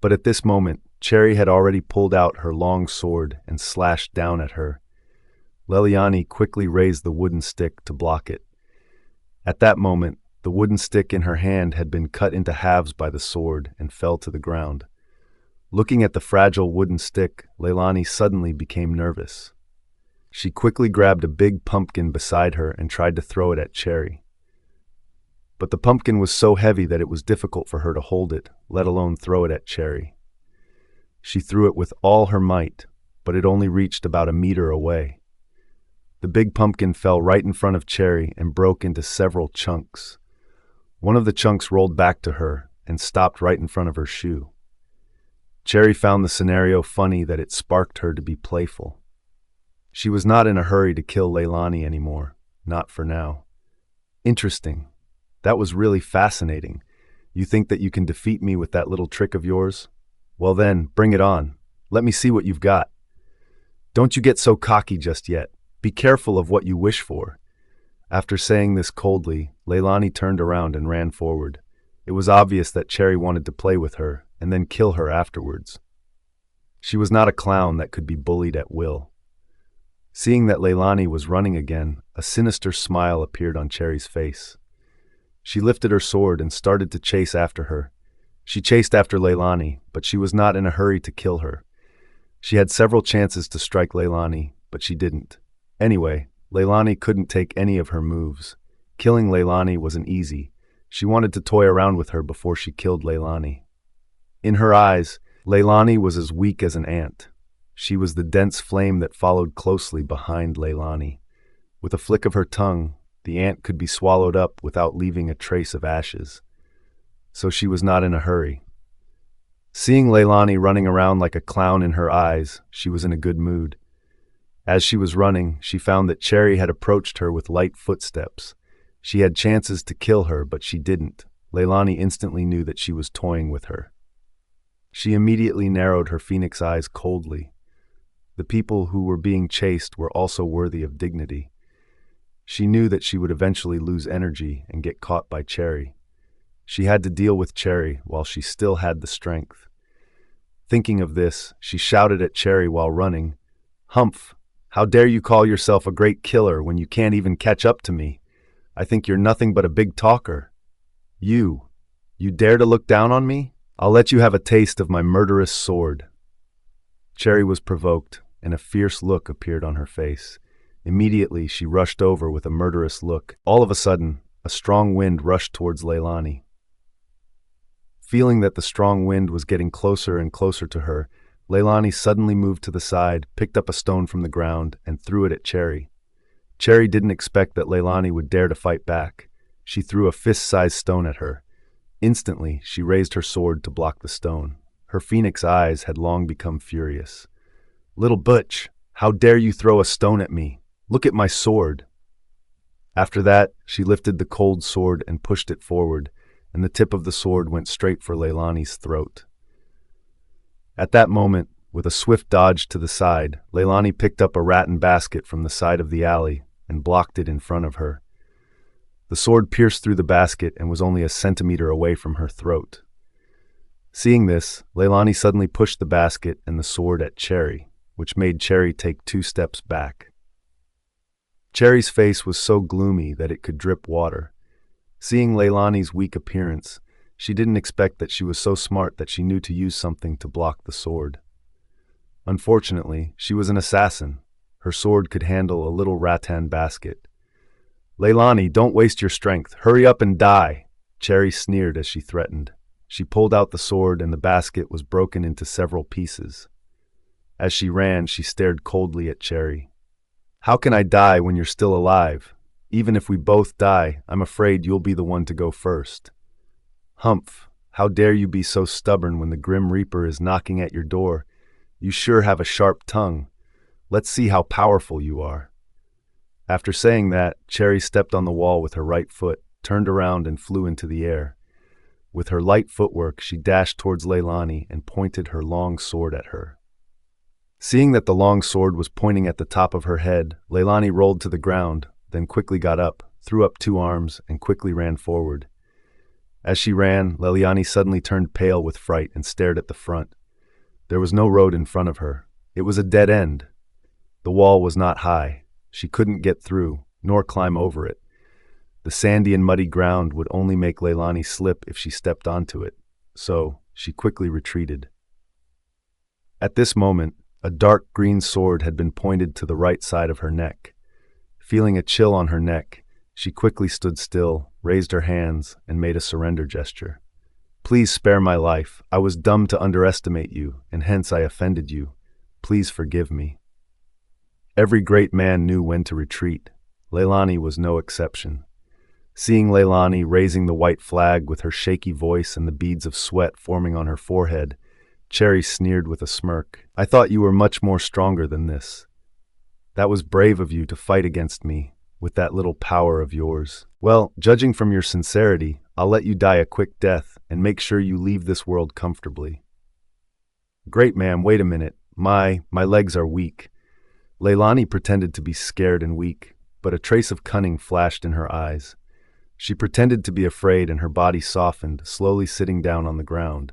But at this moment, Cherry had already pulled out her long sword and slashed down at her. Leylani quickly raised the wooden stick to block it. At that moment, the wooden stick in her hand had been cut into halves by the sword and fell to the ground. Looking at the fragile wooden stick, Leylani suddenly became nervous. She quickly grabbed a big pumpkin beside her and tried to throw it at Cherry. But the pumpkin was so heavy that it was difficult for her to hold it, let alone throw it at Cherry. She threw it with all her might, but it only reached about a meter away. The big pumpkin fell right in front of Cherry and broke into several chunks. One of the chunks rolled back to her and stopped right in front of her shoe. Cherry found the scenario funny that it sparked her to be playful. She was not in a hurry to kill Leylani anymore, not for now. "Interesting. That was really fascinating. You think that you can defeat me with that little trick of yours? Well then, bring it on. Let me see what you've got. Don't you get so cocky just yet. Be careful of what you wish for." After saying this coldly, Leylani turned around and ran forward. It was obvious that Cherry wanted to play with her and then kill her afterwards. She was not a clown that could be bullied at will. Seeing that Leylani was running again, a sinister smile appeared on Cherry's face. She lifted her sword and started to chase after her. She chased after Leylani, but she was not in a hurry to kill her. She had several chances to strike Leylani, but she didn't. Anyway, Leylani couldn't take any of her moves. Killing Leylani wasn't easy. She wanted to toy around with her before she killed Leylani. In her eyes, Leylani was as weak as an ant. She was the dense flame that followed closely behind Leylani. With a flick of her tongue, the ant could be swallowed up without leaving a trace of ashes. So she was not in a hurry. Seeing Leylani running around like a clown in her eyes, she was in a good mood. As she was running, she found that Cherry had approached her with light footsteps. She had chances to kill her, but she didn't. Leylani instantly knew that she was toying with her. She immediately narrowed her phoenix eyes coldly. The people who were being chased were also worthy of dignity. She knew that she would eventually lose energy and get caught by Cherry. She had to deal with Cherry while she still had the strength. Thinking of this, she shouted at Cherry while running, "Humph! How dare you call yourself a great killer when you can't even catch up to me? I think you're nothing but a big talker. You dare to look down on me? I'll let you have a taste of my murderous sword." Cherry was provoked, and a fierce look appeared on her face. Immediately, she rushed over with a murderous look. All of a sudden, a strong wind rushed towards Leylani. Feeling that the strong wind was getting closer and closer to her, Leylani suddenly moved to the side, picked up a stone from the ground, and threw it at Cherry. Cherry didn't expect that Leylani would dare to fight back. She threw a fist-sized stone at her. Instantly, she raised her sword to block the stone. Her phoenix eyes had long become furious. "Little butch, how dare you throw a stone at me? Look at my sword." After that, she lifted the cold sword and pushed it forward, and the tip of the sword went straight for Leylani's throat. At that moment, with a swift dodge to the side, Leylani picked up a rattan basket from the side of the alley and blocked it in front of her. The sword pierced through the basket and was only a centimeter away from her throat. Seeing this, Leylani suddenly pushed the basket and the sword at Cherry, which made Cherry take 2 steps back. Cherry's face was so gloomy that it could drip water. Seeing Leylani's weak appearance, she didn't expect that she was so smart that she knew to use something to block the sword. Unfortunately, she was an assassin. Her sword could handle a little rattan basket. "Leylani, don't waste your strength. Hurry up and die!" Cherry sneered as she threatened. She pulled out the sword and the basket was broken into several pieces. As she ran, she stared coldly at Cherry. "How can I die when you're still alive? Even if we both die, I'm afraid you'll be the one to go first." "Humph! How dare you be so stubborn when the Grim Reaper is knocking at your door? You sure have a sharp tongue. Let's see how powerful you are." After saying that, Cherry stepped on the wall with her right foot, turned around and flew into the air. With her light footwork, she dashed towards Leylani and pointed her long sword at her. Seeing that the long sword was pointing at the top of her head, Leylani rolled to the ground, then quickly got up, threw up 2 arms, and quickly ran forward. As she ran, Leylani suddenly turned pale with fright and stared at the front. There was no road in front of her. It was a dead end. The wall was not high. She couldn't get through, nor climb over it. The sandy and muddy ground would only make Leylani slip if she stepped onto it, so she quickly retreated. At this moment, a dark green sword had been pointed to the right side of her neck. Feeling a chill on her neck, she quickly stood still, raised her hands, and made a surrender gesture. "Please spare my life. I was dumb to underestimate you, and hence I offended you. Please forgive me." Every great man knew when to retreat. Leylani was no exception. Seeing Leylani raising the white flag with her shaky voice and the beads of sweat forming on her forehead, Cherry sneered with a smirk. "I thought you were much more stronger than this. That was brave of you to fight against me with that little power of yours. Well, judging from your sincerity, I'll let you die a quick death and make sure you leave this world comfortably." "Great, ma'am, wait a minute. My legs are weak." Leylani pretended to be scared and weak, but a trace of cunning flashed in her eyes. She pretended to be afraid and her body softened, slowly sitting down on the ground.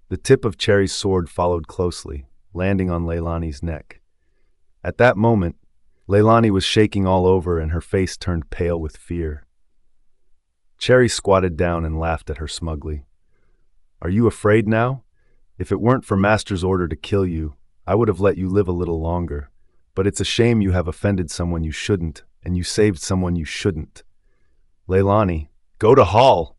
The tip of Cherry's sword followed closely. landing on Leylani's neck. At that moment, Leylani was shaking all over and her face turned pale with fear. Cherry squatted down and laughed at her smugly. "Are you afraid now? If it weren't for Master's order to kill you, I would have let you live a little longer. But it's a shame you have offended someone you shouldn't, and you saved someone you shouldn't. Leylani, go to Hall!"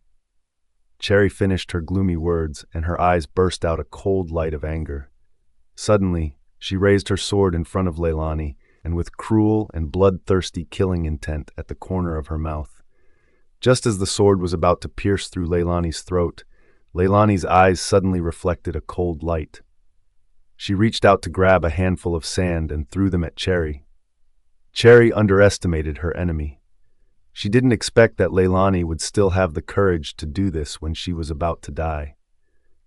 Cherry finished her gloomy words, and her eyes burst out a cold light of anger. Suddenly, she raised her sword in front of Leylani, and with cruel and bloodthirsty killing intent at the corner of her mouth. Just as the sword was about to pierce through Leylani's throat, Leylani's eyes suddenly reflected a cold light. She reached out to grab a handful of sand and threw them at Cherry. Cherry underestimated her enemy. She didn't expect that Leylani would still have the courage to do this when she was about to die.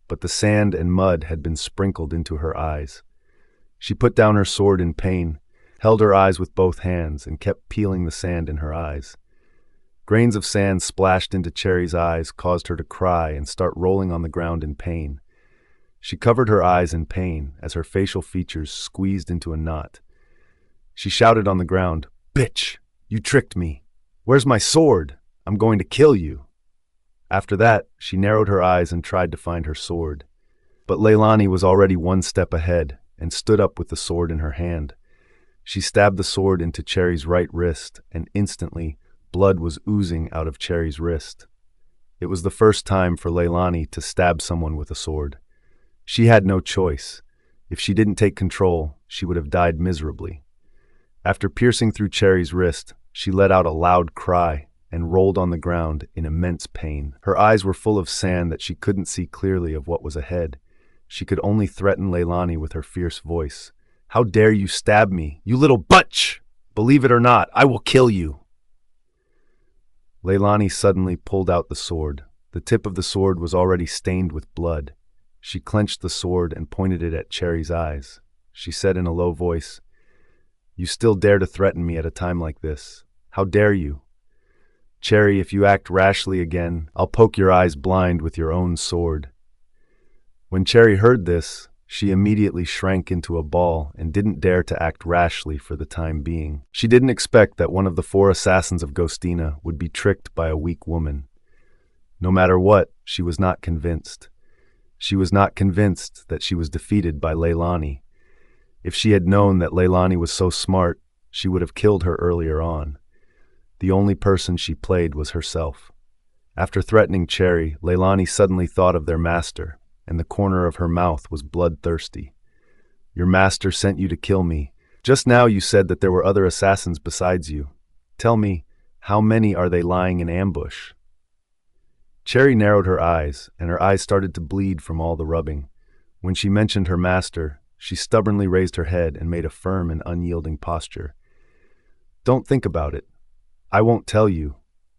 But the sand and mud had been sprinkled into her eyes. She put down her sword in pain, held her eyes with both hands, and kept peeling the sand in her eyes. Grains of sand splashed into Cherry's eyes, caused her to cry and start rolling on the ground in pain. She covered her eyes in pain as her facial features squeezed into a knot. She shouted on the ground, "Bitch, you tricked me. Where's my sword? I'm going to kill you." After that, she narrowed her eyes and tried to find her sword. But Leylani was already one step ahead and stood up with the sword in her hand. She stabbed the sword into Cherry's right wrist, and instantly, blood was oozing out of Cherry's wrist. It was the first time for Leylani to stab someone with a sword. She had no choice. If she didn't take control, she would have died miserably. After piercing through Cherry's wrist, she let out a loud cry and rolled on the ground in immense pain. Her eyes were full of sand that she couldn't see clearly of what was ahead. She could only threaten Leylani with her fierce voice. "How dare you stab me, you little butch! Believe it or not, I will kill you!" Leylani suddenly pulled out the sword. The tip of the sword was already stained with blood. She clenched the sword and pointed it at Cherry's eyes. She said in a low voice, "You still dare to threaten me at a time like this? How dare you? Cherry, if you act rashly again, I'll poke your eyes blind with your own sword." When Cherry heard this, she immediately shrank into a ball and didn't dare to act rashly for the time being. She didn't expect that one of the 4 assassins of Ghostina would be tricked by a weak woman. No matter what, she was not convinced. She was not convinced that she was defeated by Leylani. If she had known that Leylani was so smart, she would have killed her earlier on. The only person she played was herself. After threatening Cherry, Leylani suddenly thought of their master, and the corner of her mouth was bloodthirsty. "Your master sent you to kill me. Just now you said that there were other assassins besides you. Tell me, how many are they lying in ambush?" Cherry narrowed her eyes, and her eyes started to bleed from all the rubbing. When she mentioned her master, she stubbornly raised her head and made a firm and unyielding posture. "Don't think about it. I won't tell you.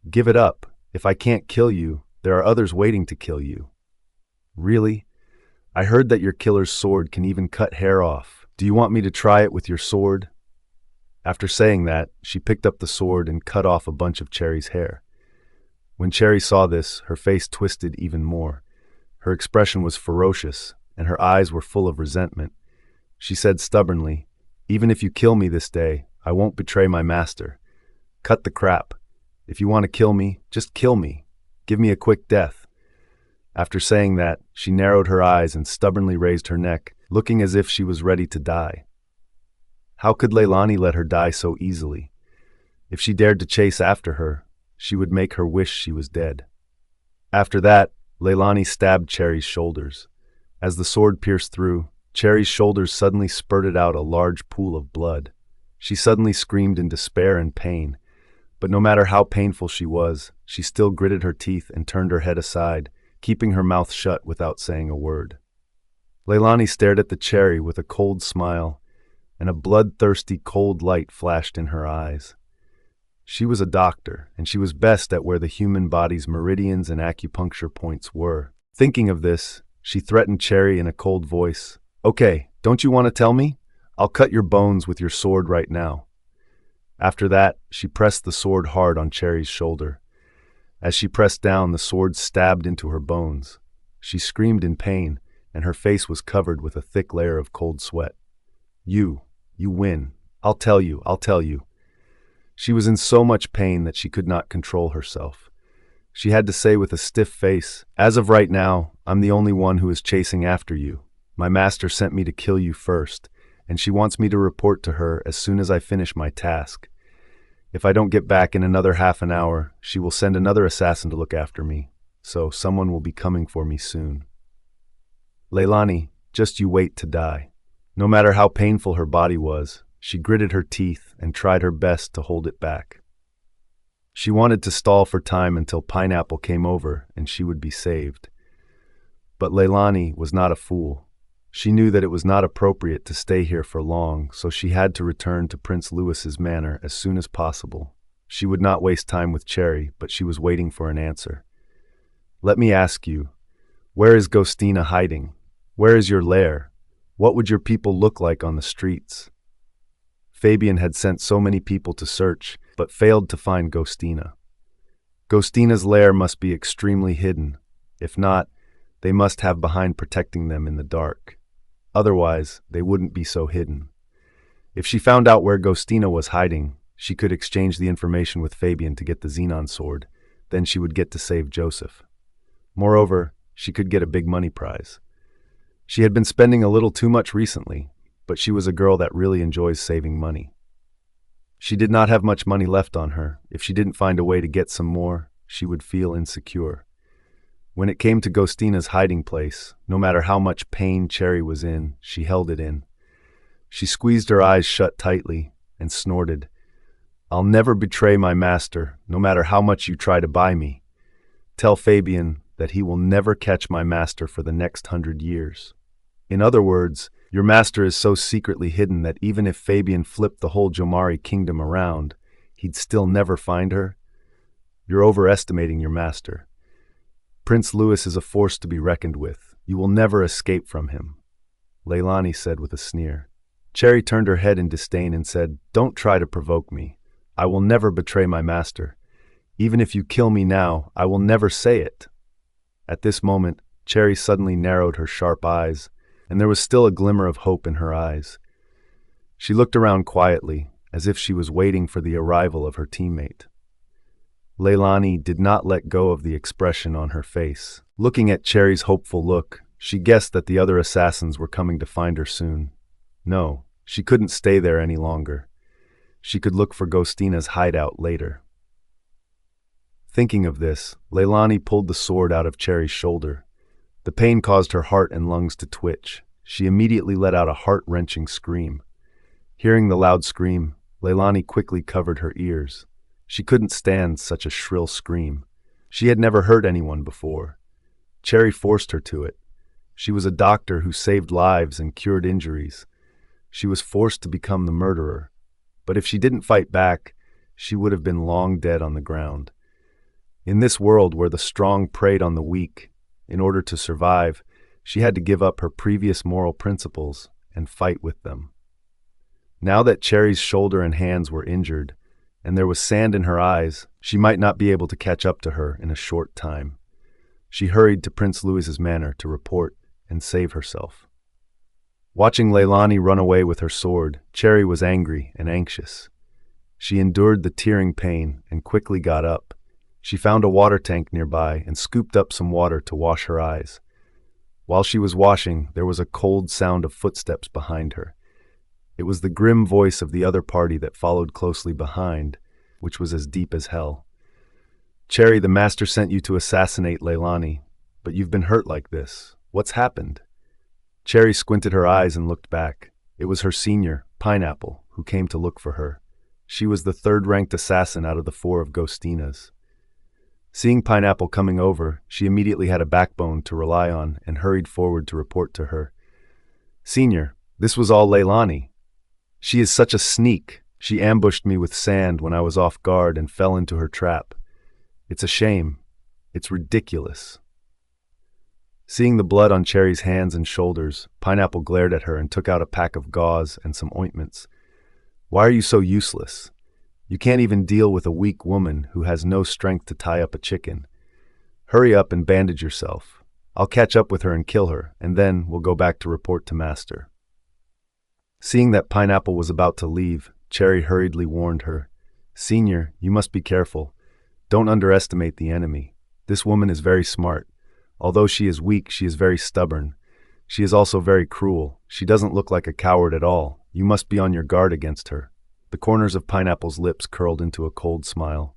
Give it up. If I can't kill you, there are others waiting to kill you." "Really? I heard that your killer's sword can even cut hair off. Do you want me to try it with your sword?" After saying that, she picked up the sword and cut off a bunch of Cherry's hair. When Cherry saw this, her face twisted even more. Her expression was ferocious, and her eyes were full of resentment. She said stubbornly, "Even if you kill me this day, I won't betray my master. Cut the crap. If you want to kill me, just kill me. Give me a quick death." After saying that, she narrowed her eyes and stubbornly raised her neck, looking as if she was ready to die. How could Leylani let her die so easily? If she dared to chase after her, she would make her wish she was dead. After that, Leylani stabbed Cherry's shoulders. As the sword pierced through, Cherry's shoulders suddenly spurted out a large pool of blood. She suddenly screamed in despair and pain, but no matter how painful she was, she still gritted her teeth and turned her head aside, keeping her mouth shut without saying a word. Leylani stared at the Cherry with a cold smile, and a bloodthirsty cold light flashed in her eyes. She was a doctor, and she was best at where the human body's meridians and acupuncture points were. Thinking of this, she threatened Cherry in a cold voice. "Okay, don't you want to tell me? I'll cut your bones with your sword right now." After that, she pressed the sword hard on Cherry's shoulder. As she pressed down, the sword stabbed into her bones. She screamed in pain, and her face was covered with a thick layer of cold sweat. You win. I'll tell you. She was in so much pain that she could not control herself. She had to say with a stiff face, "As of right now, I'm the only one who is chasing after you. My master sent me to kill you first, and she wants me to report to her as soon as I finish my task. If I don't get back in another half an hour, she will send another assassin to look after me, so someone will be coming for me soon." Leylani, just you wait to die. No matter how painful her body was, she gritted her teeth and tried her best to hold it back. She wanted to stall for time until Pineapple came over and she would be saved. But Leylani was not a fool. She knew that it was not appropriate to stay here for long, so she had to return to Prince Louis's manor as soon as possible. She would not waste time with Cherry, but she was waiting for an answer. "Let me ask you, where is Ghostina hiding? Where is your lair? What would your people look like on the streets?" Fabian had sent so many people to search, but failed to find Ghostina. Ghostina's lair must be extremely hidden. If not, they must have behind protecting them in the dark. Otherwise, they wouldn't be so hidden. If she found out where Ghostina was hiding, she could exchange the information with Fabian to get the Xenon sword. Then she would get to save Joseph. Moreover, she could get a big money prize. She had been spending a little too much recently, but she was a girl that really enjoys saving money. She did not have much money left on her. If she didn't find a way to get some more, she would feel insecure. When it came to Ghostina's hiding place, no matter how much pain Cherry was in, she held it in. She squeezed her eyes shut tightly and snorted, "I'll never betray my master, no matter how much you try to buy me. Tell Fabian that he will never catch my master for the next 100 years. In other words, your master is so secretly hidden that even if Fabian flipped the whole Jomari kingdom around, he'd still never find her. You're overestimating your master. Prince Louis is a force to be reckoned with. You will never escape from him," Leylani said with a sneer. Cherry turned her head in disdain and said, "Don't try to provoke me. I will never betray my master. Even if you kill me now, I will never say it." At this moment, Cherry suddenly narrowed her sharp eyes, and there was still a glimmer of hope in her eyes. She looked around quietly, as if she was waiting for the arrival of her teammate. Leylani did not let go of the expression on her face. Looking at Cherry's hopeful look, she guessed that the other assassins were coming to find her soon. No, she couldn't stay there any longer. She could look for Ghostina's hideout later. Thinking of this, Leylani pulled the sword out of Cherry's shoulder. The pain caused her heart and lungs to twitch. She immediately let out a heart-wrenching scream. Hearing the loud scream, Leylani quickly covered her ears. She couldn't stand such a shrill scream. She had never heard anyone before. Cherry forced her to it. She was a doctor who saved lives and cured injuries. She was forced to become the murderer. But if she didn't fight back, she would have been long dead on the ground. In this world where the strong preyed on the weak, in order to survive, she had to give up her previous moral principles and fight with them. Now that Cherry's shoulder and hands were injured, and there was sand in her eyes, she might not be able to catch up to her in a short time. She hurried to Prince Louis's manor to report and save herself. Watching Leylani run away with her sword, Cherry was angry and anxious. She endured the tearing pain and quickly got up. She found a water tank nearby and scooped up some water to wash her eyes. While she was washing, there was a cold sound of footsteps behind her. It was the grim voice of the other party that followed closely behind, which was as deep as hell. "Cherry, the master sent you to assassinate Leylani, but you've been hurt like this. What's happened?" Cherry squinted her eyes and looked back. It was her senior, Pineapple, who came to look for her. She was the third-ranked assassin out of the 4 of Ghostina's. Seeing Pineapple coming over, she immediately had a backbone to rely on and hurried forward to report to her. "Senior, this was all Leylani. She is such a sneak. She ambushed me with sand when I was off guard and fell into her trap. It's a shame. It's ridiculous." Seeing the blood on Cherry's hands and shoulders, Pineapple glared at her and took out a pack of gauze and some ointments. "Why are you so useless? You can't even deal with a weak woman who has no strength to tie up a chicken. Hurry up and bandage yourself. I'll catch up with her and kill her, and then we'll go back to report to Master." Seeing that Pineapple was about to leave, Cherry hurriedly warned her, "Senior, you must be careful. Don't underestimate the enemy. This woman is very smart. Although she is weak, she is very stubborn. She is also very cruel. She doesn't look like a coward at all. You must be on your guard against her." The corners of Pineapple's lips curled into a cold smile.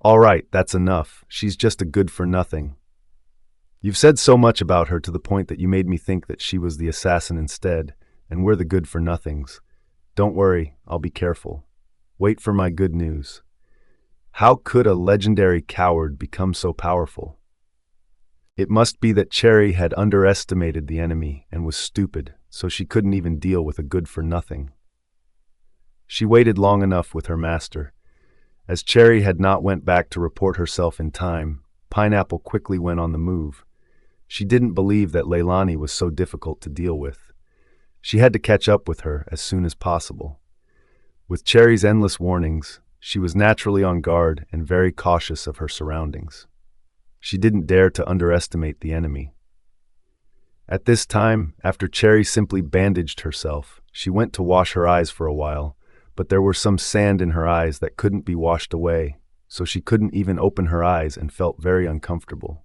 "All right, that's enough. She's just a good-for-nothing. You've said so much about her to the point that you made me think that she was the assassin instead, and we're the good-for-nothings. Don't worry, I'll be careful. Wait for my good news. How could a legendary coward become so powerful?" It must be that Cherry had underestimated the enemy and was stupid, so she couldn't even deal with a good-for-nothing. She waited long enough with her master. As Cherry had not went back to report herself in time, Pineapple quickly went on the move. She didn't believe that Leylani was so difficult to deal with. She had to catch up with her as soon as possible. With Cherry's endless warnings, she was naturally on guard and very cautious of her surroundings. She didn't dare to underestimate the enemy. At this time, after Cherry simply bandaged herself, she went to wash her eyes for a while, but there were some sand in her eyes that couldn't be washed away, so she couldn't even open her eyes and felt very uncomfortable.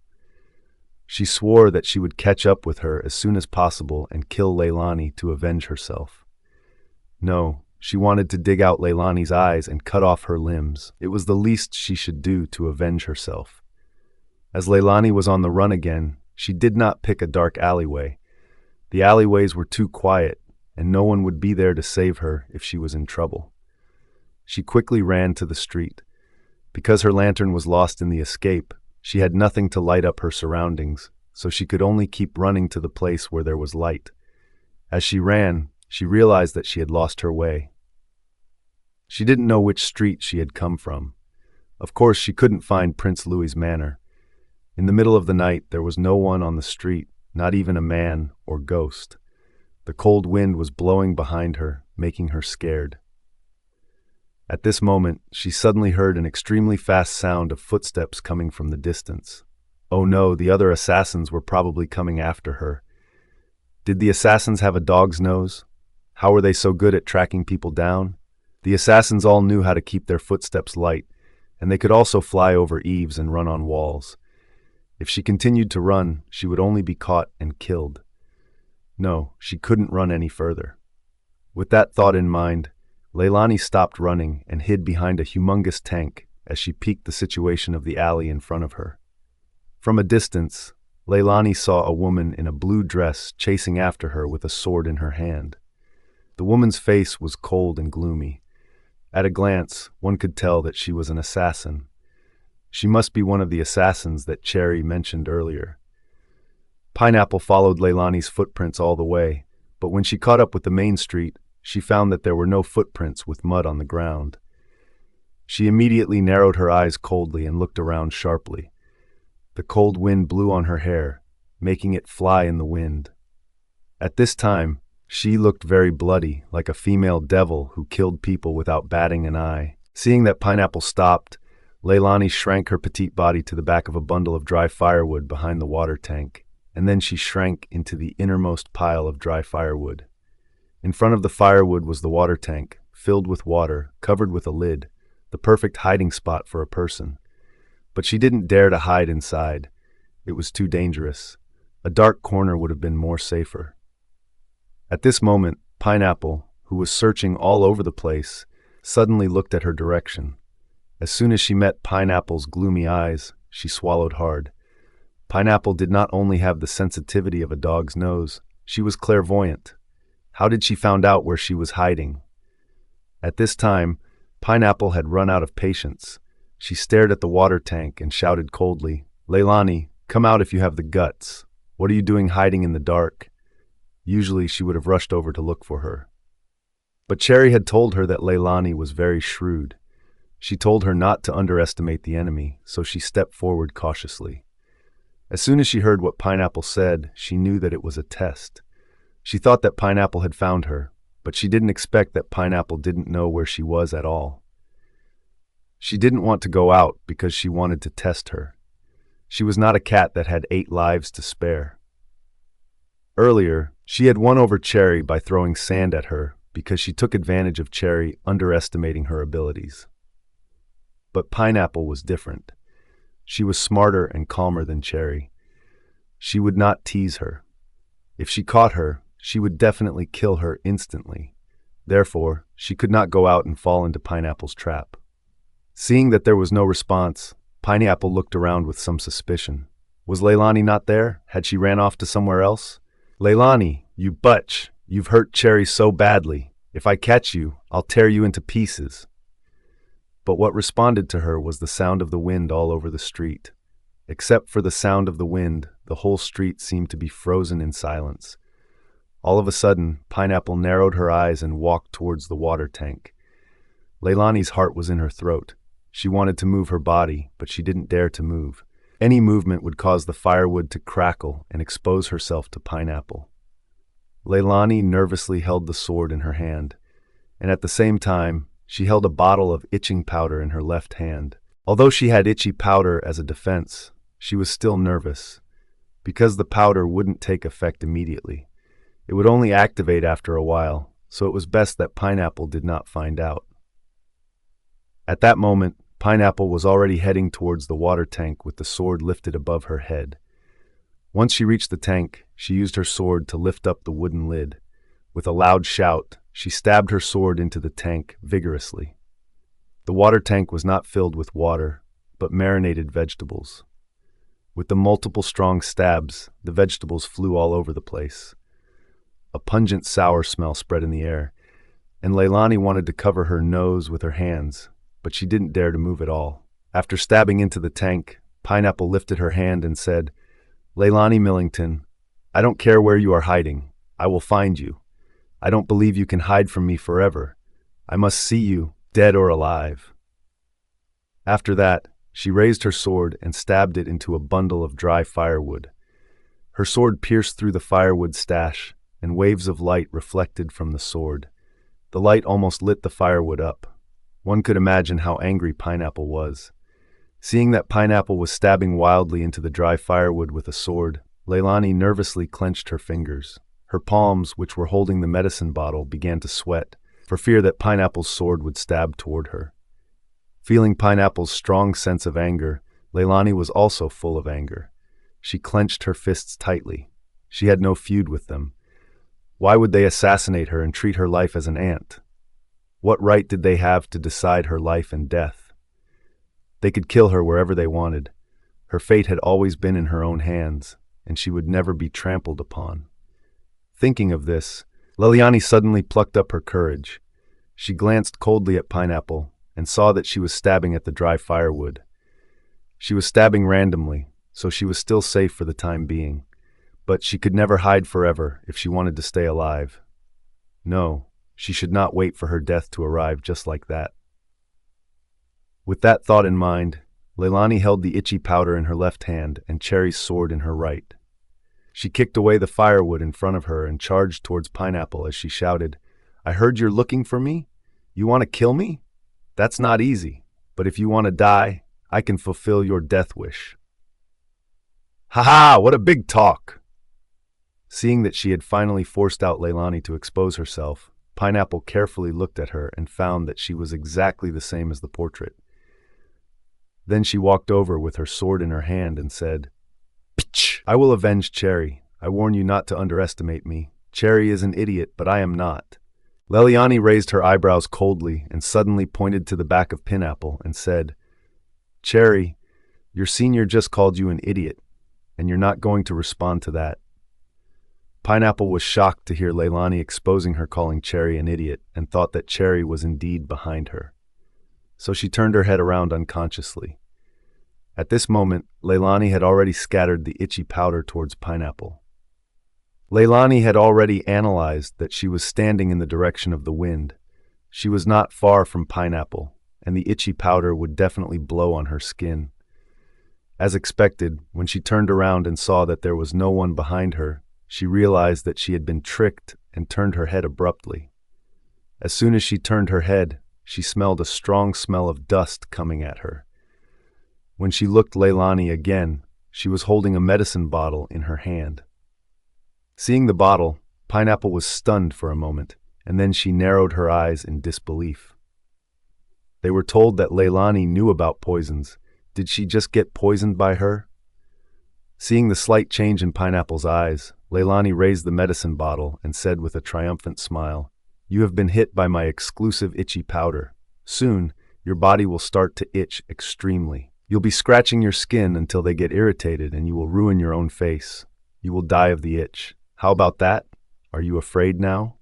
She swore that she would catch up with her as soon as possible and kill Leylani to avenge herself. No, she wanted to dig out Leylani's eyes and cut off her limbs. It was the least she should do to avenge herself. As Leylani was on the run again, she did not pick a dark alleyway. The alleyways were too quiet, and no one would be there to save her if she was in trouble. She quickly ran to the street. Because her lantern was lost in the escape, she had nothing to light up her surroundings, so she could only keep running to the place where there was light. As she ran, she realized that she had lost her way. She didn't know which street she had come from. Of course, she couldn't find Prince Louis's manor. In the middle of the night, there was no one on the street, not even a man or ghost. The cold wind was blowing behind her, making her scared. At this moment, she suddenly heard an extremely fast sound of footsteps coming from the distance. Oh no, the other assassins were probably coming after her. Did the assassins have a dog's nose? How were they so good at tracking people down? The assassins all knew how to keep their footsteps light, and they could also fly over eaves and run on walls. If she continued to run, she would only be caught and killed. No, she couldn't run any further. With that thought in mind, Leylani stopped running and hid behind a humongous tank as she peeked the situation of the alley in front of her. From a distance, Leylani saw a woman in a blue dress chasing after her with a sword in her hand. The woman's face was cold and gloomy. At a glance, one could tell that she was an assassin. She must be one of the assassins that Cherry mentioned earlier. Pineapple followed Leylani's footprints all the way, but when she caught up with the main street, she found that there were no footprints with mud on the ground. She immediately narrowed her eyes coldly and looked around sharply. The cold wind blew on her hair, making it fly in the wind. At this time, she looked very bloody, like a female devil who killed people without batting an eye. Seeing that Pineapple stopped, Leylani shrank her petite body to the back of a bundle of dry firewood behind the water tank, and then she shrank into the innermost pile of dry firewood. In front of the firewood was the water tank, filled with water, covered with a lid, the perfect hiding spot for a person. But she didn't dare to hide inside. It was too dangerous. A dark corner would have been more safer. At this moment, Pineapple, who was searching all over the place, suddenly looked at her direction. As soon as she met Pineapple's gloomy eyes, she swallowed hard. Pineapple did not only have the sensitivity of a dog's nose, she was clairvoyant. How did she find out where she was hiding? At this time, Pineapple had run out of patience. She stared at the water tank and shouted coldly, "Leylani, come out if you have the guts. What are you doing hiding in the dark?" Usually she would have rushed over to look for her. But Cherry had told her that Leylani was very shrewd. She told her not to underestimate the enemy, so she stepped forward cautiously. As soon as she heard what Pineapple said, she knew that it was a test. She thought that Pineapple had found her, but she didn't expect that Pineapple didn't know where she was at all. She didn't want to go out because she wanted to test her. She was not a cat that had 8 lives to spare. Earlier, she had won over Cherry by throwing sand at her because she took advantage of Cherry underestimating her abilities. But Pineapple was different. She was smarter and calmer than Cherry. She would not tease her. If she caught her, she would definitely kill her instantly. Therefore, she could not go out and fall into Pineapple's trap. Seeing that there was no response, Pineapple looked around with some suspicion. Was Leylani not there? Had she ran off to somewhere else? "Leylani, you butch! You've hurt Cherry so badly. If I catch you, I'll tear you into pieces." But what responded to her was the sound of the wind all over the street. Except for the sound of the wind, the whole street seemed to be frozen in silence. All of a sudden, Pineapple narrowed her eyes and walked towards the water tank. Leylani's heart was in her throat. She wanted to move her body, but she didn't dare to move. Any movement would cause the firewood to crackle and expose herself to Pineapple. Leylani nervously held the sword in her hand, and at the same time, she held a bottle of itching powder in her left hand. Although she had itchy powder as a defense, she was still nervous, because the powder wouldn't take effect immediately. It would only activate after a while, so it was best that Pineapple did not find out. At that moment, Pineapple was already heading towards the water tank with the sword lifted above her head. Once she reached the tank, she used her sword to lift up the wooden lid. With a loud shout, she stabbed her sword into the tank vigorously. The water tank was not filled with water, but marinated vegetables. With the multiple strong stabs, the vegetables flew all over the place. A pungent sour smell spread in the air, and Leylani wanted to cover her nose with her hands, but she didn't dare to move at all. After stabbing into the tank, Pineapple lifted her hand and said, "Leylani Millington, I don't care where you are hiding. I will find you. I don't believe you can hide from me forever. I must see you, dead or alive." After that, she raised her sword and stabbed it into a bundle of dry firewood. Her sword pierced through the firewood stash, and waves of light reflected from the sword. The light almost lit the firewood up. One could imagine how angry Pineapple was. Seeing that Pineapple was stabbing wildly into the dry firewood with a sword, Leylani nervously clenched her fingers. Her palms, which were holding the medicine bottle, began to sweat, for fear that Pineapple's sword would stab toward her. Feeling Pineapple's strong sense of anger, Leylani was also full of anger. She clenched her fists tightly. She had no feud with them. Why would they assassinate her and treat her life as an ant? What right did they have to decide her life and death? They could kill her wherever they wanted. Her fate had always been in her own hands, and she would never be trampled upon. Thinking of this, Leylani suddenly plucked up her courage. She glanced coldly at Pineapple and saw that she was stabbing at the dry firewood. She was stabbing randomly, so she was still safe for the time being. But she could never hide forever if she wanted to stay alive. No, she should not wait for her death to arrive just like that. With that thought in mind, Leylani held the itchy powder in her left hand and Cherry's sword in her right. She kicked away the firewood in front of her and charged towards Pineapple as she shouted, "I heard you're looking for me? You want to kill me? That's not easy, but if you want to die, I can fulfill your death wish." "Ha ha! What a big talk!" Seeing that she had finally forced out Leylani to expose herself, Pineapple carefully looked at her and found that she was exactly the same as the portrait. Then she walked over with her sword in her hand and said, "Ptsch! I will avenge Cherry. I warn you not to underestimate me. Cherry is an idiot, but I am not." Leylani raised her eyebrows coldly and suddenly pointed to the back of Pineapple and said, "Cherry, your senior just called you an idiot, and you're not going to respond to that." Pineapple was shocked to hear Leylani exposing her calling Cherry an idiot and thought that Cherry was indeed behind her. So she turned her head around unconsciously. At this moment, Leylani had already scattered the itchy powder towards Pineapple. Leylani had already analyzed that she was standing in the direction of the wind. She was not far from Pineapple, and the itchy powder would definitely blow on her skin. As expected, when she turned around and saw that there was no one behind her, she realized that she had been tricked and turned her head abruptly. As soon as she turned her head, she smelled a strong smell of dust coming at her. When she looked Leylani again, She was holding a medicine bottle in her hand. Seeing the bottle, Pineapple was stunned for a moment, and then she narrowed her eyes in disbelief. They were told that Leylani knew about poisons. Did she just get poisoned by her? Seeing the slight change in Pineapple's eyes, Leylani raised the medicine bottle and said with a triumphant smile, "You have been hit by my exclusive itchy powder. Soon, your body will start to itch extremely. You'll be scratching your skin until they get irritated and you will ruin your own face. You will die of the itch. How about that? Are you afraid now?"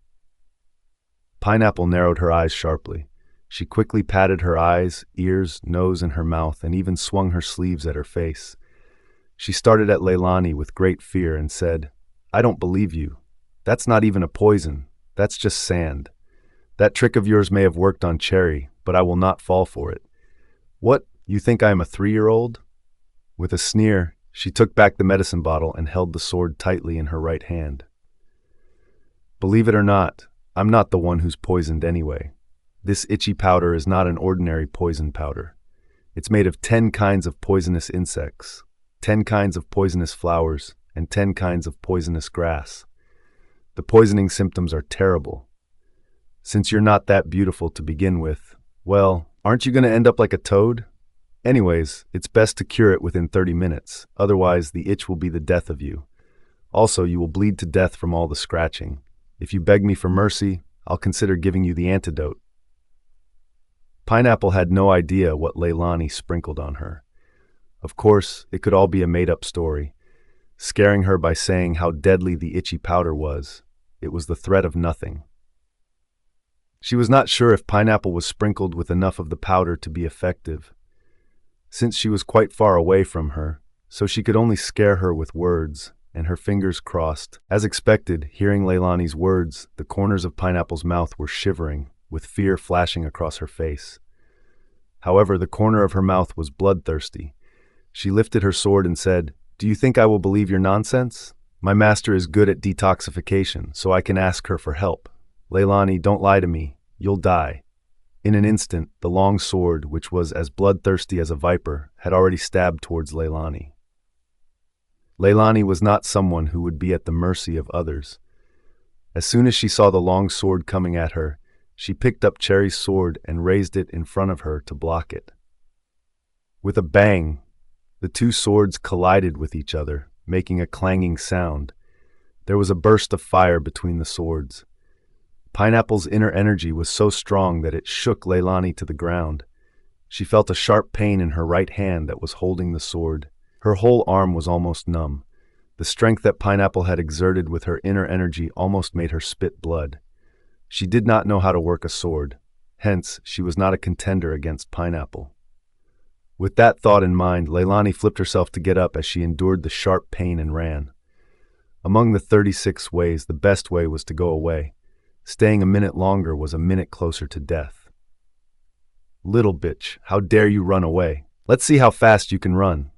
Pineapple narrowed her eyes sharply. She quickly patted her eyes, ears, nose, and her mouth, and even swung her sleeves at her face. She started at Leylani with great fear and said, "I don't believe you. That's not even a poison. That's just sand. That trick of yours may have worked on Cherry, but I will not fall for it. What, you think I am a 3-year-old? With a sneer, she took back the medicine bottle and held the sword tightly in her right hand. "Believe it or not, I'm not the one who's poisoned anyway. This itchy powder is not an ordinary poison powder. It's made of 10 kinds of poisonous insects, 10 kinds of poisonous flowers, and 10 kinds of poisonous grass. The poisoning symptoms are terrible. Since you're not that beautiful to begin with, well, aren't you going to end up like a toad? Anyways, it's best to cure it within 30 minutes, otherwise the itch will be the death of you. Also, you will bleed to death from all the scratching. If you beg me for mercy, I'll consider giving you the antidote." Pineapple had no idea what Leylani sprinkled on her. Of course, it could all be a made-up story, scaring her by saying how deadly the itchy powder was. It was the threat of nothing. She was not sure if Pineapple was sprinkled with enough of the powder to be effective, since she was quite far away from her, so she could only scare her with words, and her fingers crossed. As expected, hearing Leylani's words, the corners of Pineapple's mouth were shivering, with fear flashing across her face. However, the corner of her mouth was bloodthirsty. She lifted her sword and said, "Do you think I will believe your nonsense? My master is good at detoxification, so I can ask her for help. Leylani, don't lie to me. You'll die." In an instant, the long sword, which was as bloodthirsty as a viper, had already stabbed towards Leylani. Leylani was not someone who would be at the mercy of others. As soon as she saw the long sword coming at her, she picked up Cherry's sword and raised it in front of her to block it. With a bang, the two swords collided with each other, making a clanging sound. There was a burst of fire between the swords. Pineapple's inner energy was so strong that it shook Leylani to the ground. She felt a sharp pain in her right hand that was holding the sword. Her whole arm was almost numb. The strength that Pineapple had exerted with her inner energy almost made her spit blood. She did not know how to work a sword, hence she was not a contender against Pineapple. With that thought in mind, Leylani flipped herself to get up as she endured the sharp pain and ran. Among the 36 ways, the best way was to go away. Staying a minute longer was a minute closer to death. "Little bitch, how dare you run away? Let's see how fast you can run."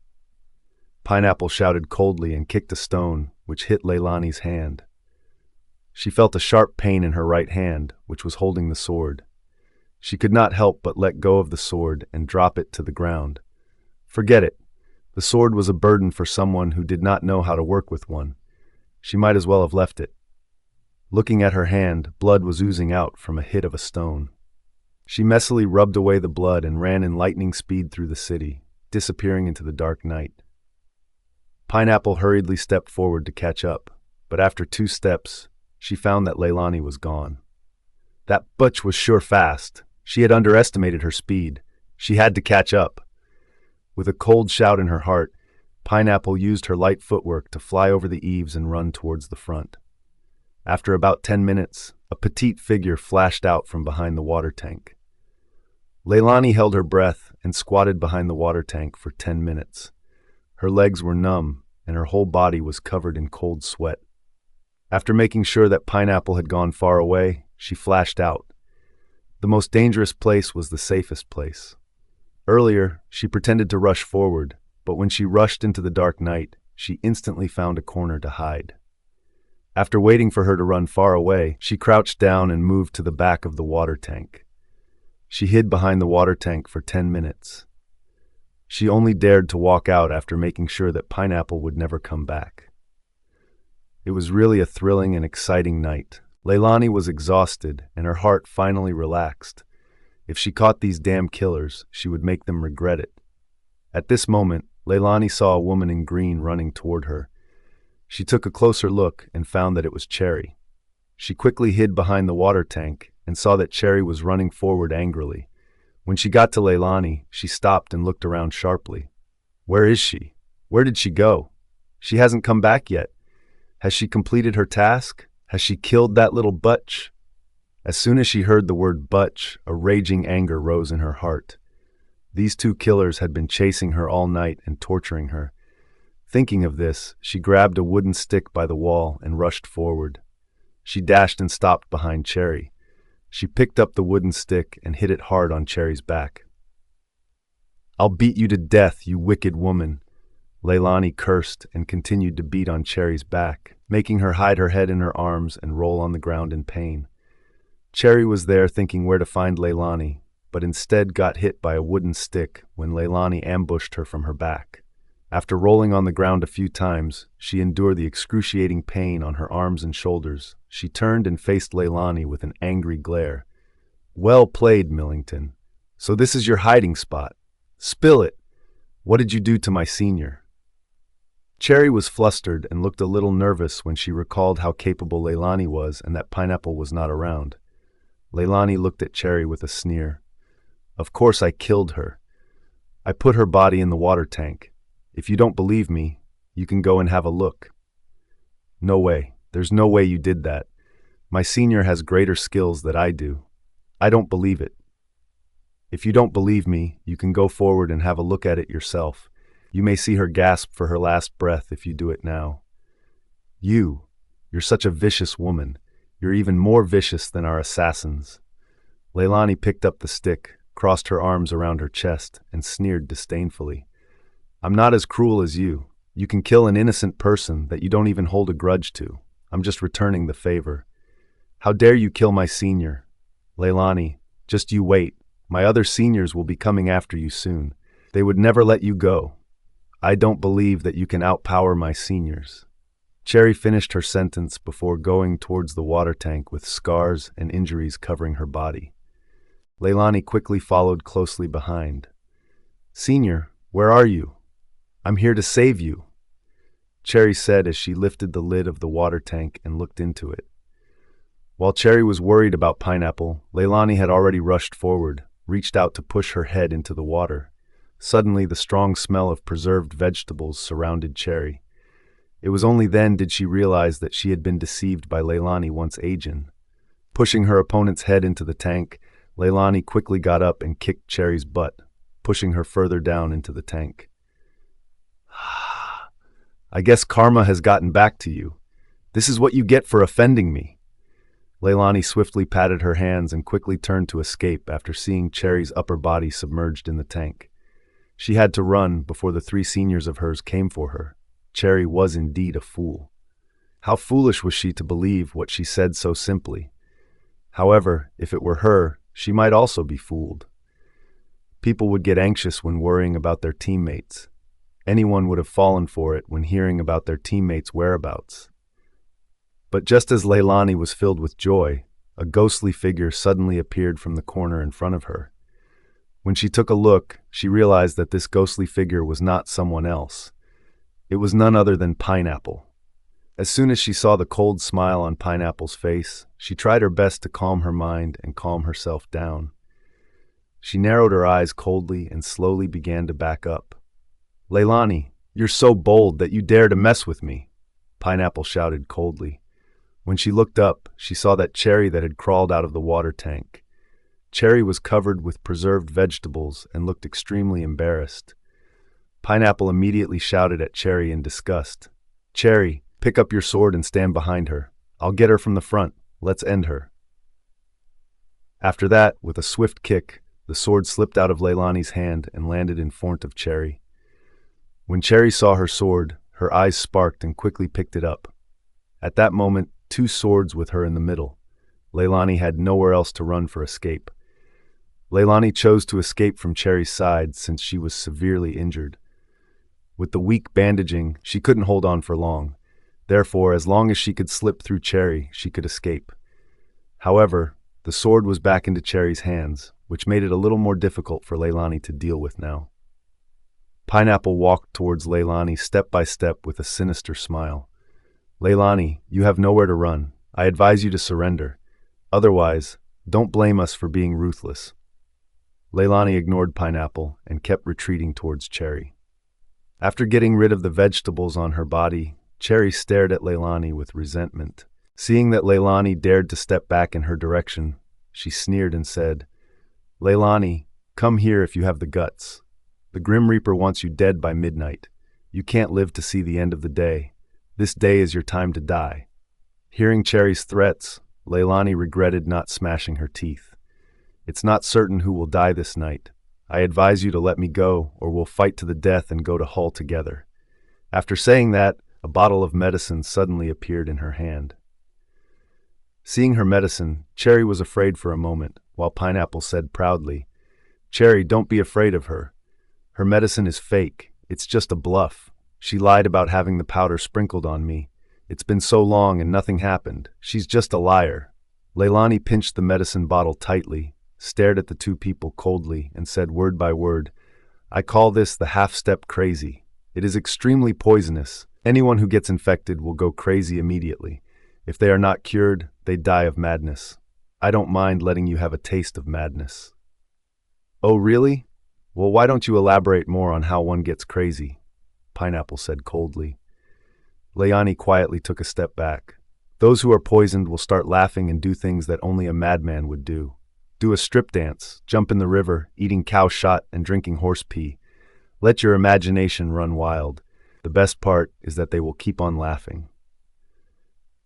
Pineapple shouted coldly and kicked a stone, which hit Leylani's hand. She felt a sharp pain in her right hand, which was holding the sword. She could not help but let go of the sword and drop it to the ground. Forget it. The sword was a burden for someone who did not know how to work with one. She might as well have left it. Looking at her hand, blood was oozing out from a hit of a stone. She messily rubbed away the blood and ran in lightning speed through the city, disappearing into the dark night. Pineapple hurriedly stepped forward to catch up, but after 2 steps, she found that Leylani was gone. That butch was sure fast. She had underestimated her speed. She had to catch up. With a cold shout in her heart, Pineapple used her light footwork to fly over the eaves and run towards the front. After about 10 minutes, a petite figure flashed out from behind the water tank. Leylani held her breath and squatted behind the water tank for 10 minutes. Her legs were numb, and her whole body was covered in cold sweat. After making sure that Pineapple had gone far away, she flashed out. The most dangerous place was the safest place. Earlier, she pretended to rush forward, but when she rushed into the dark night, she instantly found a corner to hide. After waiting for her to run far away, she crouched down and moved to the back of the water tank. She hid behind the water tank for 10 minutes. She only dared to walk out after making sure that Pineapple would never come back. It was really a thrilling and exciting night. Leylani was exhausted, and her heart finally relaxed. If she caught these damn killers, she would make them regret it. At this moment, Leylani saw a woman in green running toward her. She took a closer look and found that it was Cherry. She quickly hid behind the water tank and saw that Cherry was running forward angrily. When she got to Leylani, she stopped and looked around sharply. Where is she? Where did she go? She hasn't come back yet. Has she completed her task? Has she killed that little butch? As soon as she heard the word butch, a raging anger rose in her heart. These two killers had been chasing her all night and torturing her. Thinking of this, she grabbed a wooden stick by the wall and rushed forward. She dashed and stopped behind Cherry. She picked up the wooden stick and hit it hard on Cherry's back. "I'll beat you to death, you wicked woman," Leylani cursed and continued to beat on Cherry's back, making her hide her head in her arms and roll on the ground in pain. Cherry was there thinking where to find Leylani, but instead got hit by a wooden stick when Leylani ambushed her from her back. After rolling on the ground a few times, she endured the excruciating pain on her arms and shoulders. She turned and faced Leylani with an angry glare. "Well played, Millington. So this is your hiding spot. Spill it. What did you do to my senior?" Cherry was flustered and looked a little nervous when she recalled how capable Leylani was and that Pineapple was not around. Leylani looked at Cherry with a sneer. "Of course I killed her. I put her body in the water tank. If you don't believe me, you can go and have a look." "No way. There's no way you did that. My senior has greater skills than I do. I don't believe it." "If you don't believe me, you can go forward and have a look at it yourself. You may see her gasp for her last breath if you do it now." You're such a vicious woman. You're even more vicious than our assassins." Leylani picked up the stick, crossed her arms around her chest, and sneered disdainfully. "I'm not as cruel as you. You can kill an innocent person that you don't even hold a grudge to. I'm just returning the favor. How dare you kill my senior? Leylani, just you wait. My other seniors will be coming after you soon. They would never let you go. I don't believe that you can outpower my seniors." Cherry finished her sentence before going towards the water tank with scars and injuries covering her body. Leylani quickly followed closely behind. "Senior, where are you? I'm here to save you," Cherry said as she lifted the lid of the water tank and looked into it. While Cherry was worried about Pineapple, Leylani had already rushed forward, reached out to push her head into the water. Suddenly, the strong smell of preserved vegetables surrounded Cherry. It was only then did she realize that she had been deceived by Leylani once again. Pushing her opponent's head into the tank, Leylani quickly got up and kicked Cherry's butt, pushing her further down into the tank. "I guess karma has gotten back to you. This is what you get for offending me." Leylani swiftly patted her hands and quickly turned to escape after seeing Cherry's upper body submerged in the tank. She had to run before the three seniors of hers came for her. Cherry was indeed a fool. How foolish was she to believe what she said so simply? However, if it were her, she might also be fooled. People would get anxious when worrying about their teammates. Anyone would have fallen for it when hearing about their teammates' whereabouts. But just as Leylani was filled with joy, a ghostly figure suddenly appeared from the corner in front of her. When she took a look, she realized that this ghostly figure was not someone else. It was none other than Pineapple. As soon as she saw the cold smile on Pineapple's face, she tried her best to calm her mind and calm herself down. She narrowed her eyes coldly and slowly began to back up. "Leylani, you're so bold that you dare to mess with me," Pineapple shouted coldly. When she looked up, she saw that Cherry that had crawled out of the water tank. Cherry was covered with preserved vegetables and looked extremely embarrassed. Pineapple immediately shouted at Cherry in disgust. "Cherry, pick up your sword and stand behind her. I'll get her from the front. Let's end her." After that, with a swift kick, the sword slipped out of Leylani's hand and landed in front of Cherry. When Cherry saw her sword, her eyes sparked and quickly picked it up. At that moment, two swords with her in the middle. Leylani had nowhere else to run for escape. Leylani chose to escape from Cherry's side since she was severely injured. With the weak bandaging, she couldn't hold on for long. Therefore, as long as she could slip through Cherry, she could escape. However, the sword was back into Cherry's hands, which made it a little more difficult for Leylani to deal with now. Pineapple walked towards Leylani step by step with a sinister smile. Leylani, you have nowhere to run. I advise you to surrender. Otherwise, don't blame us for being ruthless. Leylani ignored Pineapple and kept retreating towards Cherry. After getting rid of the vegetables on her body, Cherry stared at Leylani with resentment. Seeing that Leylani dared to step back in her direction, she sneered and said, Leylani, come here if you have the guts. The Grim Reaper wants you dead by midnight. You can't live to see the end of the day. This day is your time to die. Hearing Cherry's threats, Leylani regretted not smashing her teeth. It's not certain who will die this night. I advise you to let me go, or we'll fight to the death and go to Hull together. After saying that, a bottle of medicine suddenly appeared in her hand. Seeing her medicine, Cherry was afraid for a moment, while Pineapple said proudly, Cherry, don't be afraid of her. Her medicine is fake. It's just a bluff. She lied about having the powder sprinkled on me. It's been so long and nothing happened. She's just a liar. Leylani pinched the medicine bottle tightly, stared at the two people coldly, and said word by word, I call this the half-step crazy. It is extremely poisonous. Anyone who gets infected will go crazy immediately. If they are not cured, they die of madness. I don't mind letting you have a taste of madness. Oh, really? Well, why don't you elaborate more on how one gets crazy? Pineapple said coldly. Leylani quietly took a step back. Those who are poisoned will start laughing and do things that only a madman would do. Do a strip dance, jump in the river, eating cow shot and drinking horse pee. Let your imagination run wild. The best part is that they will keep on laughing.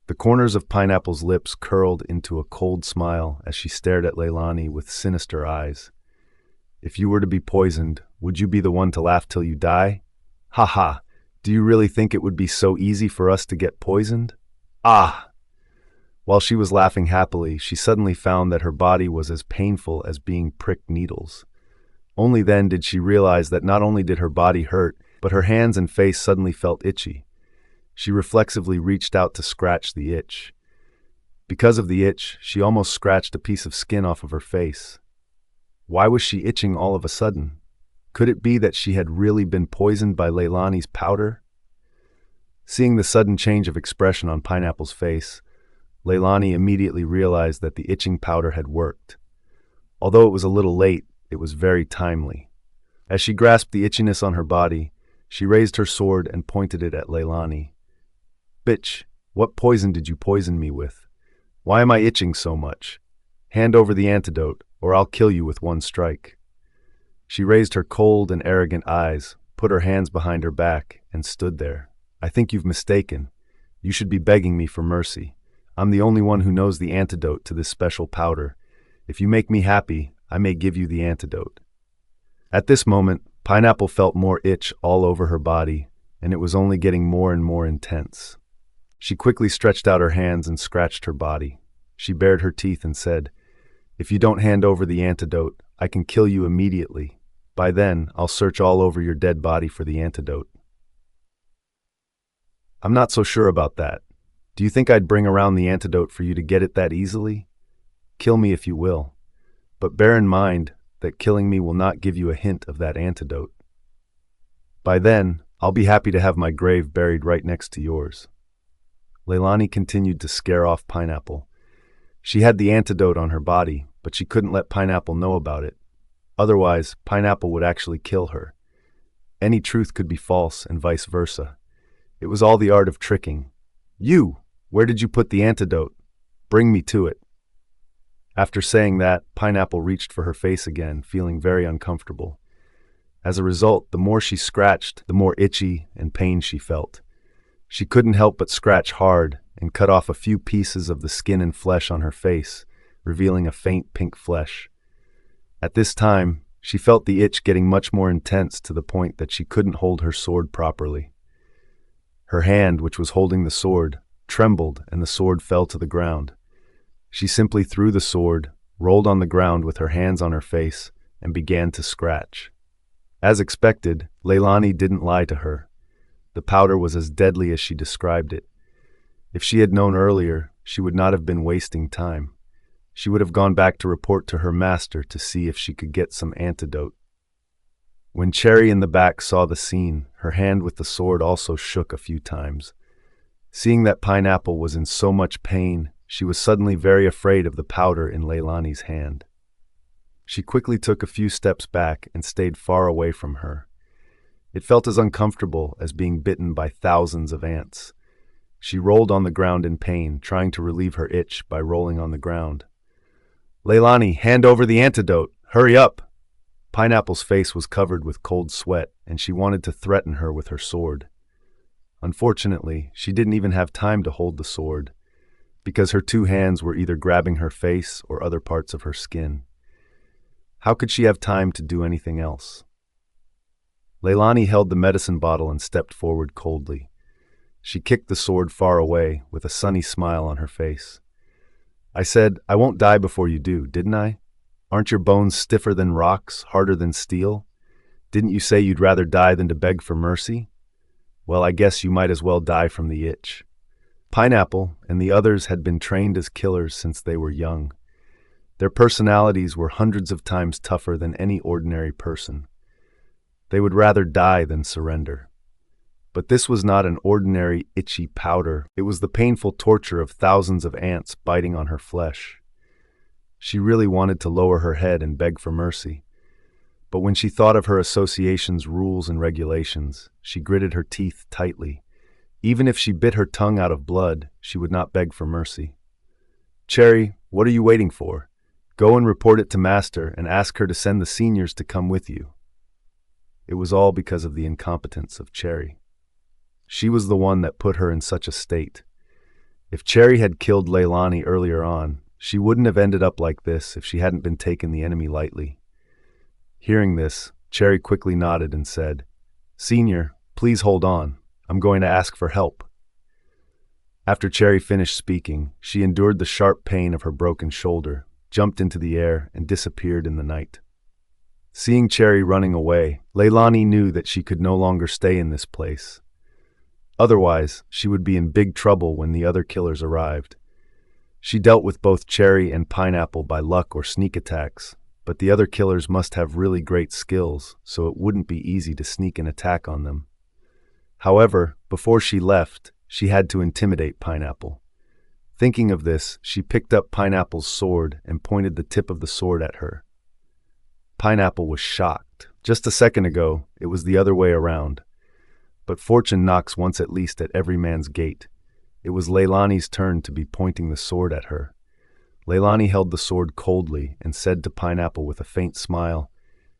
The corners of Pineapple's lips curled into a cold smile as she stared at Leylani with sinister eyes. If you were to be poisoned, would you be the one to laugh till you die? Ha ha! Do you really think it would be so easy for us to get poisoned? Ah! While she was laughing happily, she suddenly found that her body was as painful as being pricked needles. Only then did she realize that not only did her body hurt, but her hands and face suddenly felt itchy. She reflexively reached out to scratch the itch. Because of the itch, she almost scratched a piece of skin off of her face. Why was she itching all of a sudden? Could it be that she had really been poisoned by Leylani's powder? Seeing the sudden change of expression on Pineapple's face, Leylani immediately realized that the itching powder had worked. Although it was a little late, it was very timely. As she grasped the itchiness on her body, she raised her sword and pointed it at Leylani. Bitch, what poison did you poison me with? Why am I itching so much? Hand over the antidote, or I'll kill you with one strike. She raised her cold and arrogant eyes, put her hands behind her back, and stood there. I think you've mistaken. You should be begging me for mercy. I'm the only one who knows the antidote to this special powder. If you make me happy, I may give you the antidote. At this moment, Pineapple felt more itch all over her body, and it was only getting more and more intense. She quickly stretched out her hands and scratched her body. She bared her teeth and said, If you don't hand over the antidote, I can kill you immediately. By then, I'll search all over your dead body for the antidote. I'm not so sure about that. Do you think I'd bring around the antidote for you to get it that easily? Kill me if you will. But bear in mind that killing me will not give you a hint of that antidote. By then, I'll be happy to have my grave buried right next to yours. Leylani continued to scare off Pineapple. She had the antidote on her body, but she couldn't let Pineapple know about it. Otherwise, Pineapple would actually kill her. Any truth could be false and vice versa. It was all the art of tricking. You! Where did you put the antidote? Bring me to it. After saying that, Pineapple reached for her face again, feeling very uncomfortable. As a result, the more she scratched, the more itchy and pain she felt. She couldn't help but scratch hard and cut off a few pieces of the skin and flesh on her face, revealing a faint pink flesh. At this time, she felt the itch getting much more intense to the point that she couldn't hold her sword properly. Her hand, which was holding the sword, trembled and the sword fell to the ground. She simply threw the sword, rolled on the ground with her hands on her face, and began to scratch. As expected, Leylani didn't lie to her. The powder was as deadly as she described it. If she had known earlier, she would not have been wasting time. She would have gone back to report to her master to see if she could get some antidote. When Cherry in the back saw the scene, her hand with the sword also shook a few times. Seeing that Pineapple was in so much pain, she was suddenly very afraid of the powder in Leylani's hand. She quickly took a few steps back and stayed far away from her. It felt as uncomfortable as being bitten by thousands of ants. She rolled on the ground in pain, trying to relieve her itch by rolling on the ground. "Leylani, hand over the antidote! Hurry up!" Pineapple's face was covered with cold sweat, and she wanted to threaten her with her sword. Unfortunately, she didn't even have time to hold the sword, because her two hands were either grabbing her face or other parts of her skin. How could she have time to do anything else? Leylani held the medicine bottle and stepped forward coldly. She kicked the sword far away, with a sunny smile on her face. "I said, I won't die before you do, didn't I? Aren't your bones stiffer than rocks, harder than steel? Didn't you say you'd rather die than to beg for mercy? Well, I guess you might as well die from the itch." Pineapple and the others had been trained as killers since they were young. Their personalities were hundreds of times tougher than any ordinary person. They would rather die than surrender. But this was not an ordinary itchy powder. It was the painful torture of thousands of ants biting on her flesh. She really wanted to lower her head and beg for mercy. But when she thought of her association's rules and regulations, she gritted her teeth tightly. Even if she bit her tongue out of blood, she would not beg for mercy. "Cherry, what are you waiting for? Go and report it to Master and ask her to send the seniors to come with you." It was all because of the incompetence of Cherry. She was the one that put her in such a state. If Cherry had killed Leylani earlier on, she wouldn't have ended up like this if she hadn't been taking the enemy lightly. Hearing this, Cherry quickly nodded and said, "Senior, please hold on. I'm going to ask for help." After Cherry finished speaking, she endured the sharp pain of her broken shoulder, jumped into the air, and disappeared in the night. Seeing Cherry running away, Leylani knew that she could no longer stay in this place. Otherwise, she would be in big trouble when the other killers arrived. She dealt with both Cherry and Pineapple by luck or sneak attacks, but the other killers must have really great skills, so it wouldn't be easy to sneak an attack on them. However, before she left, she had to intimidate Pineapple. Thinking of this, she picked up Pineapple's sword and pointed the tip of the sword at her. Pineapple was shocked. Just a second ago, it was the other way around. But fortune knocks once at least at every man's gate. It was Leylani's turn to be pointing the sword at her. Leylani held the sword coldly and said to Pineapple with a faint smile,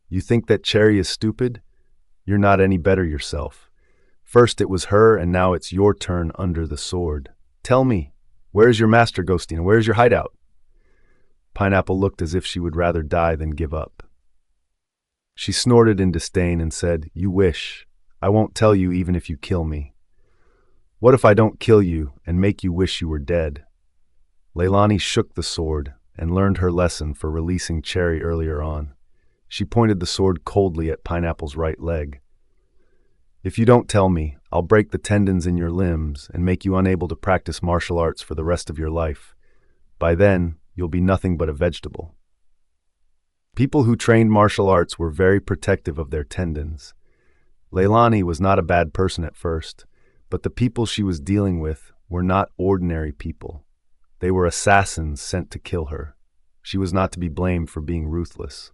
"You think that Cherry is stupid? You're not any better yourself. First it was her and now it's your turn under the sword. Tell me, where is your master, Ghostina? Where is your hideout?" Pineapple looked as if she would rather die than give up. She snorted in disdain and said, "You wish. I won't tell you even if you kill me. What if I don't kill you and make you wish you were dead?" Leylani shook the sword and learned her lesson for releasing Cherry earlier on. She pointed the sword coldly at Pineapple's right leg. "If you don't tell me, I'll break the tendons in your limbs and make you unable to practice martial arts for the rest of your life. By then, you'll be nothing but a vegetable." People who trained martial arts were very protective of their tendons. Leylani was not a bad person at first, but the people she was dealing with were not ordinary people. They were assassins sent to kill her. She was not to be blamed for being ruthless.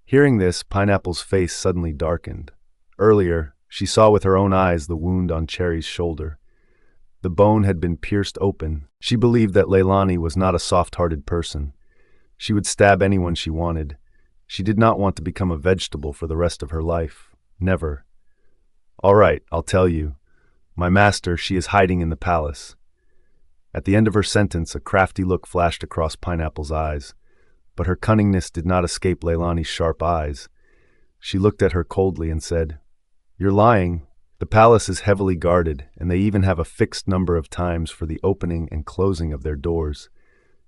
Hearing this, Pineapple's face suddenly darkened. Earlier, she saw with her own eyes the wound on Cherry's shoulder. The bone had been pierced open. She believed that Leylani was not a soft-hearted person. She would stab anyone she wanted. She did not want to become a vegetable for the rest of her life. Never. "All right, I'll tell you. My master, she is hiding in the palace." At the end of her sentence, a crafty look flashed across Pineapple's eyes, but her cunningness did not escape Leylani's sharp eyes. She looked at her coldly and said, "You're lying. The palace is heavily guarded, and they even have a fixed number of times for the opening and closing of their doors.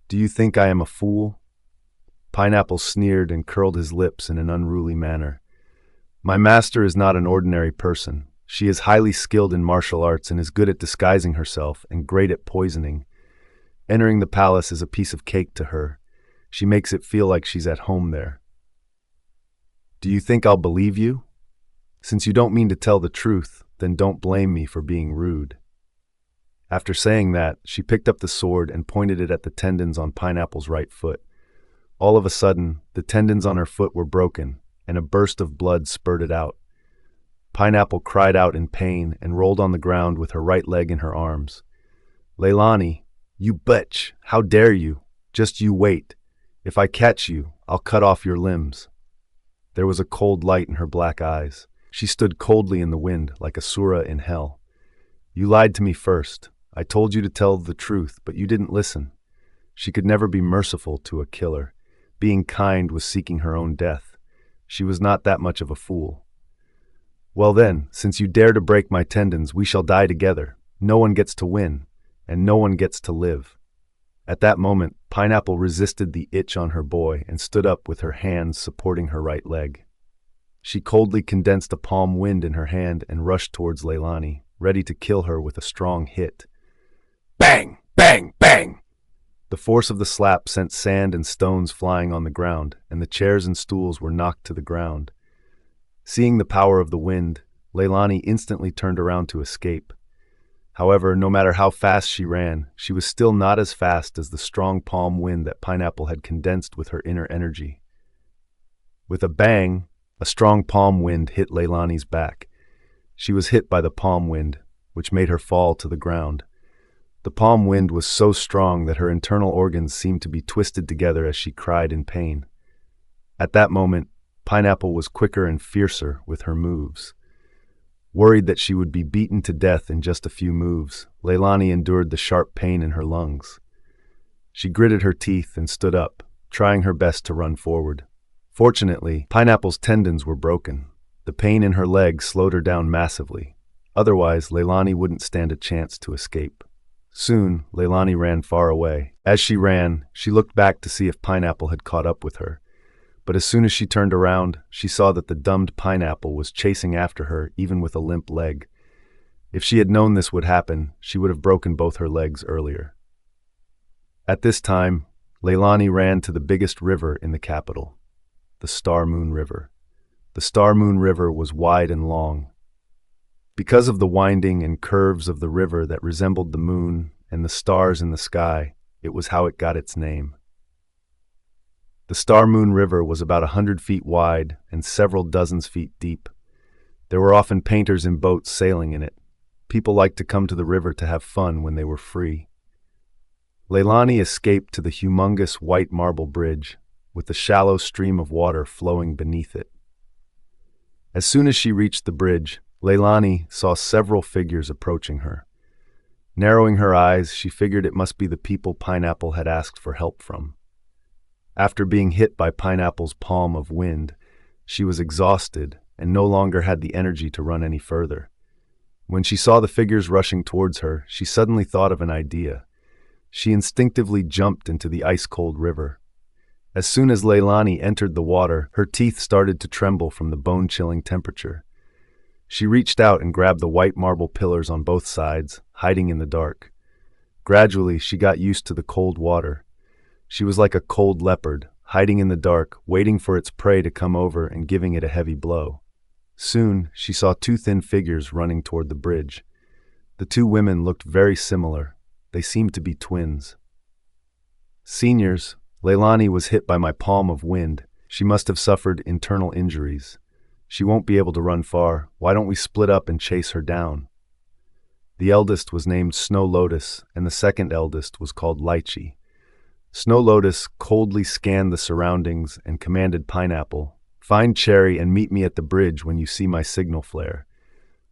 Do you think I am a fool? Pineapple sneered and curled his lips in an unruly manner. My master is not an ordinary person. She is highly skilled in martial arts and is good at disguising herself and great at poisoning. Entering the palace is a piece of cake to her. She makes it feel like she's at home there. Do you think I'll believe you? Since you don't mean to tell the truth, then don't blame me for being rude. After saying that, she picked up the sword and pointed it at the tendons on Pineapple's right foot. All of a sudden, the tendons on her foot were broken, and a burst of blood spurted out. Pineapple cried out in pain and rolled on the ground with her right leg in her arms. Leylani, you bitch! How dare you? Just you wait. If I catch you, I'll cut off your limbs. There was a cold light in her black eyes. She stood coldly in the wind like a Sura in hell. You lied to me first. I told you to tell the truth, but you didn't listen. She could never be merciful to a killer. Being kind was seeking her own death. She was not that much of a fool. Well then, since you dare to break my tendons, we shall die together. No one gets to win, and no one gets to live. At that moment, Pineapple resisted the itch on her boy and stood up with her hands supporting her right leg. She coldly condensed a palm wind in her hand and rushed towards Leylani, ready to kill her with a strong hit. Bang! Bang! Bang! The force of the slap sent sand and stones flying on the ground, and the chairs and stools were knocked to the ground. Seeing the power of the wind, Leylani instantly turned around to escape. However, no matter how fast she ran, she was still not as fast as the strong palm wind that Pineapple had condensed with her inner energy. With a bang, a strong palm wind hit Leylani's back. She was hit by the palm wind, which made her fall to the ground. The palm wind was so strong that her internal organs seemed to be twisted together as she cried in pain. At that moment, Pineapple was quicker and fiercer with her moves. Worried that she would be beaten to death in just a few moves, Leylani endured the sharp pain in her lungs. She gritted her teeth and stood up, trying her best to run forward. Fortunately, Pineapple's tendons were broken. The pain in her leg slowed her down massively. Otherwise, Leylani wouldn't stand a chance to escape. Soon, Leylani ran far away. As she ran, she looked back to see if Pineapple had caught up with her. But as soon as she turned around, she saw that the dumbed Pineapple was chasing after her, even with a limp leg. If she had known this would happen, she would have broken both her legs earlier. At this time, Leylani ran to the biggest river in the capital, the Star Moon River. The Star Moon River was wide and long. Because of the winding and curves of the river that resembled the moon and the stars in the sky, it was how it got its name. The Star Moon River was about 100 feet wide and several dozens feet deep. There were often painters in boats sailing in it. People liked to come to the river to have fun when they were free. Leylani escaped to the humongous white marble bridge, with the shallow stream of water flowing beneath it. As soon as she reached the bridge, Leylani saw several figures approaching her. Narrowing her eyes, she figured it must be the people Pineapple had asked for help from. After being hit by Pineapple's palm of wind, she was exhausted and no longer had the energy to run any further. When she saw the figures rushing towards her, she suddenly thought of an idea. She instinctively jumped into the ice-cold river. As soon as Leylani entered the water, her teeth started to tremble from the bone-chilling temperature. She reached out and grabbed the white marble pillars on both sides, hiding in the dark. Gradually, she got used to the cold water. She was like a cold leopard, hiding in the dark, waiting for its prey to come over and giving it a heavy blow. Soon, she saw two thin figures running toward the bridge. The two women looked very similar. They seemed to be twins. Seniors, Leylani was hit by my palm of wind. She must have suffered internal injuries. She won't be able to run far. Why don't we split up and chase her down? The eldest was named Snow Lotus, and the second eldest was called Lychee. Snow Lotus coldly scanned the surroundings and commanded Pineapple, "Find Cherry and meet me at the bridge when you see my signal flare.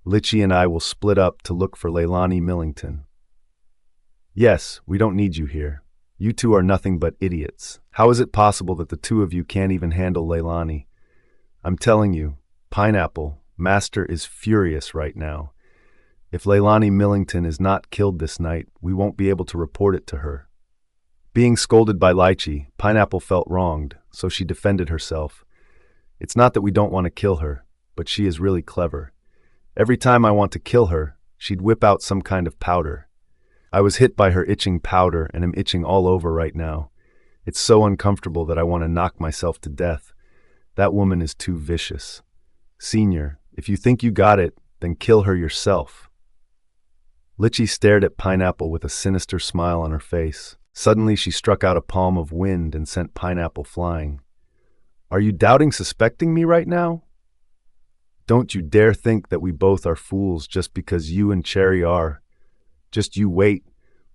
Lychee and I will split up to look for Leylani Millington." "Yes, we don't need you here. You two are nothing but idiots. How is it possible that the two of you can't even handle Leylani? I'm telling you, Pineapple, Master is furious right now. If Leylani Millington is not killed this night, we won't be able to report it to her." Being scolded by Lychee, Pineapple felt wronged, so she defended herself. It's not that we don't want to kill her, but she is really clever. Every time I want to kill her, she'd whip out some kind of powder. I was hit by her itching powder and am itching all over right now. It's so uncomfortable that I want to knock myself to death. That woman is too vicious. Senior, if you think you got it, then kill her yourself. Lychee stared at Pineapple with a sinister smile on her face. Suddenly she struck out a palm of wind and sent Pineapple flying. Are you doubting suspecting me right now? Don't you dare think that we both are fools just because you and Cherry are. Just you wait.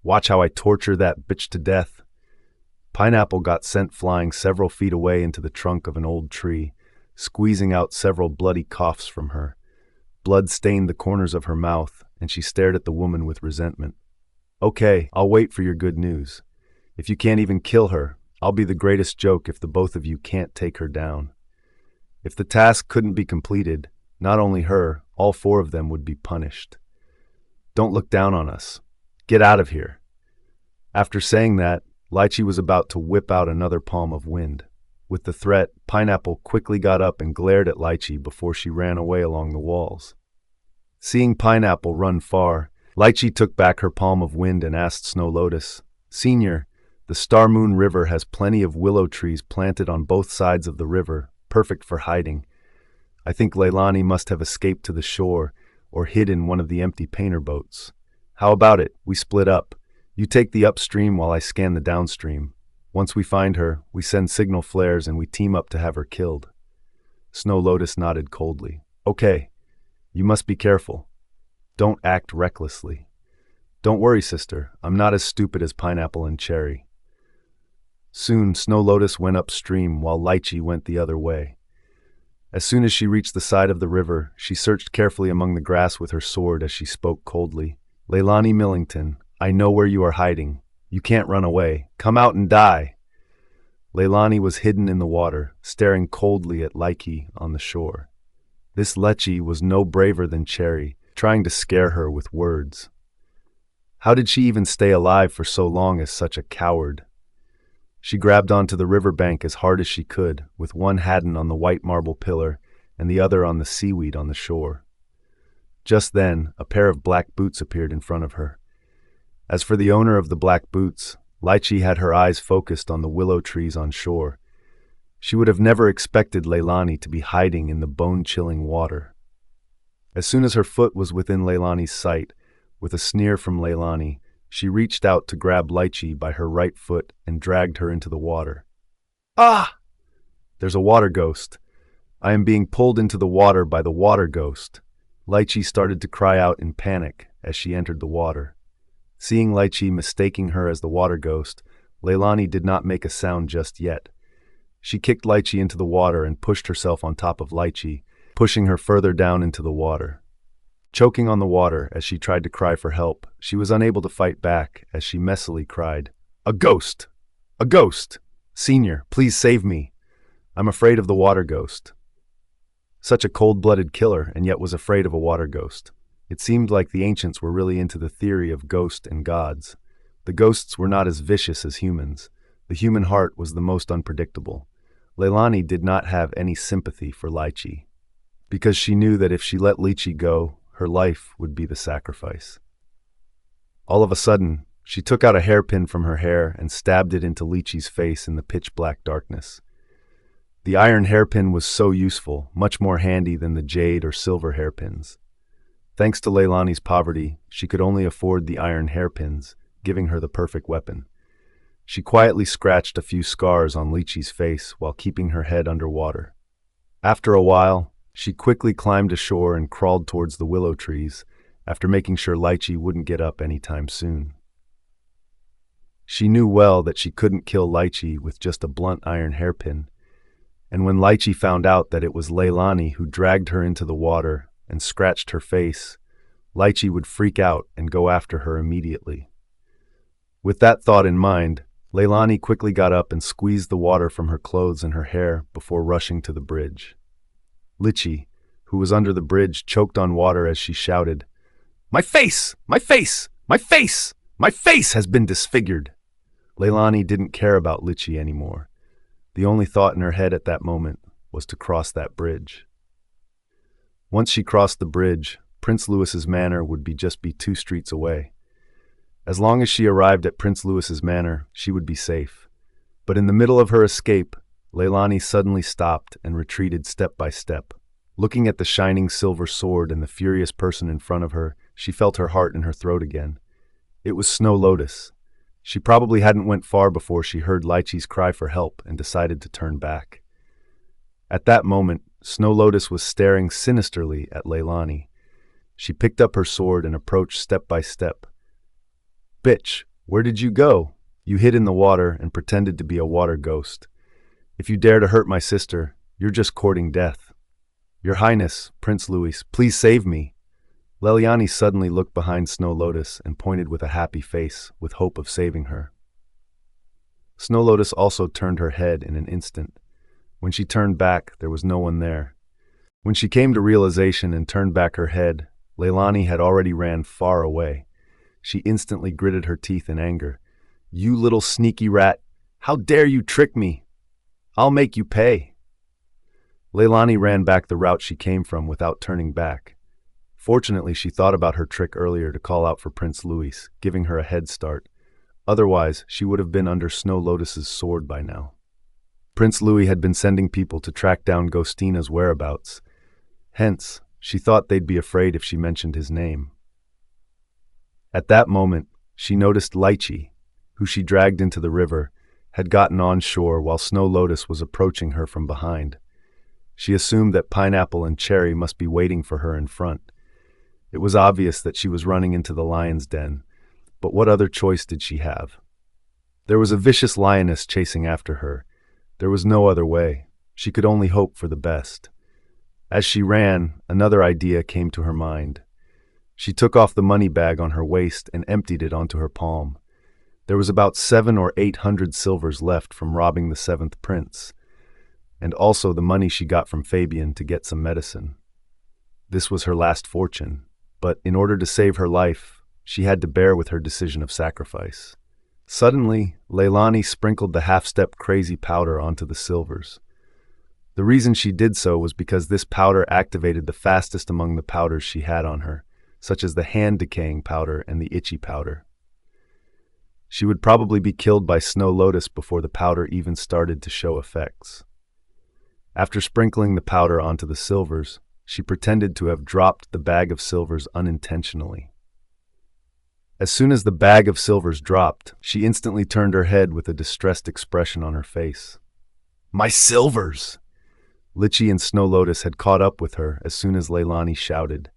Watch how I torture that bitch to death. Pineapple got sent flying several feet away into the trunk of an old tree, squeezing out several bloody coughs from her. Blood stained the corners of her mouth, and she stared at the woman with resentment. Okay, I'll wait for your good news. If you can't even kill her, I'll be the greatest joke if the both of you can't take her down. If the task couldn't be completed, not only her, all four of them would be punished. Don't look down on us. Get out of here. After saying that, Lychee was about to whip out another palm of wind. With the threat, Pineapple quickly got up and glared at Lychee before she ran away along the walls. Seeing Pineapple run far, Lychee took back her palm of wind and asked Snow Lotus, Senior, the Star Moon River has plenty of willow trees planted on both sides of the river, perfect for hiding. I think Leylani must have escaped to the shore or hid in one of the empty painter boats. How about it? We split up. You take the upstream while I scan the downstream. Once we find her, we send signal flares and we team up to have her killed. Snow Lotus nodded coldly. Okay, you must be careful. Don't act recklessly. Don't worry, sister. I'm not as stupid as Pineapple and Cherry. Soon, Snow Lotus went upstream while Lychee went the other way. As soon as she reached the side of the river, she searched carefully among the grass with her sword as she spoke coldly. Leylani Millington, I know where you are hiding. You can't run away. Come out and die. Leylani was hidden in the water, staring coldly at Lychee on the shore. This Lychee was no braver than Cherry, trying to scare her with words. How did she even stay alive for so long as such a coward? She grabbed onto the riverbank as hard as she could, with one hand on the white marble pillar and the other on the seaweed on the shore. Just then, a pair of black boots appeared in front of her. As for the owner of the black boots, Lychee had her eyes focused on the willow trees on shore. She would have never expected Leylani to be hiding in the bone-chilling water. As soon as her foot was within Leylani's sight, with a sneer from Leylani, she reached out to grab Lychee by her right foot and dragged her into the water. Ah! There's a water ghost. I am being pulled into the water by the water ghost. Lychee started to cry out in panic as she entered the water. Seeing Lychee mistaking her as the water ghost, Leylani did not make a sound just yet. She kicked Lychee into the water and pushed herself on top of Lychee, pushing her further down into the water. Choking on the water as she tried to cry for help, she was unable to fight back as she messily cried, A ghost! A ghost! Senior, please save me! I'm afraid of the water ghost. Such a cold-blooded killer, and yet was afraid of a water ghost. It seemed like the ancients were really into the theory of ghosts and gods. The ghosts were not as vicious as humans. The human heart was the most unpredictable. Leylani did not have any sympathy for Lychee, because she knew that if she let Lychee go, her life would be the sacrifice. All of a sudden, she took out a hairpin from her hair and stabbed it into Lychee's face in the pitch-black darkness. The iron hairpin was so useful, much more handy than the jade or silver hairpins. Thanks to Leylani's poverty, she could only afford the iron hairpins, giving her the perfect weapon. She quietly scratched a few scars on Lychee's face while keeping her head underwater. After a while, she quickly climbed ashore and crawled towards the willow trees, after making sure Lychee wouldn't get up anytime soon. She knew well that she couldn't kill Lychee with just a blunt iron hairpin, and when Lychee found out that it was Leylani who dragged her into the water and scratched her face, Lychee would freak out and go after her immediately. With that thought in mind, Leylani quickly got up and squeezed the water from her clothes and her hair before rushing to the bridge. Lychee, who was under the bridge, choked on water as she shouted, My face! My face! My face! My face has been disfigured! Leylani didn't care about Litchi anymore. The only thought in her head at that moment was to cross that bridge. Once she crossed the bridge, Prince Louis's manor would just be 2 streets away. As long as she arrived at Prince Louis's manor, she would be safe. But in the middle of her escape, Leylani suddenly stopped and retreated step by step. Looking at the shining silver sword and the furious person in front of her, she felt her heart in her throat again. It was Snow Lotus. She probably hadn't went far before she heard Lychee's cry for help and decided to turn back. At that moment, Snow Lotus was staring sinisterly at Leylani. She picked up her sword and approached step by step. "Bitch, where did you go? You hid in the water and pretended to be a water ghost. If you dare to hurt my sister, you're just courting death. Your Highness, Prince Louis, please save me." Leylani suddenly looked behind Snow Lotus and pointed with a happy face, with hope of saving her. Snow Lotus also turned her head in an instant. When she turned back, there was no one there. When she came to realization and turned back her head, Leylani had already ran far away. She instantly gritted her teeth in anger. "You little sneaky rat! How dare you trick me? I'll make you pay!" Leylani ran back the route she came from without turning back. Fortunately, she thought about her trick earlier to call out for Prince Louis, giving her a head start. Otherwise, she would have been under Snow Lotus's sword by now. Prince Louis had been sending people to track down Ghostina's whereabouts. Hence, she thought they'd be afraid if she mentioned his name. At that moment, she noticed Lychee, who she dragged into the river, had gotten on shore while Snow Lotus was approaching her from behind. She assumed that Pineapple and Cherry must be waiting for her in front. It was obvious that she was running into the lion's den, but what other choice did she have? There was a vicious lioness chasing after her. There was no other way. She could only hope for the best. As she ran, another idea came to her mind. She took off the money bag on her waist and emptied it onto her palm. There was about 700 or 800 silvers left from robbing the 7th prince, and also the money she got from Fabian to get some medicine. This was her last fortune, but in order to save her life, she had to bear with her decision of sacrifice. Suddenly, Leylani sprinkled the half-step crazy powder onto the silvers. The reason she did so was because this powder activated the fastest among the powders she had on her, such as the hand-decaying powder and the itchy powder. She would probably be killed by Snow Lotus before the powder even started to show effects. After sprinkling the powder onto the silvers, she pretended to have dropped the bag of silvers unintentionally. As soon as the bag of silvers dropped, she instantly turned her head with a distressed expression on her face. "My silvers!" Lychee and Snow Lotus had caught up with her as soon as Leylani shouted.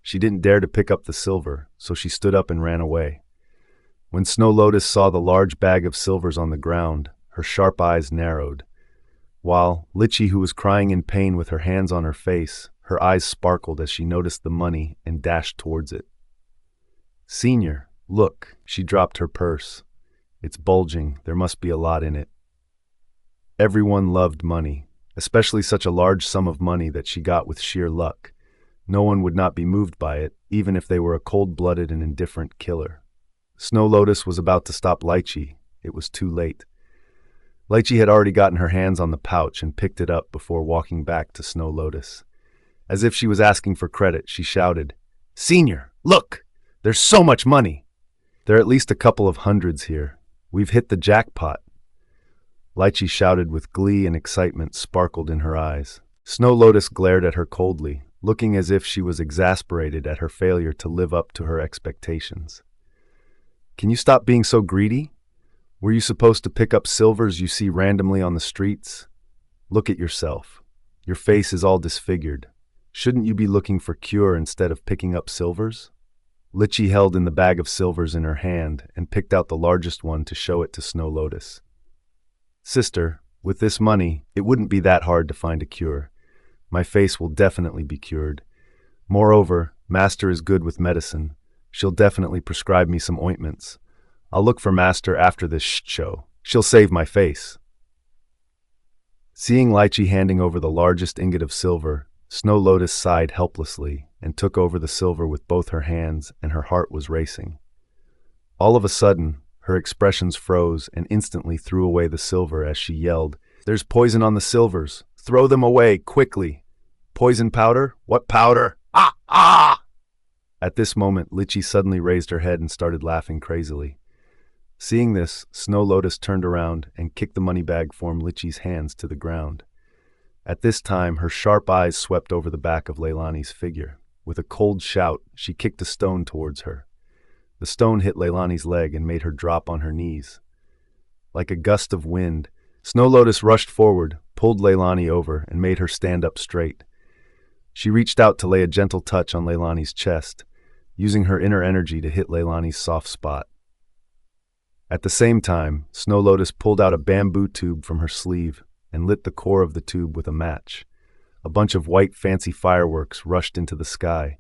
She didn't dare to pick up the silver, so she stood up and ran away. When Snow Lotus saw the large bag of silvers on the ground, her sharp eyes narrowed. While Lychee, who was crying in pain with her hands on her face, her eyes sparkled as she noticed the money and dashed towards it. "Senior, look," she dropped her purse. "It's bulging, there must be a lot in it." Everyone loved money, especially such a large sum of money that she got with sheer luck. No one would not be moved by it, even if they were a cold-blooded and indifferent killer. Snow Lotus was about to stop Lychee. It was too late. Lychee had already gotten her hands on the pouch and picked it up before walking back to Snow Lotus. As if she was asking for credit, she shouted, "Senior, look! There's so much money! There are at least a couple of hundreds here. We've hit the jackpot." Lychee shouted with glee, and excitement sparkled in her eyes. Snow Lotus glared at her coldly, looking as if she was exasperated at her failure to live up to her expectations. "Can you stop being so greedy? Were you supposed to pick up silvers you see randomly on the streets? Look at yourself. Your face is all disfigured. Shouldn't you be looking for cure instead of picking up silvers?" Lychee held in the bag of silvers in her hand and picked out the largest one to show it to Snow Lotus. "Sister, with this money, it wouldn't be that hard to find a cure. My face will definitely be cured. Moreover, Master is good with medicine. She'll definitely prescribe me some ointments. I'll look for Master after this show. She'll save my face." Seeing Lychee handing over the largest ingot of silver, Snow Lotus sighed helplessly and took over the silver with both her hands, and her heart was racing. All of a sudden, Her expressions froze and instantly threw away the silver as she yelled, "There's poison on the silvers! Throw them away, quickly! Poison powder? What powder? Ah! Ah!" At this moment, Litchi suddenly raised her head and started laughing crazily. Seeing this, Snow Lotus turned around and kicked the money bag from Litchi's hands to the ground. At this time, her sharp eyes swept over the back of Leylani's figure. With a cold shout, she kicked a stone towards her. The stone hit Leylani's leg and made her drop on her knees. Like a gust of wind, Snow Lotus rushed forward, pulled Leylani over, and made her stand up straight. She reached out to lay a gentle touch on Leylani's chest, using her inner energy to hit Leylani's soft spot. At the same time, Snow Lotus pulled out a bamboo tube from her sleeve and lit the core of the tube with a match. A bunch of white fancy fireworks rushed into the sky.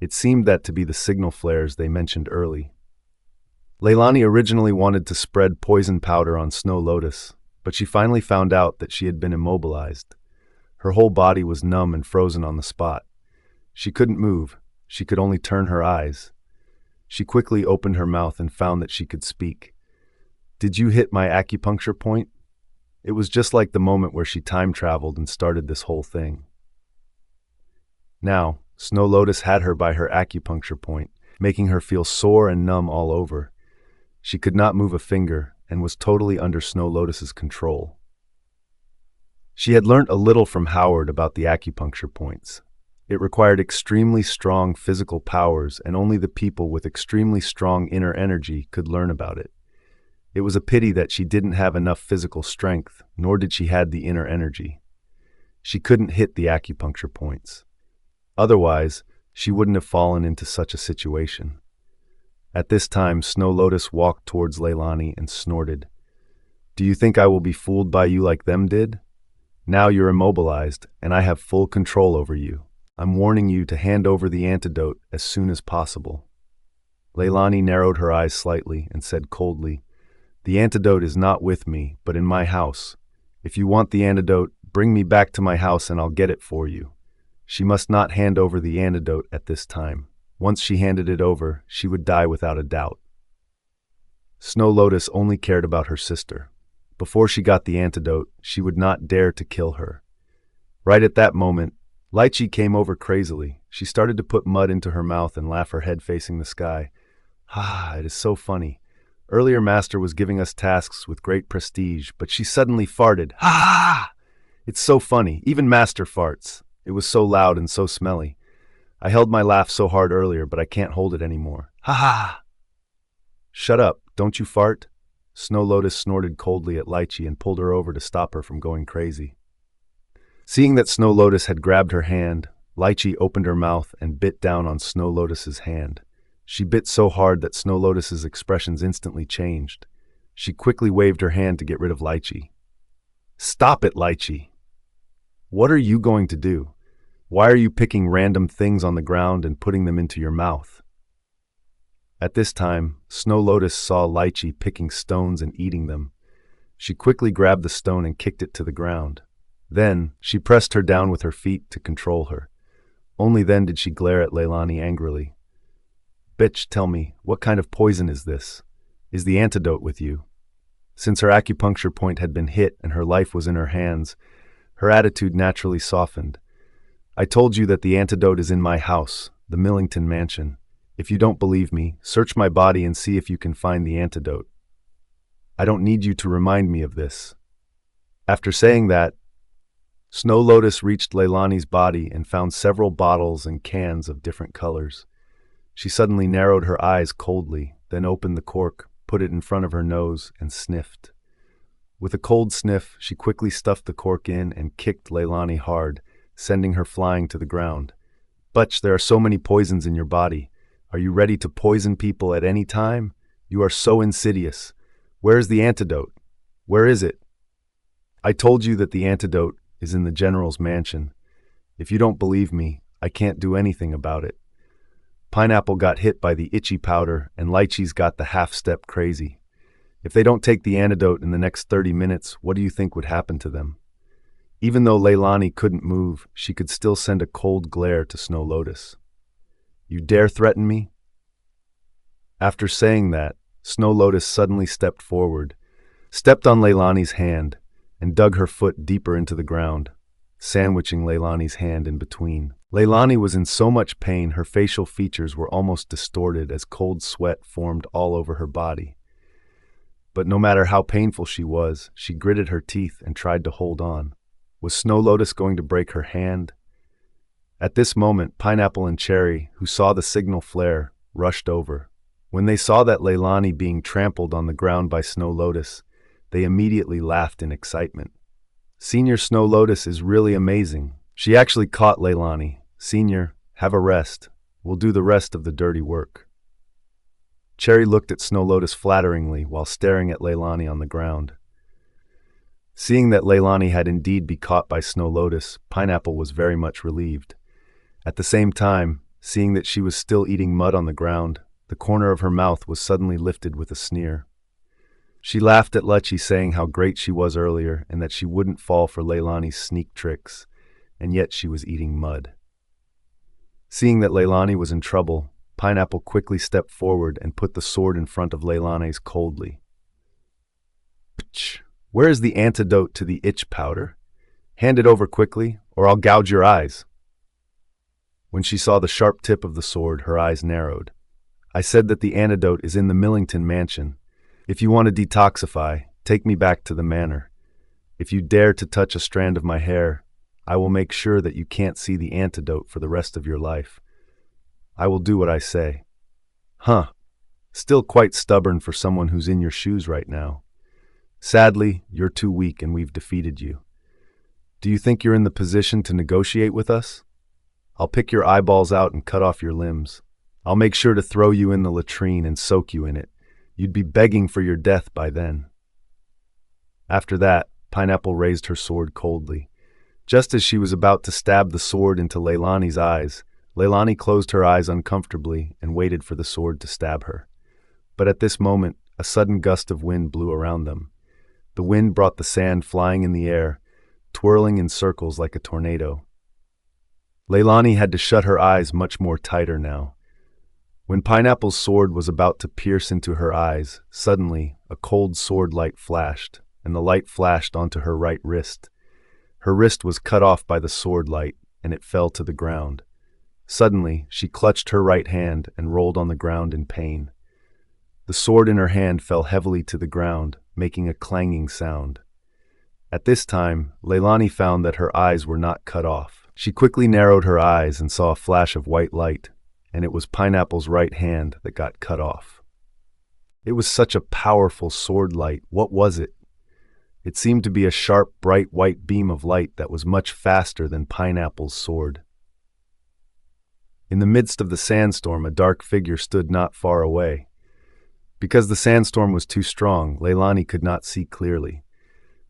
It seemed that to be the signal flares they mentioned early. Leylani originally wanted to spread poison powder on Snow Lotus, but she finally found out that she had been immobilized. Her whole body was numb and frozen on the spot. She couldn't move. She could only turn her eyes. She quickly opened her mouth and found that she could speak. "Did you hit my acupuncture point?" It was just like the moment where she time traveled and started this whole thing. Now, Snow Lotus had her by her acupuncture point, making her feel sore and numb all over. She could not move a finger and was totally under Snow Lotus's control. She had learnt a little from Howard about the acupuncture points. It required extremely strong physical powers, and only the people with extremely strong inner energy could learn about it. It was a pity that she didn't have enough physical strength, nor did she have the inner energy. She couldn't hit the acupuncture points. Otherwise, she wouldn't have fallen into such a situation. At this time, Snow Lotus walked towards Leylani and snorted. "Do you think I will be fooled by you like them did? Now you're immobilized, and I have full control over you. I'm warning you to hand over the antidote as soon as possible." Leylani narrowed her eyes slightly and said coldly, "The antidote is not with me, but in my house. If you want the antidote, bring me back to my house and I'll get it for you." She must not hand over the antidote at this time. Once she handed it over, she would die without a doubt. Snow Lotus only cared about her sister. Before she got the antidote, she would not dare to kill her. Right at that moment, Lychee came over crazily. She started to put mud into her mouth and laugh, her head facing the sky. "Ah, it is so funny. Earlier Master was giving us tasks with great prestige, but she suddenly farted. Ah! It's so funny. Even Master farts. It was so loud and so smelly. I held my laugh so hard earlier, but I can't hold it anymore. Ha ha!" "Shut up. Don't you fart?" Snow Lotus snorted coldly at Lychee and pulled her over to stop her from going crazy. Seeing that Snow Lotus had grabbed her hand, Lychee opened her mouth and bit down on Snow Lotus's hand. She bit so hard that Snow Lotus's expressions instantly changed. She quickly waved her hand to get rid of Lychee. "Stop it, Lychee! What are you going to do? Why are you picking random things on the ground and putting them into your mouth?" At this time, Snow Lotus saw Lychee picking stones and eating them. She quickly grabbed the stone and kicked it to the ground. Then, she pressed her down with her feet to control her. Only then did she glare at Leylani angrily. "Bitch, tell me, what kind of poison is this? Is the antidote with you?" Since her acupuncture point had been hit and her life was in her hands, her attitude naturally softened. "I told you that the antidote is in my house, the Millington mansion. If you don't believe me, search my body and see if you can find the antidote. I don't need you to remind me of this." After saying that, Snow Lotus reached Leylani's body and found several bottles and cans of different colors. She suddenly narrowed her eyes coldly, then opened the cork, put it in front of her nose, and sniffed. With a cold sniff, she quickly stuffed the cork in and kicked Leylani hard, sending her flying to the ground. "Butch, there are so many poisons in your body. Are you ready to poison people at any time? You are so insidious. Where is the antidote? Where is it?" "I told you that the antidote is in the General's mansion. If you don't believe me, I can't do anything about it. Pineapple got hit by the itchy powder, and Lychee's got the half-step crazy. If they don't take the antidote in the next 30 minutes, what do you think would happen to them?" Even though Leylani couldn't move, she could still send a cold glare to Snow Lotus. "You dare threaten me?" After saying that, Snow Lotus suddenly stepped forward, stepped on Leylani's hand, and dug her foot deeper into the ground, sandwiching Leylani's hand in between. Leylani was in so much pain her facial features were almost distorted as cold sweat formed all over her body. But no matter how painful she was, she gritted her teeth and tried to hold on. Was Snow Lotus going to break her hand? At this moment, Pineapple and Cherry, who saw the signal flare, rushed over. When they saw that Leylani being trampled on the ground by Snow Lotus, they immediately laughed in excitement. Senior Snow Lotus is really amazing. She actually caught Leylani. Senior, have a rest. We'll do the rest of the dirty work. Cherry looked at Snow Lotus flatteringly while staring at Leylani on the ground. Seeing that Leylani had indeed been caught by Snow Lotus, Pineapple was very much relieved. At the same time, seeing that she was still eating mud on the ground, the corner of her mouth was suddenly lifted with a sneer. She laughed at Lechi, saying how great she was earlier and that she wouldn't fall for Leylani's sneak tricks, and yet she was eating mud. Seeing that Leylani was in trouble, Pineapple quickly stepped forward and put the sword in front of Leylani's coldly. Pch! Where is the antidote to the itch powder? Hand it over quickly, or I'll gouge your eyes. When she saw the sharp tip of the sword, her eyes narrowed. I said that the antidote is in the Millington mansion. If you want to detoxify, take me back to the manor. If you dare to touch a strand of my hair, I will make sure that you can't see the antidote for the rest of your life. I will do what I say. Huh. Still quite stubborn for someone who's in your shoes right now. Sadly, you're too weak and we've defeated you. Do you think you're in the position to negotiate with us? I'll pick your eyeballs out and cut off your limbs. I'll make sure to throw you in the latrine and soak you in it. You'd be begging for your death by then. After that, Pineapple raised her sword coldly. Just as she was about to stab the sword into Leylani's eyes, Leylani closed her eyes uncomfortably and waited for the sword to stab her. But at this moment, a sudden gust of wind blew around them. The wind brought the sand flying in the air, twirling in circles like a tornado. Leylani had to shut her eyes much more tighter now. When Pineapple's sword was about to pierce into her eyes, suddenly a cold sword light flashed, and the light flashed onto her right wrist. Her wrist was cut off by the sword light, and it fell to the ground. Suddenly, she clutched her right hand and rolled on the ground in pain. The sword in her hand fell heavily to the ground, making a clanging sound. At this time, Leylani found that her eyes were not cut off. She quickly narrowed her eyes and saw a flash of white light, and it was Pineapple's right hand that got cut off. It was such a powerful sword light. What was it? It seemed to be a sharp, bright white beam of light that was much faster than Pineapple's sword. In the midst of the sandstorm, a dark figure stood not far away. Because the sandstorm was too strong, Leylani could not see clearly.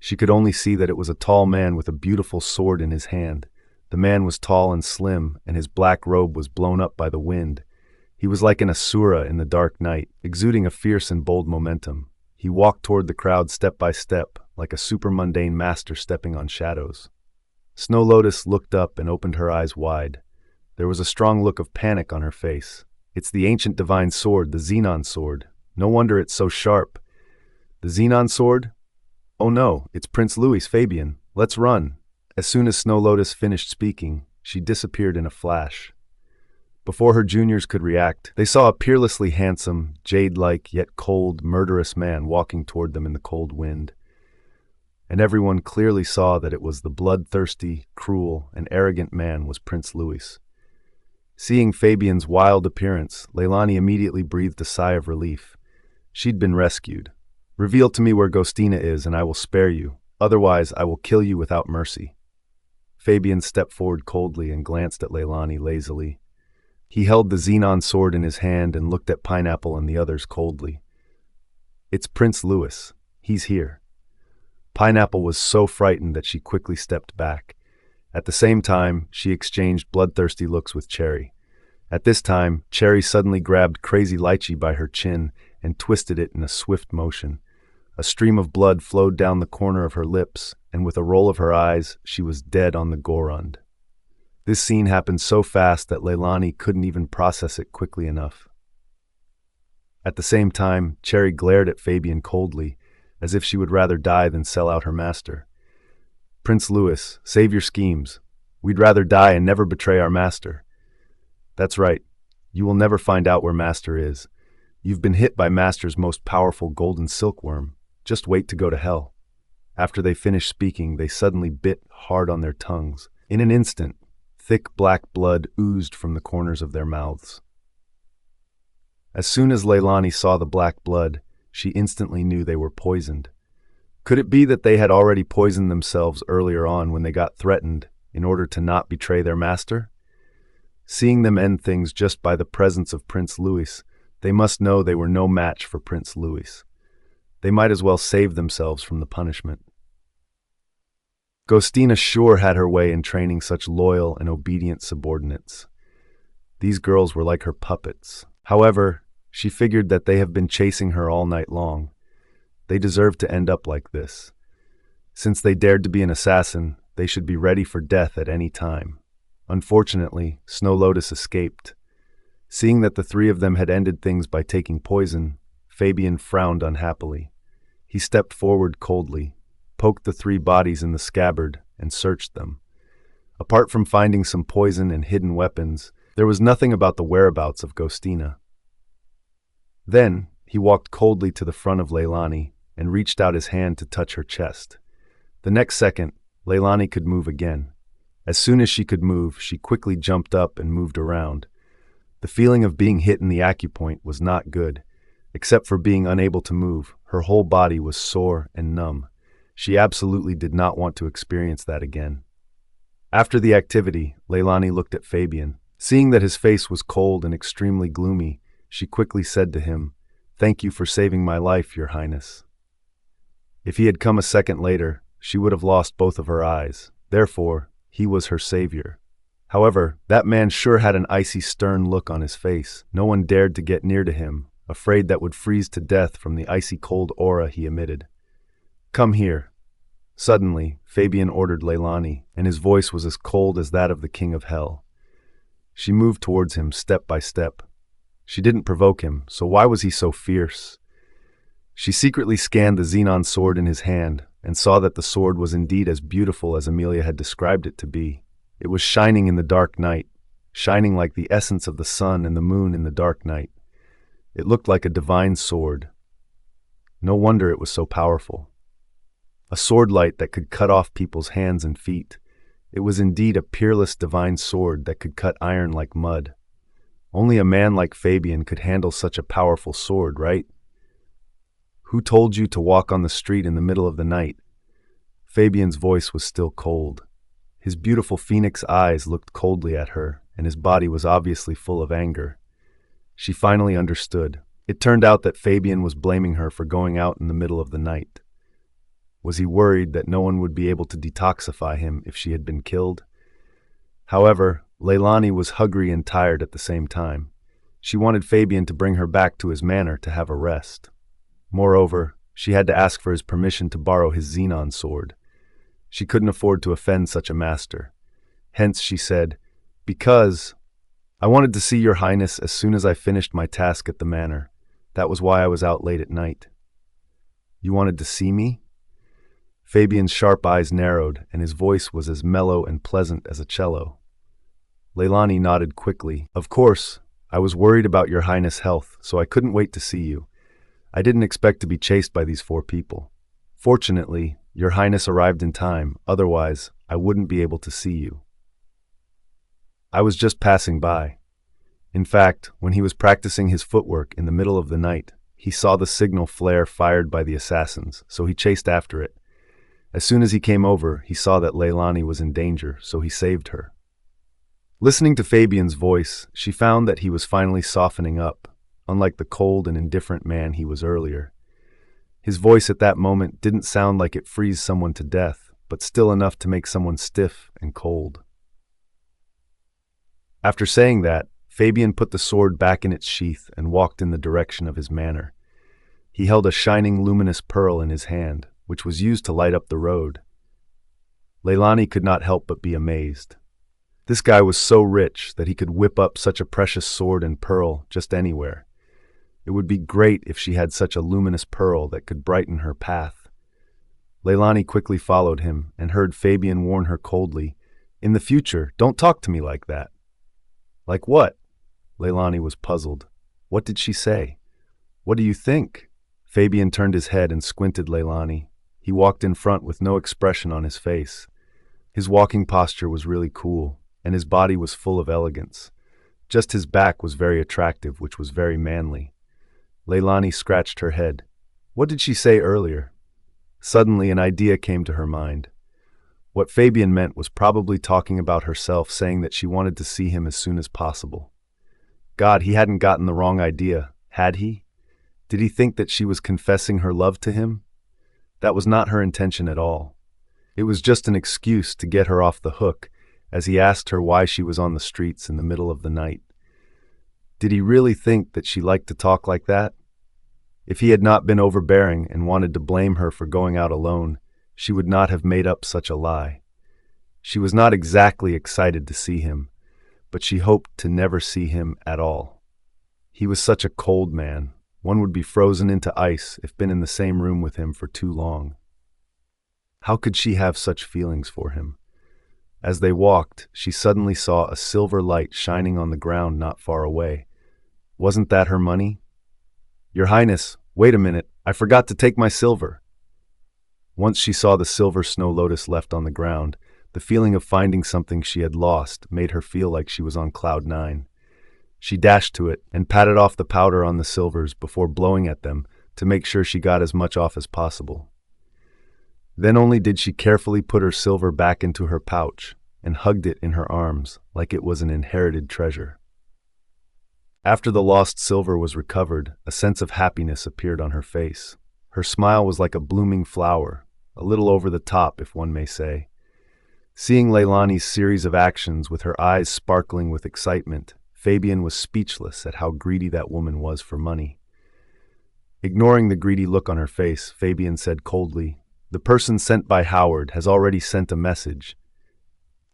She could only see that it was a tall man with a beautiful sword in his hand. The man was tall and slim, and his black robe was blown up by the wind. He was like an asura in the dark night, exuding a fierce and bold momentum. He walked toward the crowd step by step, like a super-mundane master stepping on shadows. Snow Lotus looked up and opened her eyes wide. There was a strong look of panic on her face. It's the ancient divine sword, the Xenon sword. No wonder it's so sharp. The Xenon sword? Oh no, it's Prince Louis Fabian. Let's run. As soon as Snow Lotus finished speaking, she disappeared in a flash. Before her juniors could react, they saw a peerlessly handsome, jade-like yet cold, murderous man walking toward them in the cold wind. And everyone clearly saw that it was the bloodthirsty, cruel, and arrogant man was Prince Louis. Seeing Fabian's wild appearance, Leylani immediately breathed a sigh of relief. She'd been rescued. Reveal to me where Ghostina is, and I will spare you. Otherwise, I will kill you without mercy. Fabian stepped forward coldly and glanced at Leylani lazily. He held the Xenon sword in his hand and looked at Pineapple and the others coldly. It's Prince Louis. He's here. Pineapple was so frightened that she quickly stepped back. At the same time, she exchanged bloodthirsty looks with Cherry. At this time, Cherry suddenly grabbed Crazy Lychee by her chin and twisted it in a swift motion. A stream of blood flowed down the corner of her lips, and with a roll of her eyes, she was dead on the Gorund. This scene happened so fast that Leylani couldn't even process it quickly enough. At the same time, Cherry glared at Fabian coldly, as if she would rather die than sell out her master. Prince Louis, save your schemes. We'd rather die and never betray our master. That's right. You will never find out where master is. You've been hit by master's most powerful golden silkworm. Just wait to go to hell. After they finished speaking, they suddenly bit hard on their tongues. In an instant, thick black blood oozed from the corners of their mouths. As soon as Leylani saw the black blood, she instantly knew they were poisoned. Could it be that they had already poisoned themselves earlier on when they got threatened in order to not betray their master? Seeing them end things just by the presence of Prince Louis, they must know they were no match for Prince Louis. They might as well save themselves from the punishment. Ghostina sure had her way in training such loyal and obedient subordinates. These girls were like her puppets. However, she figured that they have been chasing her all night long. They deserved to end up like this. Since they dared to be an assassin, they should be ready for death at any time. Unfortunately, Snow Lotus escaped. Seeing that the three of them had ended things by taking poison, Fabian frowned unhappily. He stepped forward coldly, poked the three bodies in the scabbard, and searched them. Apart from finding some poison and hidden weapons, there was nothing about the whereabouts of Ghostina. Then, he walked coldly to the front of Leylani and reached out his hand to touch her chest. The next second, Leylani could move again. As soon as she could move, she quickly jumped up and moved around. The feeling of being hit in the acupoint was not good. Except for being unable to move, her whole body was sore and numb. She absolutely did not want to experience that again. After the activity, Leylani looked at Fabian. Seeing that his face was cold and extremely gloomy, she quickly said to him, "Thank you for saving my life, Your Highness." If he had come a second later, she would have lost both of her eyes. Therefore, he was her savior. However, that man sure had an icy, stern look on his face. No one dared to get near to him, afraid that would freeze to death from the icy cold aura he emitted. "Come here." Suddenly, Fabian ordered Leylani, and his voice was as cold as that of the king of hell. She moved towards him step by step. She didn't provoke him, so why was he so fierce? She secretly scanned the xenon sword in his hand and saw that the sword was indeed as beautiful as Amelia had described it to be. It was shining in the dark night, shining like the essence of the sun and the moon in the dark night. It looked like a divine sword. No wonder it was so powerful. A sword light that could cut off people's hands and feet. It was indeed a peerless divine sword that could cut iron like mud. Only a man like Fabian could handle such a powerful sword, right? Who told you to walk on the street in the middle of the night? Fabian's voice was still cold. His beautiful phoenix eyes looked coldly at her, and his body was obviously full of anger. She finally understood. It turned out that Fabian was blaming her for going out in the middle of the night. Was he worried that no one would be able to detoxify him if she had been killed? However, Leylani was hungry and tired at the same time. She wanted Fabian to bring her back to his manor to have a rest. Moreover, she had to ask for his permission to borrow his xenon sword. She couldn't afford to offend such a master. Hence she said, "Because I wanted to see Your Highness as soon as I finished my task at the manor. That was why I was out late at night." "You wanted to see me?" Fabian's sharp eyes narrowed, and his voice was as mellow and pleasant as a cello. Leylani nodded quickly. "Of course, I was worried about Your Highness' health, so I couldn't wait to see you. I didn't expect to be chased by these 4 people. Fortunately, Your Highness arrived in time, otherwise I wouldn't be able to see you. I was just passing by." In fact, when he was practicing his footwork in the middle of the night, he saw the signal flare fired by the assassins, so he chased after it. As soon as he came over, he saw that Leylani was in danger, so he saved her. Listening to Fabian's voice, she found that he was finally softening up, unlike the cold and indifferent man he was earlier. His voice at that moment didn't sound like it frees someone to death, but still enough to make someone stiff and cold. After saying that, Fabian put the sword back in its sheath and walked in the direction of his manor. He held a shining luminous pearl in his hand, which was used to light up the road. Leylani could not help but be amazed. This guy was so rich that he could whip up such a precious sword and pearl just anywhere. It would be great if she had such a luminous pearl that could brighten her path. Leylani quickly followed him and heard Fabian warn her coldly, "In the future, don't talk to me like that." "Like what?" Leylani was puzzled. What did she say? "What do you think?" Fabian turned his head and squinted Leylani. He walked in front with no expression on his face. His walking posture was really cool, and his body was full of elegance. Just his back was very attractive, which was very manly. Leylani scratched her head. What did she say earlier? Suddenly an idea came to her mind. What Fabian meant was probably talking about herself, saying that she wanted to see him as soon as possible. God, he hadn't gotten the wrong idea, had he? Did he think that she was confessing her love to him? That was not her intention at all. It was just an excuse to get her off the hook, as he asked her why she was on the streets in the middle of the night. Did he really think that she liked to talk like that? If he had not been overbearing and wanted to blame her for going out alone, she would not have made up such a lie. She was not exactly excited to see him, but she hoped to never see him at all. He was such a cold man. One would be frozen into ice if been in the same room with him for too long. How could she have such feelings for him? As they walked, she suddenly saw a silver light shining on the ground not far away. Wasn't that her money? "Your Highness, wait a minute, I forgot to take my silver." Once she saw the silver snow lotus left on the ground, the feeling of finding something she had lost made her feel like she was on cloud nine. She dashed to it and patted off the powder on the silvers before blowing at them to make sure she got as much off as possible. Then only did she carefully put her silver back into her pouch and hugged it in her arms like it was an inherited treasure. After the lost silver was recovered, a sense of happiness appeared on her face. Her smile was like a blooming flower, a little over the top, if one may say. Seeing Leylani's series of actions with her eyes sparkling with excitement, Fabian was speechless at how greedy that woman was for money. Ignoring the greedy look on her face, Fabian said coldly, "The person sent by Howard has already sent a message.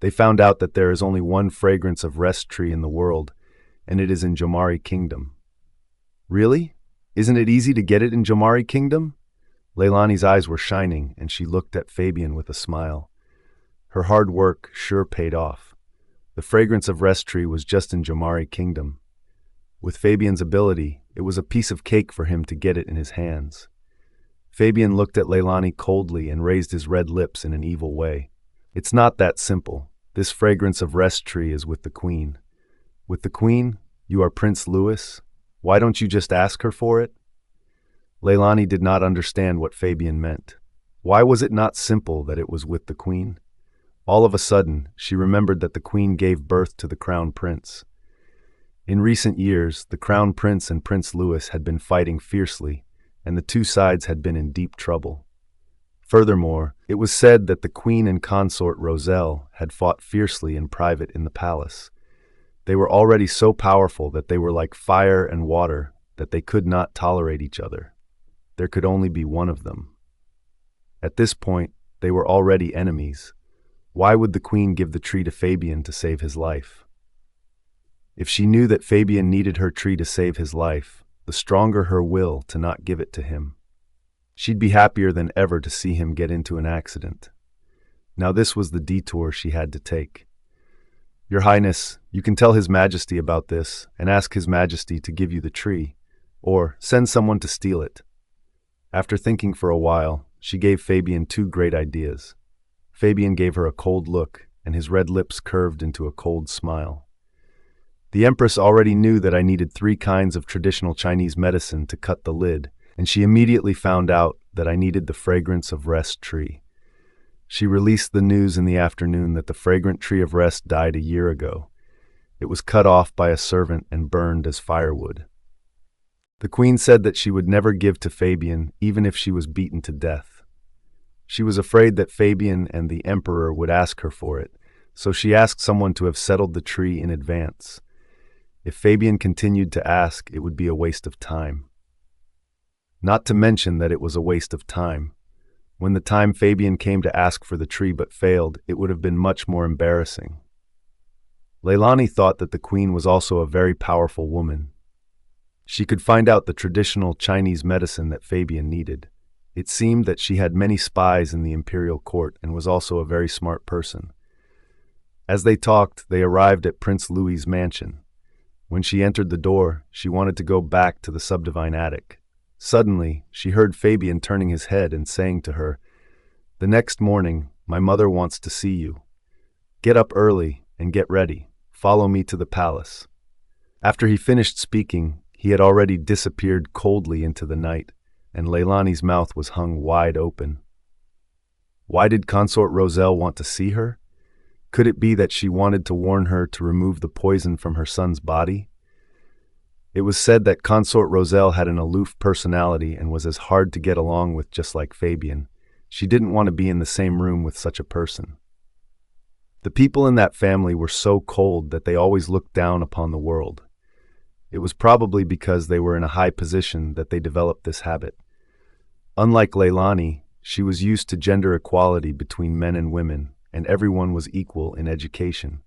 They found out that there is only one fragrance of rest tree in the world, and it is in Jomari Kingdom." "Really? Isn't it easy to get it in Jomari Kingdom?" Leylani's eyes were shining, and she looked at Fabian with a smile. Her hard work sure paid off. The fragrance of rest tree was just in Jomari Kingdom. With Fabian's ability, it was a piece of cake for him to get it in his hands. Fabian looked at Leylani coldly and raised his red lips in an evil way. "It's not that simple. This fragrance of rest tree is with the Queen." "With the Queen? You are Prince Louis? Why don't you just ask her for it?" Leylani did not understand what Fabian meant. Why was it not simple that it was with the Queen? All of a sudden, she remembered that the Queen gave birth to the Crown Prince. In recent years, the Crown Prince and Prince Louis had been fighting fiercely, and the two sides had been in deep trouble. Furthermore, it was said that the Queen and consort Roselle had fought fiercely in private in the palace. They were already so powerful that they were like fire and water, that they could not tolerate each other. There could only be one of them. At this point, they were already enemies. Why would the Queen give the tree to Fabian to save his life? If she knew that Fabian needed her tree to save his life, the stronger her will to not give it to him. She'd be happier than ever to see him get into an accident. Now this was the detour she had to take. "Your Highness, you can tell His Majesty about this and ask His Majesty to give you the tree, or send someone to steal it." After thinking for a while, she gave Fabian two great ideas. Fabian gave her a cold look, and his red lips curved into a cold smile. "The Empress already knew that I needed 3 kinds of traditional Chinese medicine to cut the lid, and she immediately found out that I needed the fragrance of rest tree. She released the news in the afternoon that the fragrant tree of rest died a year ago. It was cut off by a servant and burned as firewood. The Queen said that she would never give to Fabian even if she was beaten to death. She was afraid that Fabian and the Emperor would ask her for it, so she asked someone to have settled the tree in advance. If Fabian continued to ask, it would be a waste of time. Not to mention that it was a waste of time. When the time Fabian came to ask for the tree but failed, it would have been much more embarrassing. Leylani thought that the Queen was also a very powerful woman. She could find out the traditional Chinese medicine that Fabian needed. It seemed that she had many spies in the imperial court and was also a very smart person. As they talked, they arrived at Prince Louis's mansion. When she entered the door, she wanted to go back to the subdivine attic. Suddenly, she heard Fabian turning his head and saying to her, "The next morning, my mother wants to see you. Get up early and get ready. Follow me to the palace." After he finished speaking, he had already disappeared coldly into the night, and Leylani's mouth was hung wide open. Why did Consort Roselle want to see her? Could it be that she wanted to warn her to remove the poison from her son's body? It was said that Consort Roselle had an aloof personality and was as hard to get along with, just like Fabian. She didn't want to be in the same room with such a person. The people in that family were so cold that they always looked down upon the world. It was probably because they were in a high position that they developed this habit. Unlike Leylani, she was used to gender equality between men and women, and everyone was equal in education.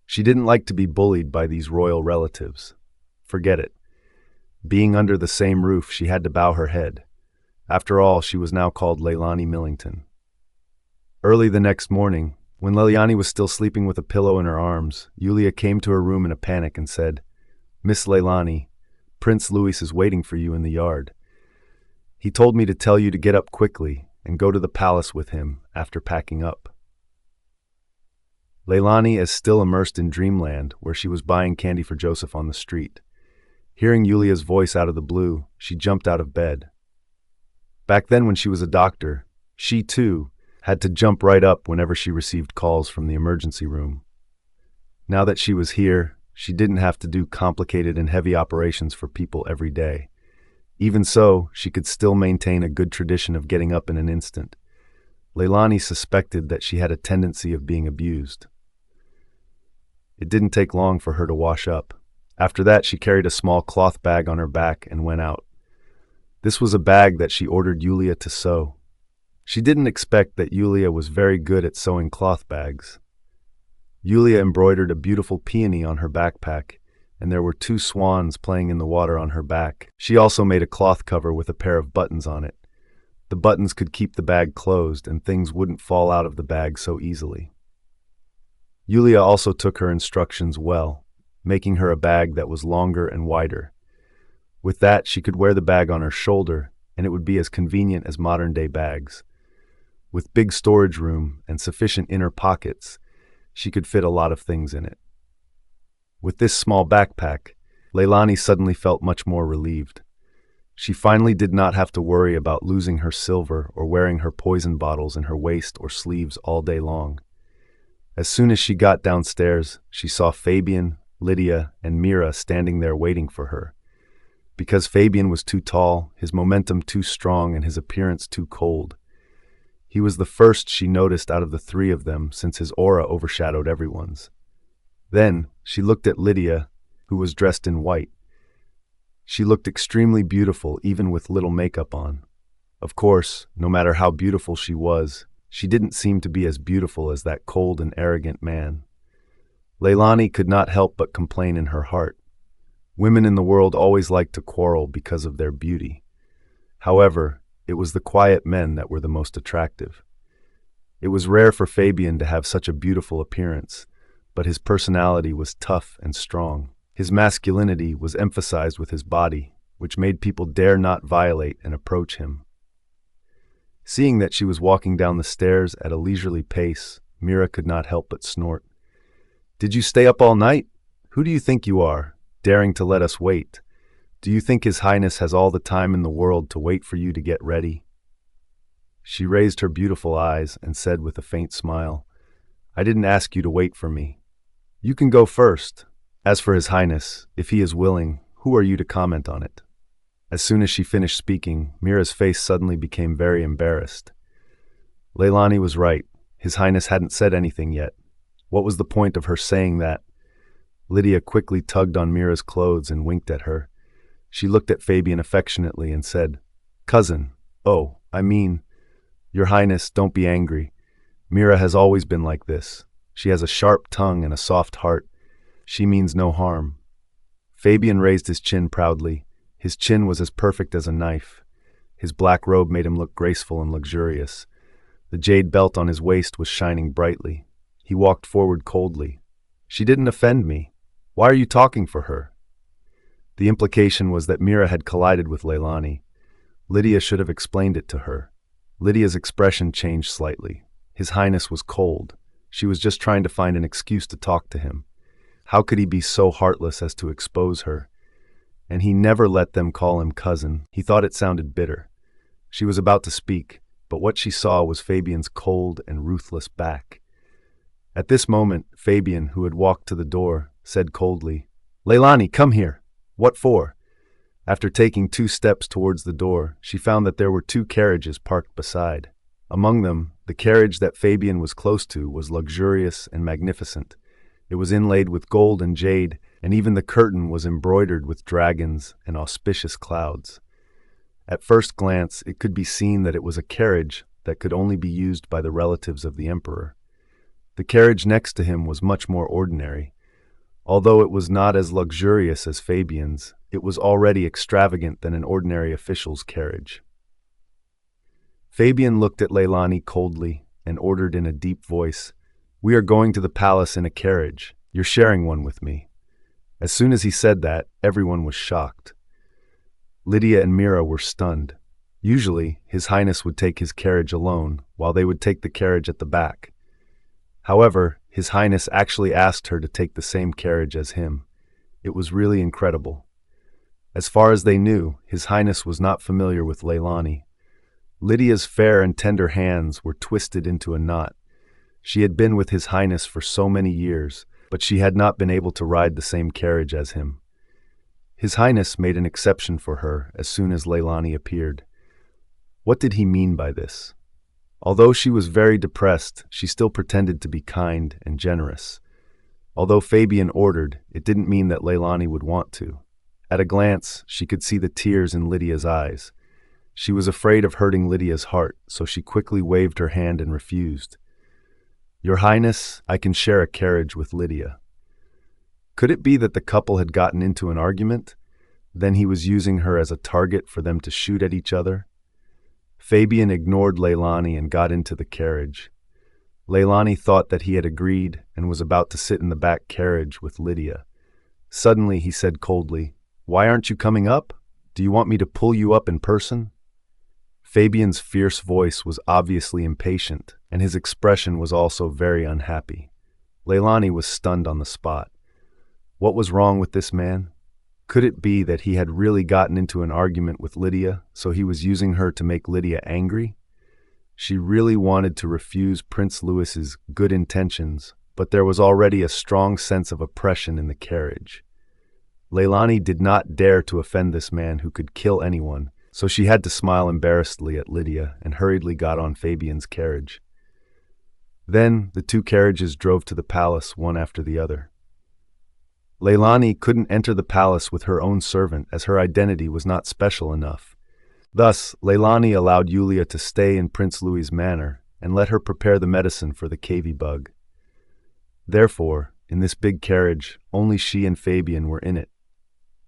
She didn't like to be bullied by these royal relatives. Forget it. Being under the same roof, she had to bow her head. After all, she was now called Leylani Millington. Early the next morning, when Leylani was still sleeping with a pillow in her arms, Yulia came to her room in a panic and said, "Miss Leylani, Prince Louis is waiting for you in the yard. He told me to tell you to get up quickly and go to the palace with him after packing up." Leylani is still immersed in dreamland, where she was buying candy for Joseph on the street. Hearing Yulia's voice out of the blue, she jumped out of bed. Back then, when she was a doctor, she, too, had to jump right up whenever she received calls from the emergency room. Now that she was here, she didn't have to do complicated and heavy operations for people every day. Even so, she could still maintain a good tradition of getting up in an instant. Leylani suspected that she had a tendency of being abused. It didn't take long for her to wash up. After that, she carried a small cloth bag on her back and went out. This was a bag that she ordered Yulia to sew. She didn't expect that Yulia was very good at sewing cloth bags. Yulia embroidered a beautiful peony on her backpack, and there were 2 swans playing in the water on her back. She also made a cloth cover with a pair of buttons on it. The buttons could keep the bag closed, and things wouldn't fall out of the bag so easily. Yulia also took her instructions well, making her a bag that was longer and wider. With that, she could wear the bag on her shoulder, and it would be as convenient as modern-day bags. With big storage room and sufficient inner pockets, she could fit a lot of things in it. With this small backpack, Leylani suddenly felt much more relieved. She finally did not have to worry about losing her silver or wearing her poison bottles in her waist or sleeves all day long. As soon as she got downstairs, she saw Fabian, Lydia, and Mira standing there waiting for her. Because Fabian was too tall, his momentum too strong, and his appearance too cold. He was the first she noticed out of the 3 of them, since his aura overshadowed everyone's. Then she looked at Lydia, who was dressed in white. She looked extremely beautiful, even with little makeup on. Of course, no matter how beautiful she was, she didn't seem to be as beautiful as that cold and arrogant man. Leylani could not help but complain in her heart. Women in the world always like to quarrel because of their beauty. However, it was the quiet men that were the most attractive. It was rare for Fabian to have such a beautiful appearance, but his personality was tough and strong. His masculinity was emphasized with his body, which made people dare not violate and approach him. Seeing that she was walking down the stairs at a leisurely pace, Mira could not help but snort. "Did you stay up all night? Who do you think you are, daring to let us wait? Do you think His Highness has all the time in the world to wait for you to get ready?" She raised her beautiful eyes and said with a faint smile, "I didn't ask you to wait for me. You can go first. As for His Highness, if he is willing, who are you to comment on it?" As soon as she finished speaking, Mira's face suddenly became very embarrassed. Leylani was right. His Highness hadn't said anything yet. What was the point of her saying that? Lydia quickly tugged on Mira's clothes and winked at her. She looked at Fabian affectionately and said, "Cousin, Your Highness, don't be angry. Mira has always been like this. She has a sharp tongue and a soft heart. She means no harm." Fabian raised his chin proudly. His chin was as perfect as a knife. His black robe made him look graceful and luxurious. The jade belt on his waist was shining brightly. He walked forward coldly. "She didn't offend me. Why are you talking for her?" The implication was that Mira had collided with Leylani. Lydia should have explained it to her. Lydia's expression changed slightly. His Highness was cold. She was just trying to find an excuse to talk to him. How could he be so heartless as to expose her? And he never let them call him cousin. He thought it sounded bitter. She was about to speak, but what she saw was Fabian's cold and ruthless back. At this moment, Fabian, who had walked to the door, said coldly, "Leylani, come here." "What for?" After taking 2 steps towards the door, she found that there were 2 carriages parked beside. Among them, the carriage that Fabian was close to was luxurious and magnificent. It was inlaid with gold and jade, and even the curtain was embroidered with dragons and auspicious clouds. At first glance, it could be seen that it was a carriage that could only be used by the relatives of the emperor. The carriage next to him was much more ordinary. Although it was not as luxurious as Fabian's, it was already extravagant than an ordinary official's carriage. Fabian looked at Leylani coldly and ordered in a deep voice, "We are going to the palace in a carriage. You're sharing one with me." As soon as he said that, everyone was shocked. Lydia and Mira were stunned. Usually, His Highness would take his carriage alone, while they would take the carriage at the back. However, His Highness actually asked her to take the same carriage as him. It was really incredible. As far as they knew, His Highness was not familiar with Leylani. Lydia's fair and tender hands were twisted into a knot. She had been with His Highness for so many years, but she had not been able to ride the same carriage as him. His Highness made an exception for her as soon as Leylani appeared. What did he mean by this? Although she was very depressed, she still pretended to be kind and generous. Although Fabian ordered, it didn't mean that Leylani would want to. At a glance, she could see the tears in Lydia's eyes. She was afraid of hurting Lydia's heart, so she quickly waved her hand and refused. "Your Highness, I can share a carriage with Lydia." Could it be that the couple had gotten into an argument? Then he was using her as a target for them to shoot at each other? Fabian ignored Leylani and got into the carriage. Leylani thought that he had agreed and was about to sit in the back carriage with Lydia. Suddenly he said coldly, "Why aren't you coming up? Do you want me to pull you up in person?" Fabian's fierce voice was obviously impatient, and his expression was also very unhappy. Leylani was stunned on the spot. What was wrong with this man? Could it be that he had really gotten into an argument with Lydia, so he was using her to make Lydia angry? She really wanted to refuse Prince Louis's good intentions, but there was already a strong sense of oppression in the carriage. Leylani did not dare to offend this man who could kill anyone, so she had to smile embarrassedly at Lydia and hurriedly got on Fabian's carriage. Then the 2 carriages drove to the palace one after the other. Leylani couldn't enter the palace with her own servant as her identity was not special enough. Thus, Leylani allowed Yulia to stay in Prince Louis's manor and let her prepare the medicine for the cavy bug. Therefore, in this big carriage, only she and Fabian were in it.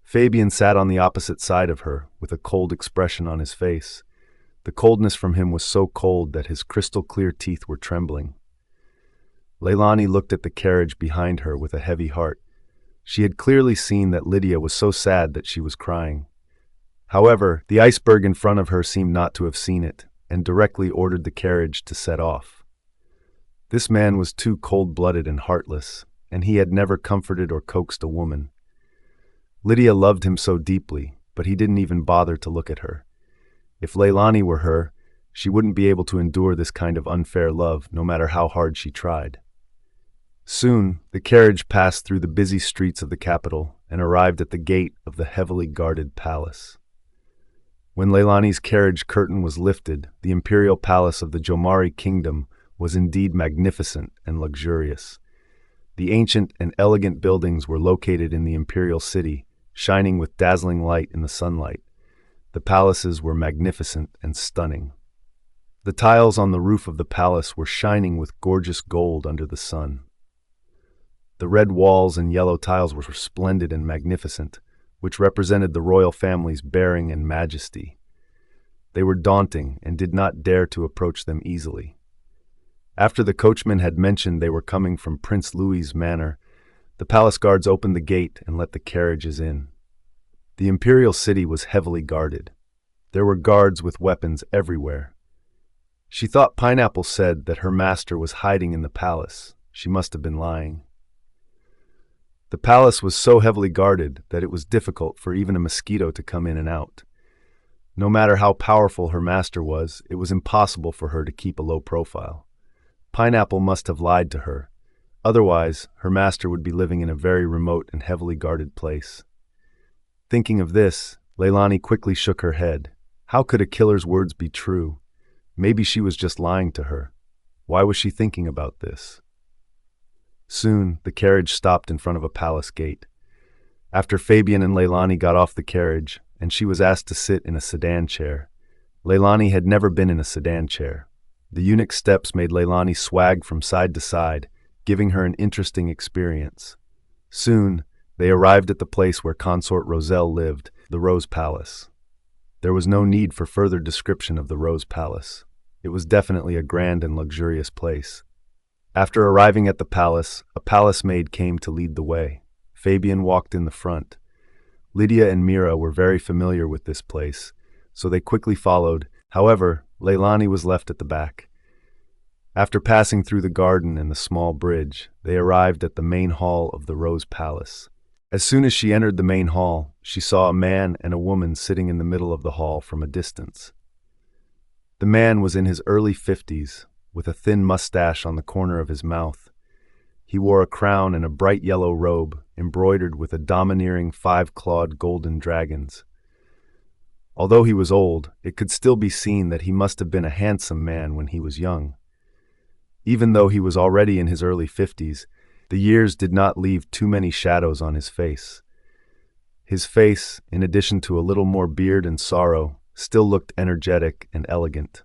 Fabian sat on the opposite side of her, with a cold expression on his face. The coldness from him was so cold that his crystal-clear teeth were trembling. Leylani looked at the carriage behind her with a heavy heart. She had clearly seen that Lydia was so sad that she was crying. However, the iceberg in front of her seemed not to have seen it, and directly ordered the carriage to set off. This man was too cold-blooded and heartless, and he had never comforted or coaxed a woman. Lydia loved him so deeply, but he didn't even bother to look at her. If Leylani were her, she wouldn't be able to endure this kind of unfair love, no matter how hard she tried. Soon, the carriage passed through the busy streets of the capital and arrived at the gate of the heavily guarded palace. When Leylani's carriage curtain was lifted, the imperial palace of the Jomari kingdom was indeed magnificent and luxurious. The ancient and elegant buildings were located in the imperial city, shining with dazzling light in the sunlight. The palaces were magnificent and stunning. The tiles on the roof of the palace were shining with gorgeous gold under the sun. The red walls and yellow tiles were splendid and magnificent. which represented the royal family's bearing and majesty. They were daunting and did not dare to approach them easily. After the coachman had mentioned they were coming from Prince Louis's manor, the palace guards opened the gate and let the carriages in. The imperial city was heavily guarded. There were guards with weapons everywhere. She thought Pineapple said that her master was hiding in the palace. She must have been lying. The palace was so heavily guarded that it was difficult for even a mosquito to come in and out. No matter how powerful her master was, it was impossible for her to keep a low profile. Pineapple must have lied to her. Otherwise, her master would be living in a very remote and heavily guarded place. Thinking of this, Leylani quickly shook her head. How could a killer's words be true? Maybe she was just lying to her. Why was she thinking about this? Soon, the carriage stopped in front of a palace gate. After Fabian and Leylani got off the carriage, and she was asked to sit in a sedan chair. Leylani had never been in a sedan chair. The eunuch steps made Leylani swag from side to side, giving her an interesting experience. Soon, they arrived at the place where Consort Roselle lived, the Rose Palace. There was no need for further description of the Rose Palace. It was definitely a grand and luxurious place. After arriving at the palace, a palace maid came to lead the way. Fabian walked in the front. Lydia and Mira were very familiar with this place, so they quickly followed. However, Leylani was left at the back. After passing through the garden and the small bridge, they arrived at the main hall of the Rose Palace. As soon as she entered the main hall, she saw a man and a woman sitting in the middle of the hall from a distance. The man was in his early 50s, with a thin mustache on the corner of his mouth. He wore a crown and a bright yellow robe, embroidered with a domineering 5-clawed golden dragons. Although he was old, it could still be seen that he must have been a handsome man when he was young. Even though he was already in his early 50s, the years did not leave too many shadows on his face. His face, in addition to a little more beard and sorrow, still looked energetic and elegant.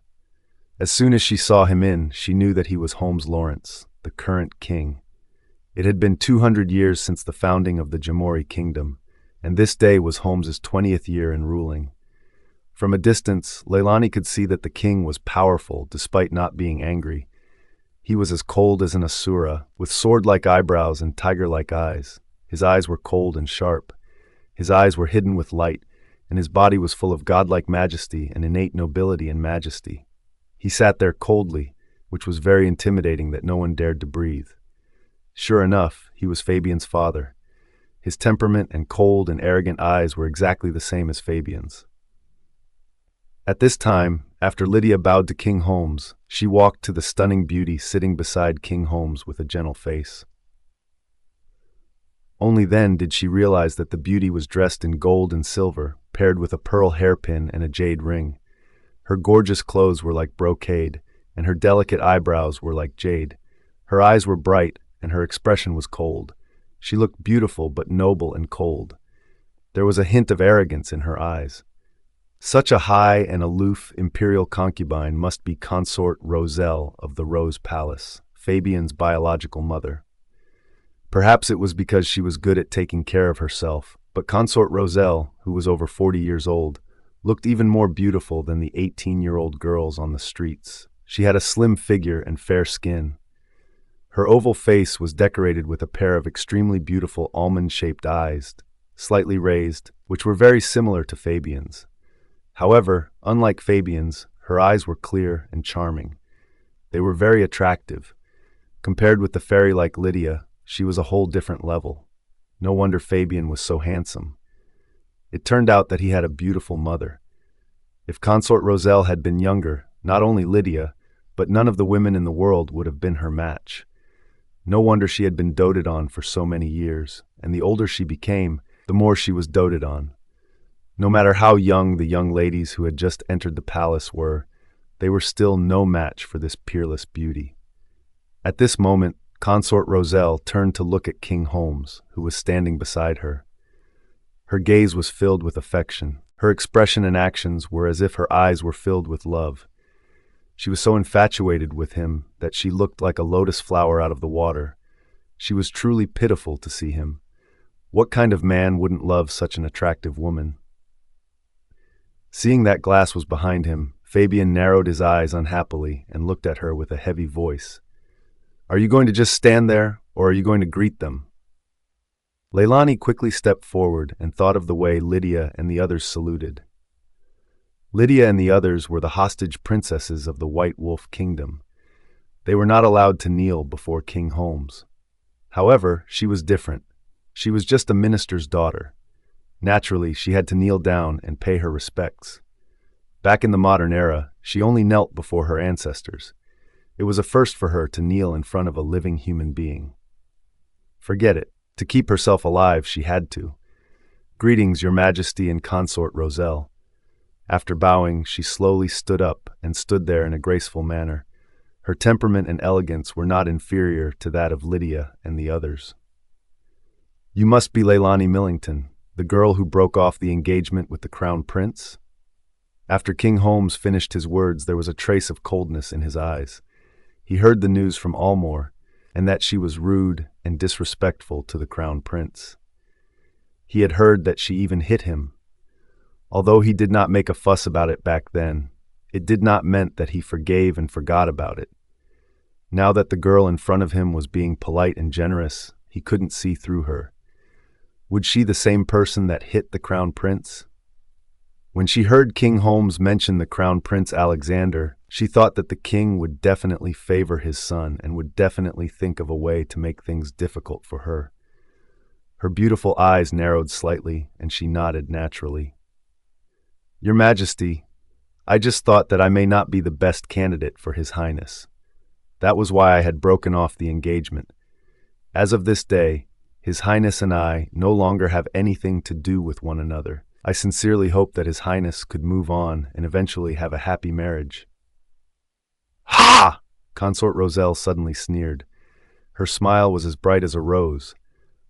As soon as she saw him in, she knew that he was Holmes Lawrence, the current king. It had been 200 years since the founding of the Jamori Kingdom, and this day was Holmes's 20th year in ruling. From a distance, Leylani could see that the king was powerful despite not being angry. He was as cold as an asura, with sword-like eyebrows and tiger-like eyes. His eyes were cold and sharp. His eyes were hidden with light, and his body was full of godlike majesty and innate nobility and majesty. He sat there coldly, which was very intimidating that no one dared to breathe. Sure enough, he was Fabian's father. His temperament and cold and arrogant eyes were exactly the same as Fabian's. At this time, after Lydia bowed to King Holmes, she walked to the stunning beauty sitting beside King Holmes with a gentle face. Only then did she realize that the beauty was dressed in gold and silver, paired with a pearl hairpin and a jade ring. Her gorgeous clothes were like brocade, and her delicate eyebrows were like jade. Her eyes were bright, and her expression was cold. She looked beautiful but noble and cold. There was a hint of arrogance in her eyes. Such a high and aloof imperial concubine must be Consort Roselle of the Rose Palace, Fabian's biological mother. Perhaps it was because she was good at taking care of herself, but Consort Roselle, who was over 40 years old, looked even more beautiful than the 18-year-old girls on the streets. She had a slim figure and fair skin. Her oval face was decorated with a pair of extremely beautiful almond-shaped eyes, slightly raised, which were very similar to Fabian's. However, unlike Fabian's, her eyes were clear and charming. They were very attractive. Compared with the fairy-like Lydia, she was a whole different level. No wonder Fabian was so handsome. It turned out that he had a beautiful mother. If Consort Roselle had been younger, not only Lydia, but none of the women in the world would have been her match. No wonder she had been doted on for so many years, and the older she became, the more she was doted on. No matter how young the young ladies who had just entered the palace were, they were still no match for this peerless beauty. At this moment, Consort Roselle turned to look at King Holmes, who was standing beside her. Her gaze was filled with affection. Her expression and actions were as if her eyes were filled with love. She was so infatuated with him that she looked like a lotus flower out of the water. She was truly pitiful to see him. What kind of man wouldn't love such an attractive woman? Seeing that glass was behind him, Fabian narrowed his eyes unhappily and looked at her with a heavy voice. Are you going to just stand there, or are you going to greet them? Leylani quickly stepped forward and thought of the way Lydia and the others saluted. Lydia and the others were the hostage princesses of the White Wolf Kingdom. They were not allowed to kneel before King Holmes. However, she was different. She was just a minister's daughter. Naturally, she had to kneel down and pay her respects. Back in the modern era, she only knelt before her ancestors. It was a first for her to kneel in front of a living human being. Forget it. To keep herself alive, she had to. Greetings, Your Majesty and Consort Roselle. After bowing, she slowly stood up and stood there in a graceful manner. Her temperament and elegance were not inferior to that of Lydia and the others. You must be Leylani Millington, the girl who broke off the engagement with the Crown Prince? After King Holmes finished his words, there was a trace of coldness in his eyes. He heard the news from Almore, and that she was rude and disrespectful to the Crown Prince. He had heard that she even hit him. Although he did not make a fuss about it back then, it did not mean that he forgave and forgot about it. Now that the girl in front of him was being polite and generous, he couldn't see through her. Would she the same person that hit the Crown Prince? When she heard King Holmes mention the Crown Prince Alexander, she thought that the king would definitely favor his son and would definitely think of a way to make things difficult for her. Her beautiful eyes narrowed slightly, and she nodded naturally. Your Majesty, I just thought that I may not be the best candidate for His Highness. That was why I had broken off the engagement. As of this day, His Highness and I no longer have anything to do with one another. I sincerely hope that His Highness could move on and eventually have a happy marriage. Ha! Consort Roselle suddenly sneered. Her smile was as bright as a rose.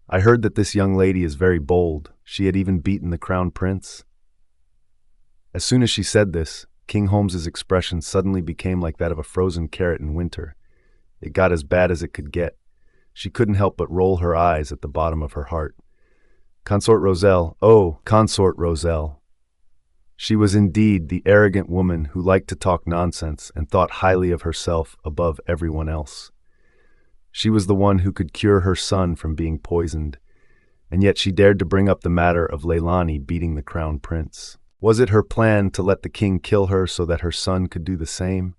I heard that this young lady is very bold. She had even beaten the Crown Prince. As soon as she said this, King Holmes's expression suddenly became like that of a frozen carrot in winter. It got as bad as it could get. She couldn't help but roll her eyes at the bottom of her heart. Consort Roselle, oh, Consort Roselle. She was indeed the arrogant woman who liked to talk nonsense and thought highly of herself above everyone else. She was the one who could cure her son from being poisoned, and yet she dared to bring up the matter of Leylani beating the Crown Prince. Was it her plan to let the king kill her so that her son could do the same?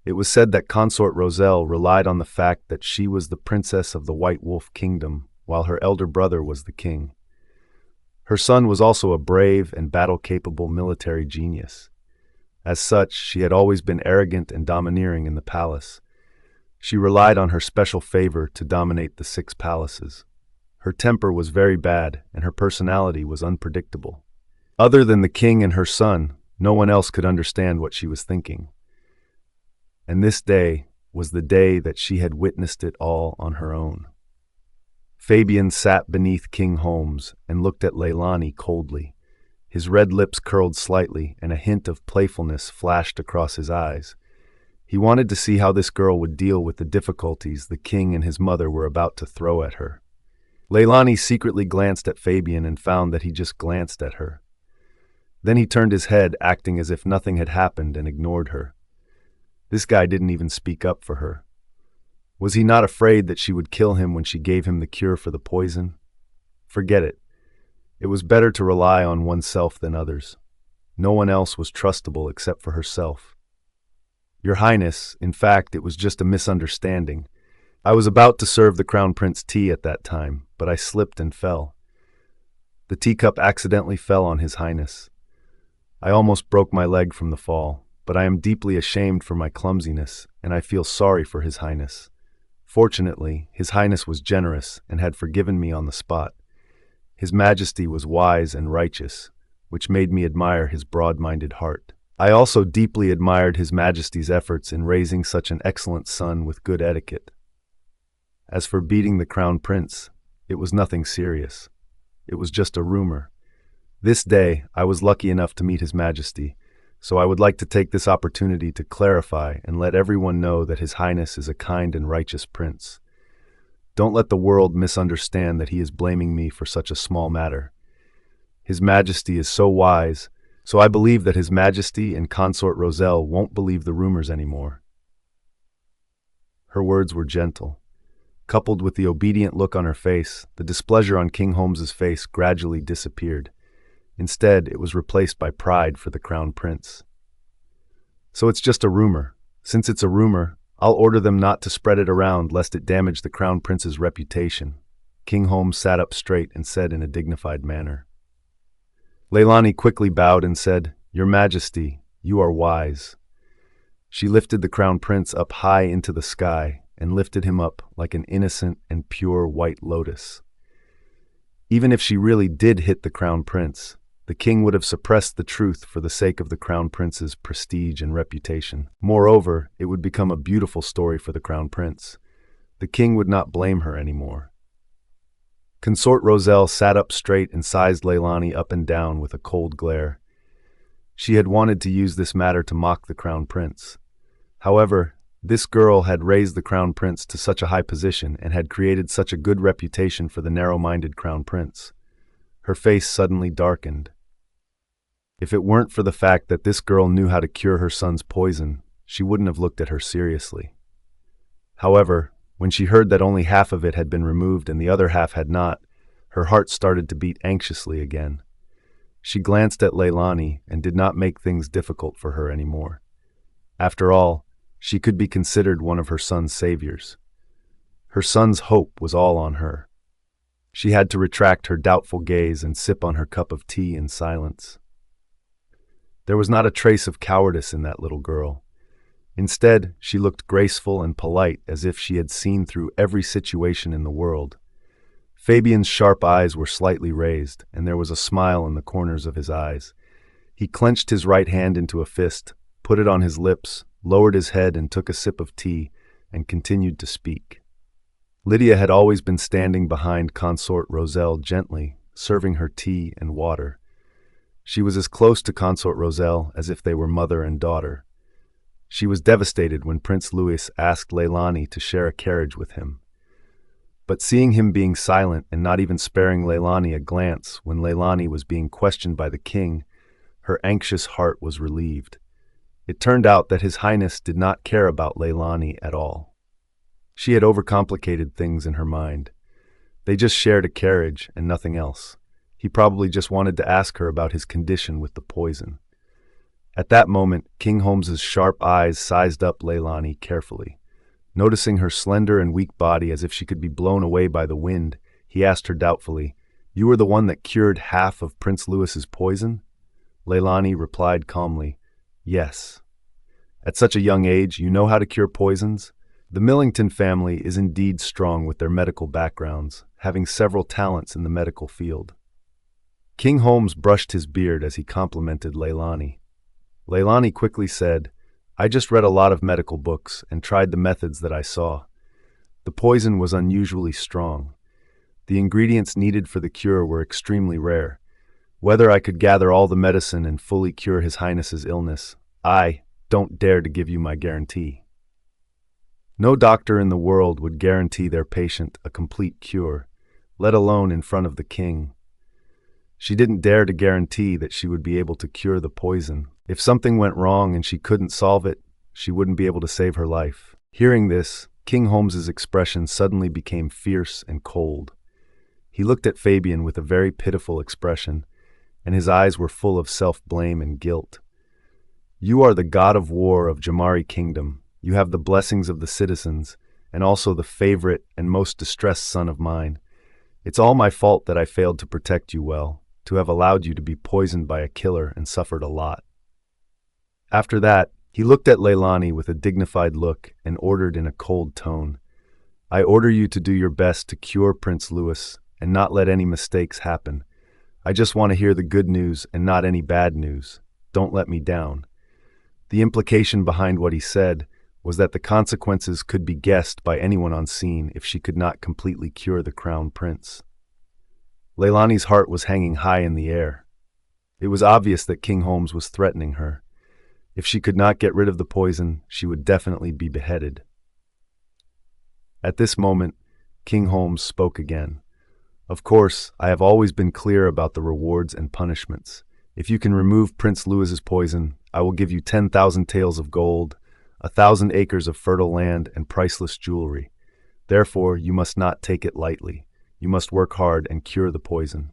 It was said that Consort Roselle relied on the fact that she was the princess of the White Wolf Kingdom, while her elder brother was the king. Her son was also a brave and battle-capable military genius. As such, she had always been arrogant and domineering in the palace. She relied on her special favor to dominate the 6 palaces. Her temper was very bad, and her personality was unpredictable. Other than the king and her son, no one else could understand what she was thinking. And this day was the day that she had witnessed it all on her own. Fabian sat beneath King Holmes and looked at Leylani coldly. His red lips curled slightly, and a hint of playfulness flashed across his eyes. He wanted to see how this girl would deal with the difficulties the king and his mother were about to throw at her. Leylani secretly glanced at Fabian and found that he just glanced at her. Then he turned his head, acting as if nothing had happened, and ignored her. This guy didn't even speak up for her. Was he not afraid that she would kill him when she gave him the cure for the poison? Forget it. It was better to rely on oneself than others. No one else was trustable except for herself. Your Highness, in fact, it was just a misunderstanding. I was about to serve the Crown Prince tea at that time, but I slipped and fell. The teacup accidentally fell on His Highness. I almost broke my leg from the fall, but I am deeply ashamed for my clumsiness, and I feel sorry for His Highness. Fortunately, His Highness was generous and had forgiven me on the spot. His Majesty was wise and righteous, which made me admire his broad-minded heart. I also deeply admired His Majesty's efforts in raising such an excellent son with good etiquette. As for beating the Crown Prince, it was nothing serious. It was just a rumor. This day, I was lucky enough to meet His Majesty, so I would like to take this opportunity to clarify and let everyone know that His Highness is a kind and righteous prince. Don't let the world misunderstand that he is blaming me for such a small matter. His Majesty is so wise, so I believe that His Majesty and Consort Roselle won't believe the rumors anymore." Her words were gentle. Coupled with the obedient look on her face, the displeasure on King Holmes's face gradually disappeared. Instead, it was replaced by pride for the Crown Prince. "So it's just a rumor. Since it's a rumor, I'll order them not to spread it around lest it damage the Crown Prince's reputation." King Holmes sat up straight and said in a dignified manner. Leylani quickly bowed and said, "Your Majesty, you are wise." She lifted the Crown Prince up high into the sky and lifted him up like an innocent and pure white lotus. Even if she really did hit the Crown Prince, the king would have suppressed the truth for the sake of the Crown Prince's prestige and reputation. Moreover, it would become a beautiful story for the Crown Prince. The king would not blame her anymore. Consort Roselle sat up straight and sized Leylani up and down with a cold glare. She had wanted to use this matter to mock the Crown Prince. However, this girl had raised the Crown Prince to such a high position and had created such a good reputation for the narrow-minded Crown Prince. Her face suddenly darkened. If it weren't for the fact that this girl knew how to cure her son's poison, she wouldn't have looked at her seriously. However, when she heard that only half of it had been removed and the other half had not, her heart started to beat anxiously again. She glanced at Leylani and did not make things difficult for her anymore. After all, she could be considered one of her son's saviors. Her son's hope was all on her. She had to retract her doubtful gaze and sip on her cup of tea in silence. There was not a trace of cowardice in that little girl. Instead, she looked graceful and polite as if she had seen through every situation in the world. Fabian's sharp eyes were slightly raised, and there was a smile in the corners of his eyes. He clenched his right hand into a fist, put it on his lips, lowered his head and took a sip of tea, and continued to speak. Lydia had always been standing behind Consort Roselle gently, serving her tea and water. She was as close to Consort Roselle as if they were mother and daughter. She was devastated when Prince Louis asked Leylani to share a carriage with him. But seeing him being silent and not even sparing Leylani a glance when Leylani was being questioned by the king, her anxious heart was relieved. It turned out that His Highness did not care about Leylani at all. She had overcomplicated things in her mind. They just shared a carriage and nothing else. He probably just wanted to ask her about his condition with the poison. At that moment, King Holmes's sharp eyes sized up Leylani carefully. Noticing her slender and weak body as if she could be blown away by the wind, he asked her doubtfully, "You were the one that cured half of Prince Louis's poison?" Leylani replied calmly, "Yes." "At such a young age, you know how to cure poisons?" The Millington family is indeed strong with their medical backgrounds, having several talents in the medical field. King Holmes brushed his beard as he complimented Leylani. Leylani quickly said, "I just read a lot of medical books and tried the methods that I saw. The poison was unusually strong. The ingredients needed for the cure were extremely rare. Whether I could gather all the medicine and fully cure His Highness's illness, I don't dare to give you my guarantee." No doctor in the world would guarantee their patient a complete cure, let alone in front of the king. She didn't dare to guarantee that she would be able to cure the poison. If something went wrong and she couldn't solve it, she wouldn't be able to save her life. Hearing this, King Holmes's expression suddenly became fierce and cold. He looked at Fabian with a very pitiful expression, and his eyes were full of self-blame and guilt. "You are the god of war of Jamari Kingdom. You have the blessings of the citizens, and also the favorite and most distressed son of mine. It's all my fault that I failed to protect you well, to have allowed you to be poisoned by a killer and suffered a lot." After that, he looked at Leylani with a dignified look and ordered in a cold tone, "I order you to do your best to cure Prince Louis and not let any mistakes happen. I just want to hear the good news and not any bad news. Don't let me down." The implication behind what he said was that the consequences could be guessed by anyone on scene if she could not completely cure the Crown Prince. Leylani's heart was hanging high in the air. It was obvious that King Holmes was threatening her. If she could not get rid of the poison, she would definitely be beheaded. At this moment, King Holmes spoke again. Of course, I have always been clear about the rewards and punishments. If you can remove Prince Louis's poison, I will give you 10,000 taels of gold, 1,000 acres of fertile land, and priceless jewelry. Therefore, you must not take it lightly. You must work hard and cure the poison.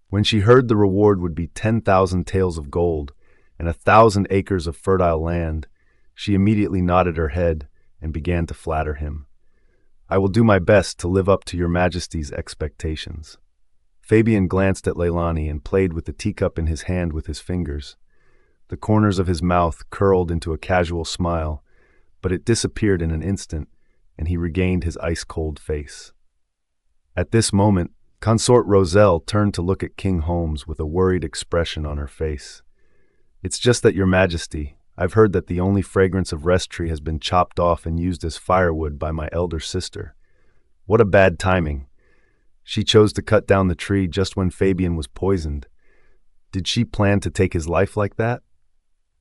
When she heard the reward would be 10,000 taels of gold and 1,000 acres of fertile land, she immediately nodded her head and began to flatter him. I will do my best to live up to your Majesty's expectations. Fabian glanced at Leylani and played with the teacup in his hand with his fingers. The corners of his mouth curled into a casual smile, but it disappeared in an instant, and he regained his ice-cold face. At this moment, Consort Roselle turned to look at King Holmes with a worried expression on her face. It's just that, Your Majesty, I've heard that the only fragrance of rest tree has been chopped off and used as firewood by my elder sister. What a bad timing. She chose to cut down the tree just when Fabian was poisoned. Did she plan to take his life like that?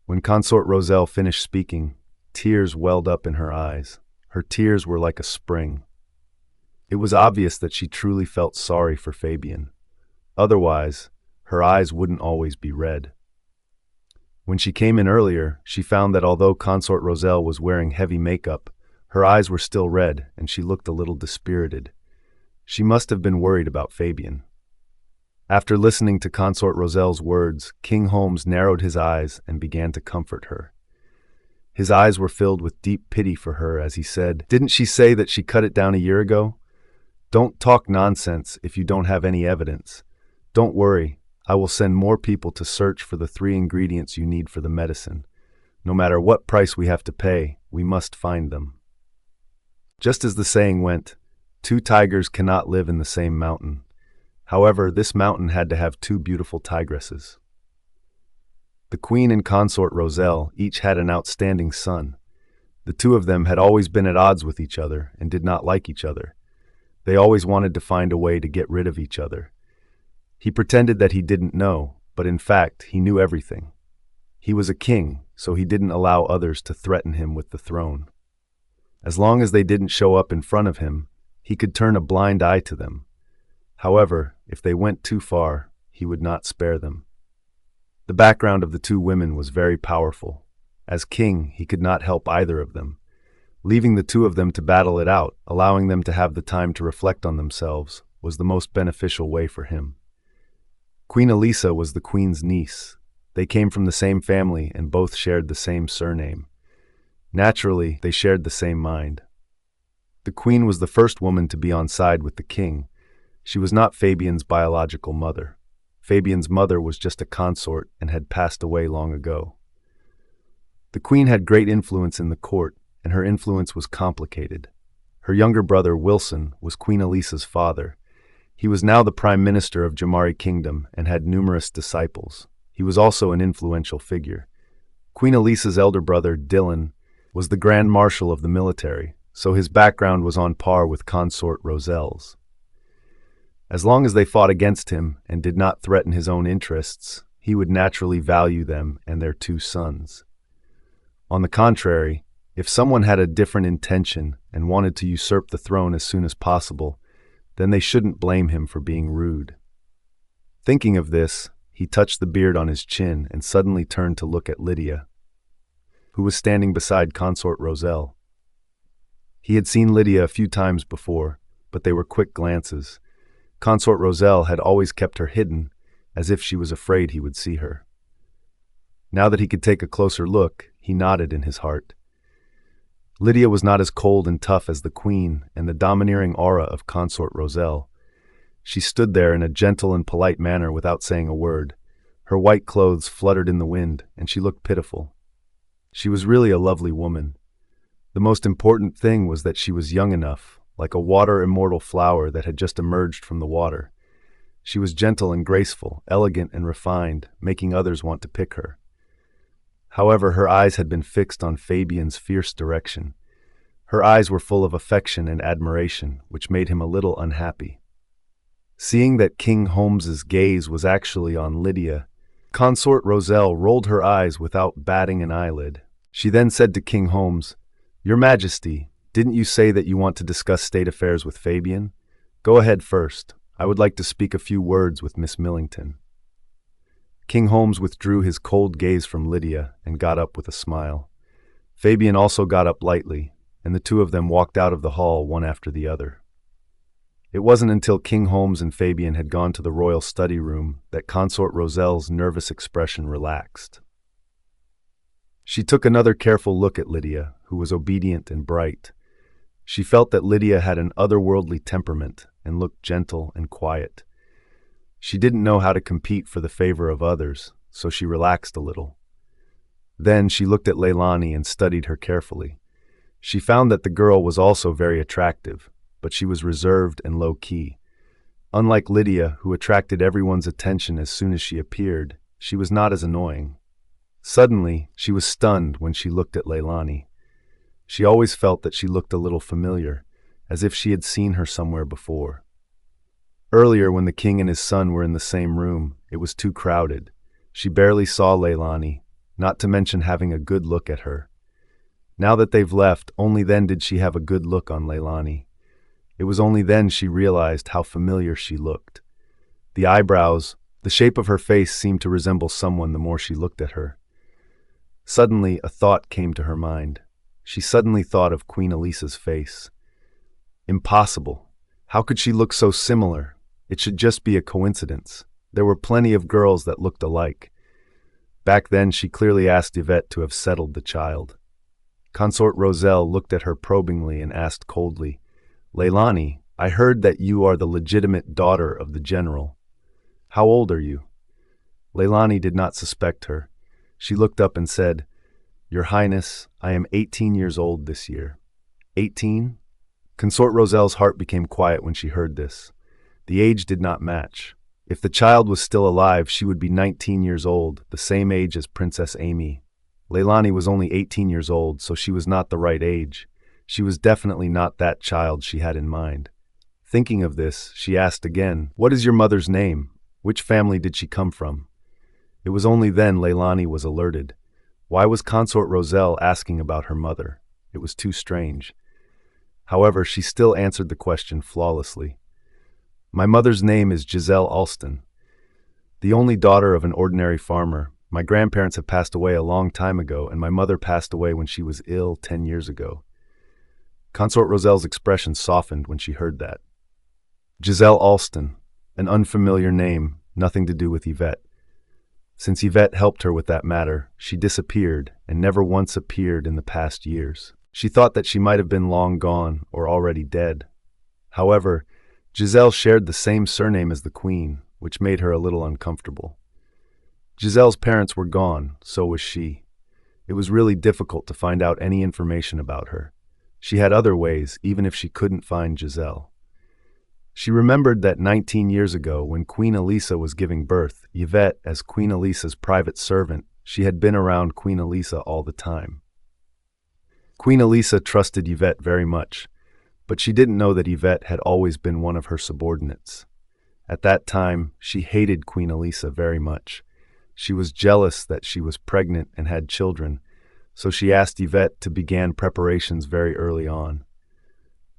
When Consort Roselle finished speaking, tears welled up in her eyes. Her tears were like a spring. It was obvious that she truly felt sorry for Fabian. Otherwise, her eyes wouldn't always be red. When she came in earlier, she found that although Consort Roselle was wearing heavy makeup, her eyes were still red and she looked a little dispirited. She must have been worried about Fabian. After listening to Consort Roselle's words, King Holmes narrowed his eyes and began to comfort her. His eyes were filled with deep pity for her as he said, "Didn't she say that she cut it down a year ago? Don't talk nonsense if you don't have any evidence. Don't worry, I will send more people to search for the 3 ingredients you need for the medicine. No matter what price we have to pay, we must find them." Just as the saying went, 2 tigers cannot live in the same mountain. However, this mountain had to have 2 beautiful tigresses. The Queen and Consort Roselle each had an outstanding son. The 2 of them had always been at odds with each other and did not like each other. They always wanted to find a way to get rid of each other. He pretended that he didn't know, but in fact, he knew everything. He was a king, so he didn't allow others to threaten him with the throne. As long as they didn't show up in front of him, he could turn a blind eye to them. However, if they went too far, he would not spare them. The background of the 2 women was very powerful. As king, he could not help either of them. Leaving the 2 of them to battle it out, allowing them to have the time to reflect on themselves, was the most beneficial way for him. Queen Elisa was the queen's niece. They came from the same family and both shared the same surname. Naturally, they shared the same mind. The queen was the first woman to be on side with the king. She was not Fabian's biological mother. Fabian's mother was just a consort and had passed away long ago. The queen had great influence in the court, and her influence was complicated. Her younger brother, Wilson, was Queen Elisa's father. He was now the Prime Minister of Jamari Kingdom and had numerous disciples. He was also an influential figure. Queen Elisa's elder brother, Dylan, was the Grand Marshal of the military, so his background was on par with Consort Roselle's. As long as they fought against him and did not threaten his own interests, he would naturally value them and their 2 sons. On the contrary, if someone had a different intention and wanted to usurp the throne as soon as possible, then they shouldn't blame him for being rude. Thinking of this, he touched the beard on his chin and suddenly turned to look at Lydia, who was standing beside Consort Roselle. He had seen Lydia a few times before, but they were quick glances. Consort Roselle had always kept her hidden, as if she was afraid he would see her. Now that he could take a closer look, he nodded in his heart. Lydia was not as cold and tough as the queen and the domineering aura of Consort Roselle. She stood there in a gentle and polite manner without saying a word. Her white clothes fluttered in the wind, and she looked pitiful. She was really a lovely woman. The most important thing was that she was young enough, like a water-immortal flower that had just emerged from the water. She was gentle and graceful, elegant and refined, making others want to pick her. However, her eyes had been fixed on Fabian's fierce direction. Her eyes were full of affection and admiration, which made him a little unhappy. Seeing that King Holmes's gaze was actually on Lydia, Consort Roselle rolled her eyes without batting an eyelid. She then said to King Holmes, "Your Majesty, Didn't you say that you want to discuss state affairs with Fabian? Go ahead first. I would like to speak a few words with Miss Millington. King Holmes withdrew his cold gaze from Lydia and got up with a smile. Fabian also got up lightly, and the two of them walked out of the hall one after the other. It wasn't until King Holmes and Fabian had gone to the royal study room that Consort Roselle's nervous expression relaxed. She took another careful look at Lydia, who was obedient and bright. She felt that Lydia had an otherworldly temperament and looked gentle and quiet. She didn't know how to compete for the favor of others, so she relaxed a little. Then she looked at Leylani and studied her carefully. She found that the girl was also very attractive, but she was reserved and low-key. Unlike Lydia, who attracted everyone's attention as soon as she appeared, she was not as annoying. Suddenly, she was stunned when she looked at Leylani. She always felt that she looked a little familiar, as if she had seen her somewhere before. Earlier, when the king and his son were in the same room, it was too crowded. She barely saw Leylani, not to mention having a good look at her. Now that they've left, only then did she have a good look on Leylani. It was only then she realized how familiar she looked. The eyebrows, the shape of her face seemed to resemble someone the more she looked at her. Suddenly, a thought came to her mind. She suddenly thought of Queen Elisa's face. Impossible. How could she look so similar? It should just be a coincidence. There were plenty of girls that looked alike. Back then, she clearly asked Yvette to have settled the child. Consort Roselle looked at her probingly and asked coldly, "Leylani, I heard that you are the legitimate daughter of the general. How old are you?" Leylani did not suspect her. She looked up and said, "Your Highness, I am 18 years old this year." 18? Consort Roselle's heart became quiet when she heard this. The age did not match. If the child was still alive, she would be 19 years old, the same age as Princess Amy. Leylani was only 18 years old, so she was not the right age. She was definitely not that child she had in mind. Thinking of this, she asked again, "What is your mother's name? Which family did she come from?" It was only then Leylani was alerted. Why was Consort Roselle asking about her mother? It was too strange. However, she still answered the question flawlessly. "My mother's name is Giselle Alston. The only daughter of an ordinary farmer. My grandparents have passed away a long time ago, and my mother passed away when she was ill 10 years ago." Consort Roselle's expression softened when she heard that. Giselle Alston, an unfamiliar name, nothing to do with Yvette. Since Yvette helped her with that matter, she disappeared and never once appeared in the past years. She thought that she might have been long gone or already dead. However, Giselle shared the same surname as the queen, which made her a little uncomfortable. Giselle's parents were gone, so was she. It was really difficult to find out any information about her. She had other ways, even if she couldn't find Giselle. She remembered that 19 years ago, when Queen Elisa was giving birth, Yvette, as Queen Elisa's private servant, she had been around Queen Elisa all the time. Queen Elisa trusted Yvette very much, but she didn't know that Yvette had always been one of her subordinates. At that time, she hated Queen Elisa very much. She was jealous that she was pregnant and had children, so she asked Yvette to begin preparations very early on.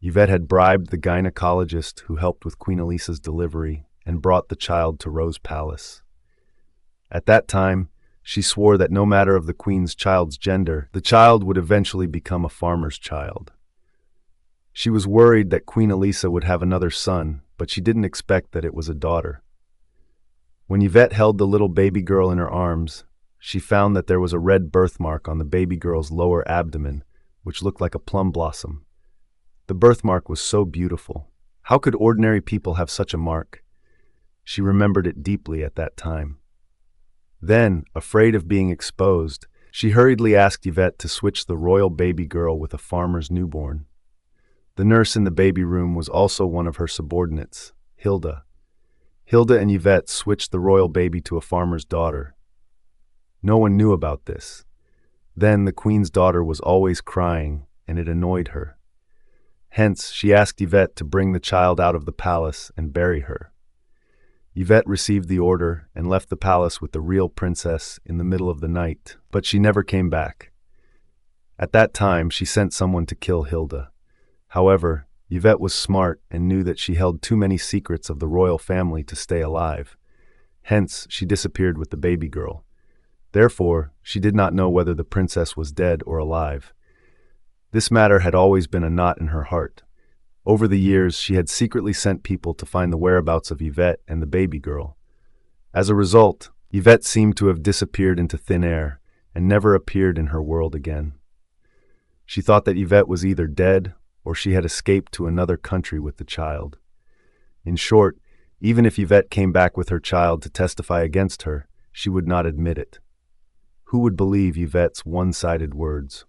Yvette had bribed the gynecologist who helped with Queen Elisa's delivery and brought the child to Rose Palace. At that time, she swore that no matter of the queen's child's gender, the child would eventually become a farmer's child. She was worried that Queen Elisa would have another son, but she didn't expect that it was a daughter. When Yvette held the little baby girl in her arms, she found that there was a red birthmark on the baby girl's lower abdomen, which looked like a plum blossom. The birthmark was so beautiful. How could ordinary people have such a mark? She remembered it deeply at that time. Then, afraid of being exposed, she hurriedly asked Yvette to switch the royal baby girl with a farmer's newborn. The nurse in the baby room was also one of her subordinates, Hilda. Hilda and Yvette switched the royal baby to a farmer's daughter. No one knew about this. Then the queen's daughter was always crying, and it annoyed her. Hence, she asked Yvette to bring the child out of the palace and bury her. Yvette received the order and left the palace with the real princess in the middle of the night, but she never came back. At that time, she sent someone to kill Hilda. However, Yvette was smart and knew that she held too many secrets of the royal family to stay alive. Hence, she disappeared with the baby girl. Therefore, she did not know whether the princess was dead or alive. This matter had always been a knot in her heart. Over the years, she had secretly sent people to find the whereabouts of Yvette and the baby girl. As a result, Yvette seemed to have disappeared into thin air and never appeared in her world again. She thought that Yvette was either dead or she had escaped to another country with the child. In short, even if Yvette came back with her child to testify against her, she would not admit it. Who would believe Yvette's one-sided words?